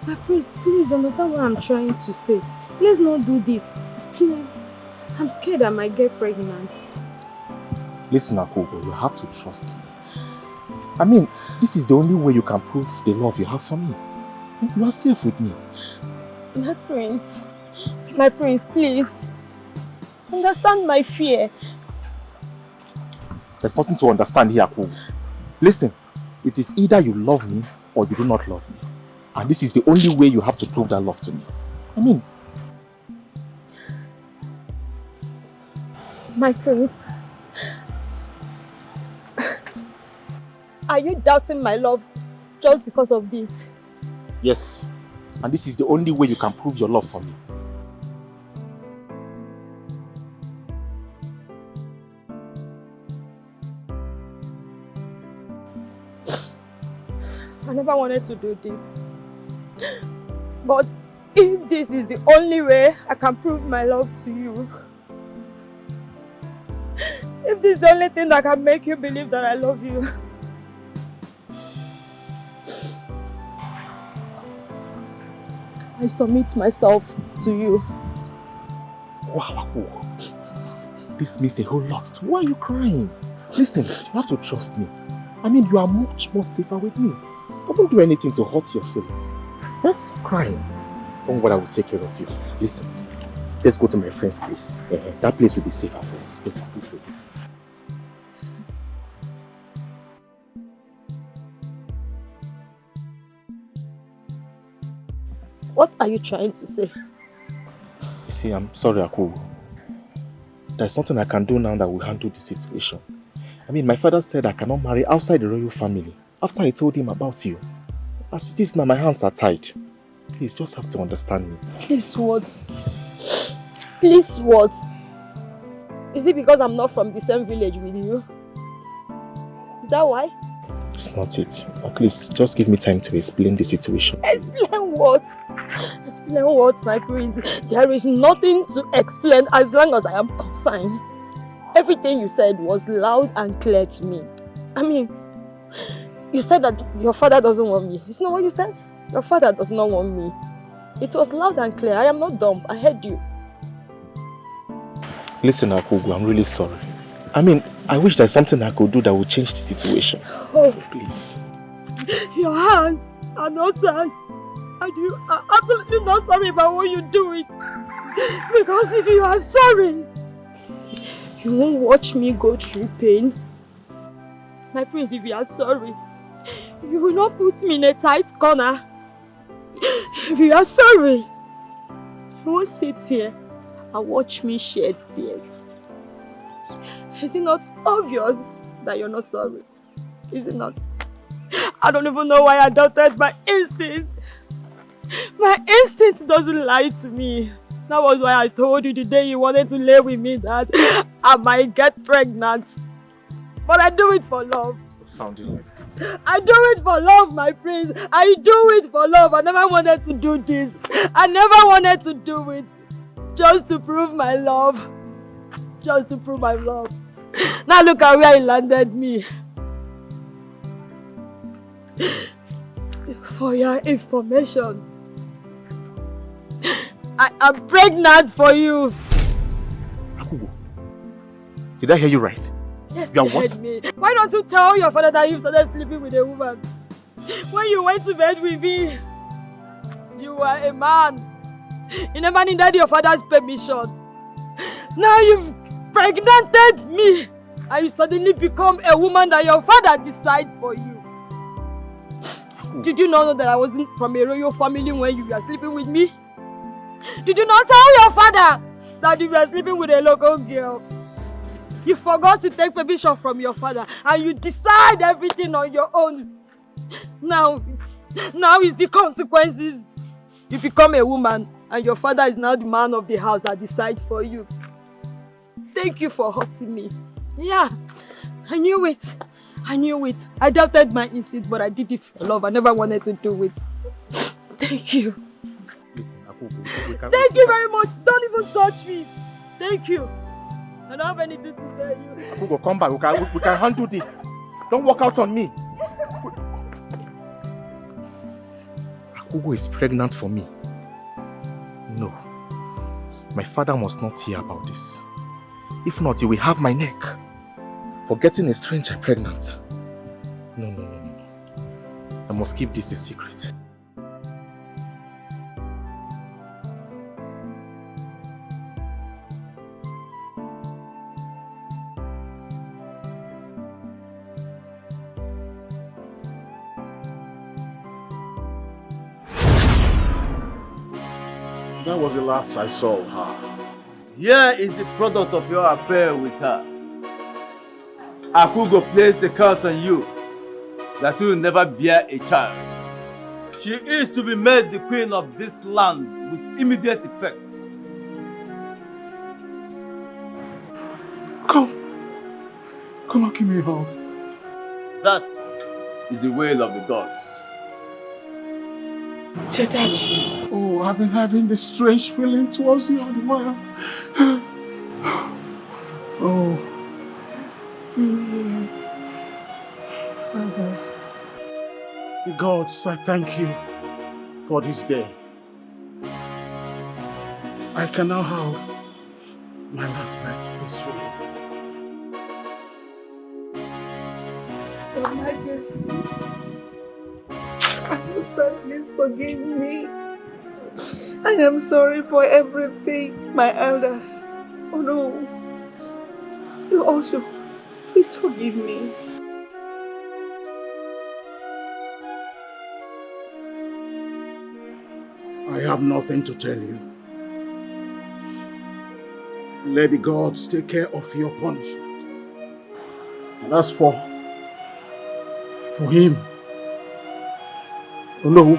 My prince, please understand what I'm trying to say. Let's not do this. Please. I'm scared I might get pregnant. Listen, Akogo, you have to trust me. I mean, This is the only way you can prove the love you have for me. You are safe with me. My prince, please. Understand my fear. There's nothing to understand here, Akugo. Listen, it is either you love me or you do not love me. And this is the only way you have to prove that love to me. I mean... My prince, are you doubting my love just because of this? Yes. And this is the only way you can prove your love for me. I never wanted to do this. But if this is the only way I can prove my love to you, if this is the only thing that can make you believe that I love you, I submit myself to you. Wow, this means a whole lot. Why are you crying? Listen, you have to trust me. I mean, you are much more safer with me. I won't do anything to hurt your feelings. Stop crying. Don't worry, I will take care of you. Listen, let's go to my friend's place. That place will be safer for us. Let's go this way. What are you trying to say? You see, I'm sorry, Akugo. There's nothing I can do now that will handle the situation. I mean, my father said I cannot marry outside the royal family after I told him about you. As it is now, my hands are tied. Please, just have to understand me. Please what? Please what? Is it because I'm not from the same village with you? Is that why? It's not it. At least, just give me time to explain the situation. Explain what? Explain what, my prince? There is nothing to explain as long as I am concerned. Everything you said was loud and clear to me. I mean, you said that your father doesn't want me. Isn't that what you said? Your father does not want me. It was loud and clear. I am not dumb. I heard you. Listen, Akugo, I'm really sorry. I mean, I wish there's something I could do that would change the situation. Oh, please. Your hands are not tied. And you are absolutely not sorry about what you're doing. Because if you are sorry, you won't watch me go through pain. My prince, if you are sorry, you will not put me in a tight corner. If you are sorry, you won't sit here and watch me shed tears. Is it not obvious that you're not sorry? Is it not? I don't even know why I doubted my instinct. My instinct doesn't lie to me. That was why I told you the day you wanted to lay with me that I might get pregnant. But I do it for love. Stop sounding like this. I do it for love, my prince. I do it for love. I never wanted to do this. I never wanted to do it. Just to prove my love. Just to prove my love. Now look at where it landed me. For your information, I am pregnant for you. Akugo, did I hear you right? Yes, you you heard me. Why don't you tell your father that you started sleeping with a woman? When you went to bed with me, you were a man. You never needed your father's permission. Now you've pregnanted me, and you suddenly become a woman that your father decided for you. Did you not know that I wasn't from a royal family when you were sleeping with me? Did you not tell your father that you were sleeping with a local girl? You forgot to take permission from your father and you decide everything on your own. Now is the consequences. You become a woman and your father is now the man of the house that decides for you. Thank you for hurting me. Yeah, I knew it. I knew it. I doubted my instinct, but I did it for love. I never wanted to do it. Thank you. Listen, Thank you very much. Don't even touch me. Thank you. I don't have anything to tell you. Akugo, come back. We can handle this. Don't walk out on me. Akugo is pregnant for me. No. My father must not hear about this. If not, he will have my neck for getting a stranger pregnant. No. I must keep this a secret. That was the last I saw of her. Here is the product of your affair with her. Akugo placed a curse on you that you will never bear a child. She is to be made the queen of this land with immediate effect. Come and give me a hug. That is the will of the gods. Chetachi. Oh, I've been having this strange feeling towards you all the while. Oh. Same here. Father. The gods, I thank you for this day. I can now have my last breath peacefully. Your Majesty, I husband, please forgive me. I am sorry for everything, my elders. Oh no. You also, please forgive me. I have nothing to tell you. Let the gods take care of your punishment. And as for him, oh no,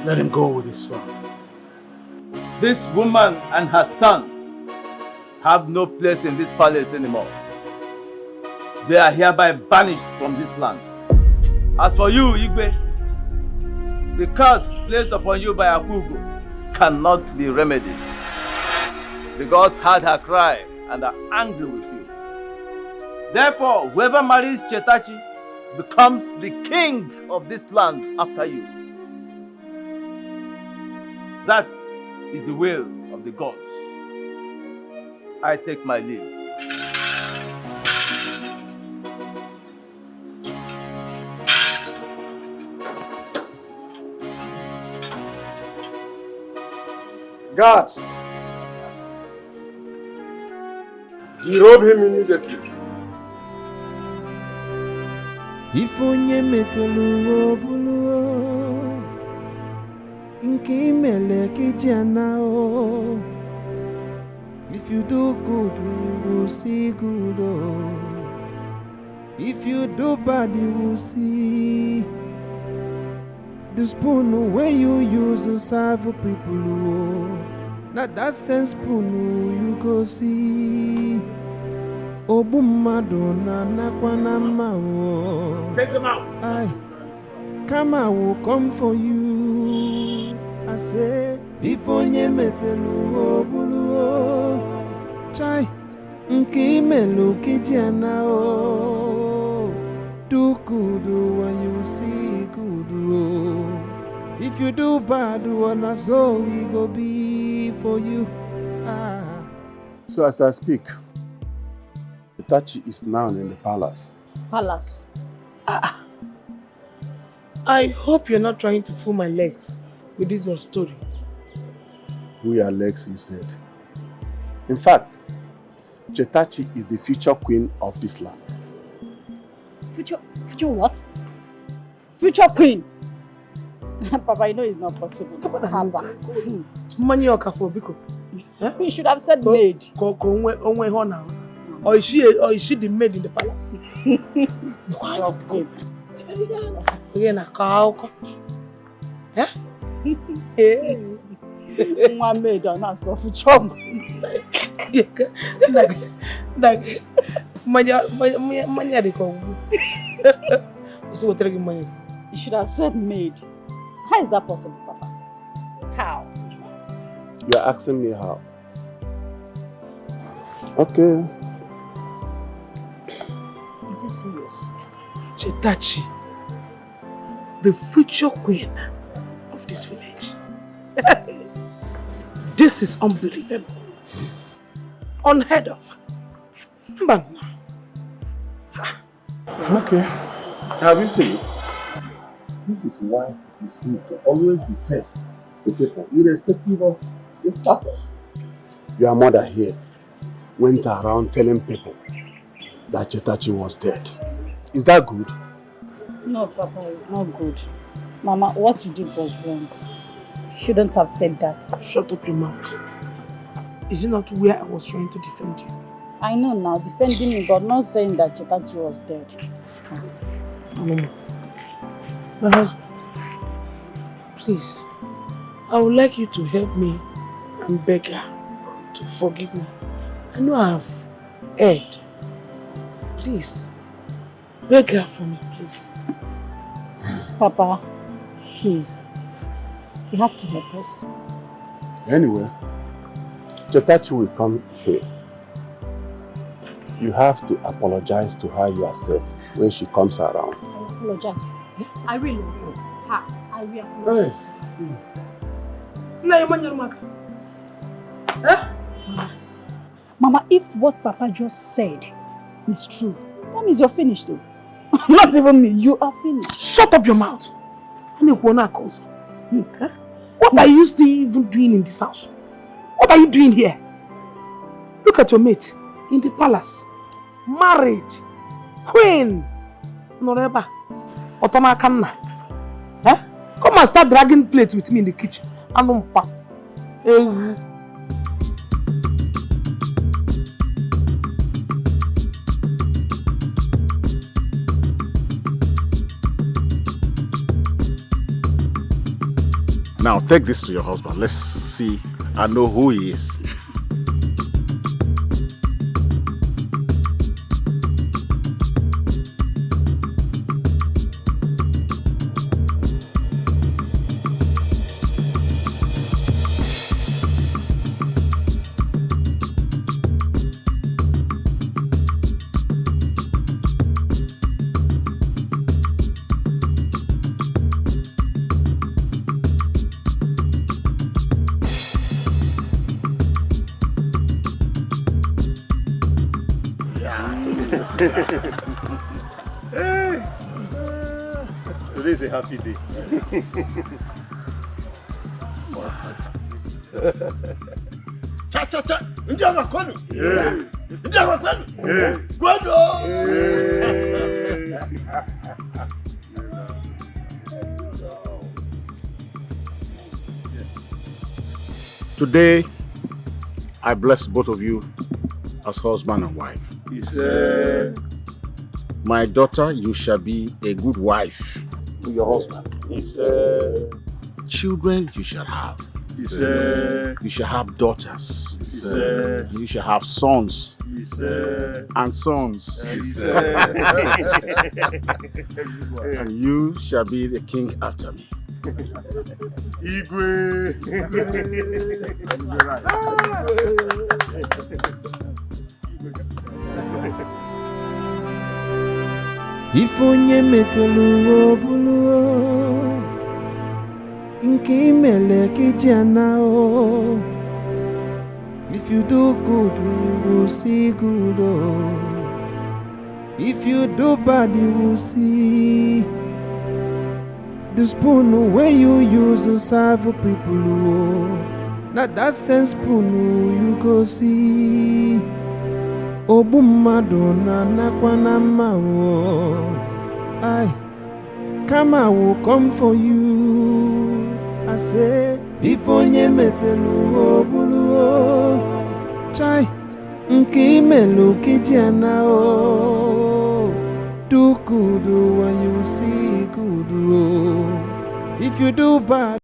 let him go with his family. This woman and her son have no place in this palace anymore. They are hereby banished from this land. As for you, Igwe, the curse placed upon you by Akugo cannot be remedied. The gods heard her cry and are angry with you. Therefore, whoever marries Chetachi becomes the king of this land after you. That is the will of the gods. I take my leave. Guards, derobe him immediately. If onye metelu obulu nke imele kijana o. If you do good, we will see good. Oh. If you do bad, you will see. The spoon where you use to serve people. Oh. Now that same spoon you go see. Obu Madonna nakwana mawo. Take them out. Aye. Kama will come for you. I say, if onye metelu obulu o. Chai, nke imelu kijana o. Do good when you see good o. If you do bad, na so we go be for you. Ah. So as I speak, Chetachi is now in the palace. Palace? I hope you're not trying to pull my legs with this your story. We are legs, you said. In fact, Chetachi is the future queen of this land. Future what? Future queen? Papa, you know it's not possible. You should have said maid. Or is she the maid in the palace? One maid or not so for job. You should have said maid. How is that possible, Papa? How? You are asking me how? Okay. Is it serious? Chetachi, the future queen of this village. This is unbelievable. Unheard of. But Okay. Have you seen it? This is why it is good to always be fair to people, irrespective of their status. Your mother here went around telling people that Chetachi was dead. Is that good? No, Papa, it's not good. Mama, what you did was wrong. You shouldn't have said that. Shut up your mouth. Is it not where I was trying to defend you? I know now, defending me, but not saying that Chetachi was dead. Mama, my husband, please, I would like you to help me and beg her to forgive me. I know I have erred. Please, beg her for me, please. Papa, please, you have to help us. Anyway, Chetachi will come here. You have to apologize to her yourself when she comes around. I apologize. I will. I will apologize. Mama, if what Papa just said is true, that means you're finished though. Not even me, you are finished. Shut up your mouth. What are you still even doing in this house? What are you doing here? Look at your mate in the palace. Married. Queen. Noreba. Otoma Kanna. Come and start dragging plates with me in the kitchen. Anumpa. Now take this to your husband. Let's see and know who he is. Today's a happy day. Cha cha cha! Njama kwenu! Njama kwenu! Kwenu! Today, I bless both of you as husband and wife. My daughter, you shall be a good wife to your husband. Children, you shall have. You shall have daughters. You shall have sons and sons. And you shall be the king after me. Igwe. If onye metelu obulu nke imele kijana o. If you do good, we will see good. If you do bad, you will see. The spoon where you use to serve people, not that same spoon you go see. Obu Madonna nakwana mawo. I will come for you. I say, if onye metelu obulu chai nke imelu kijana o. Do good when you see good. If you do bad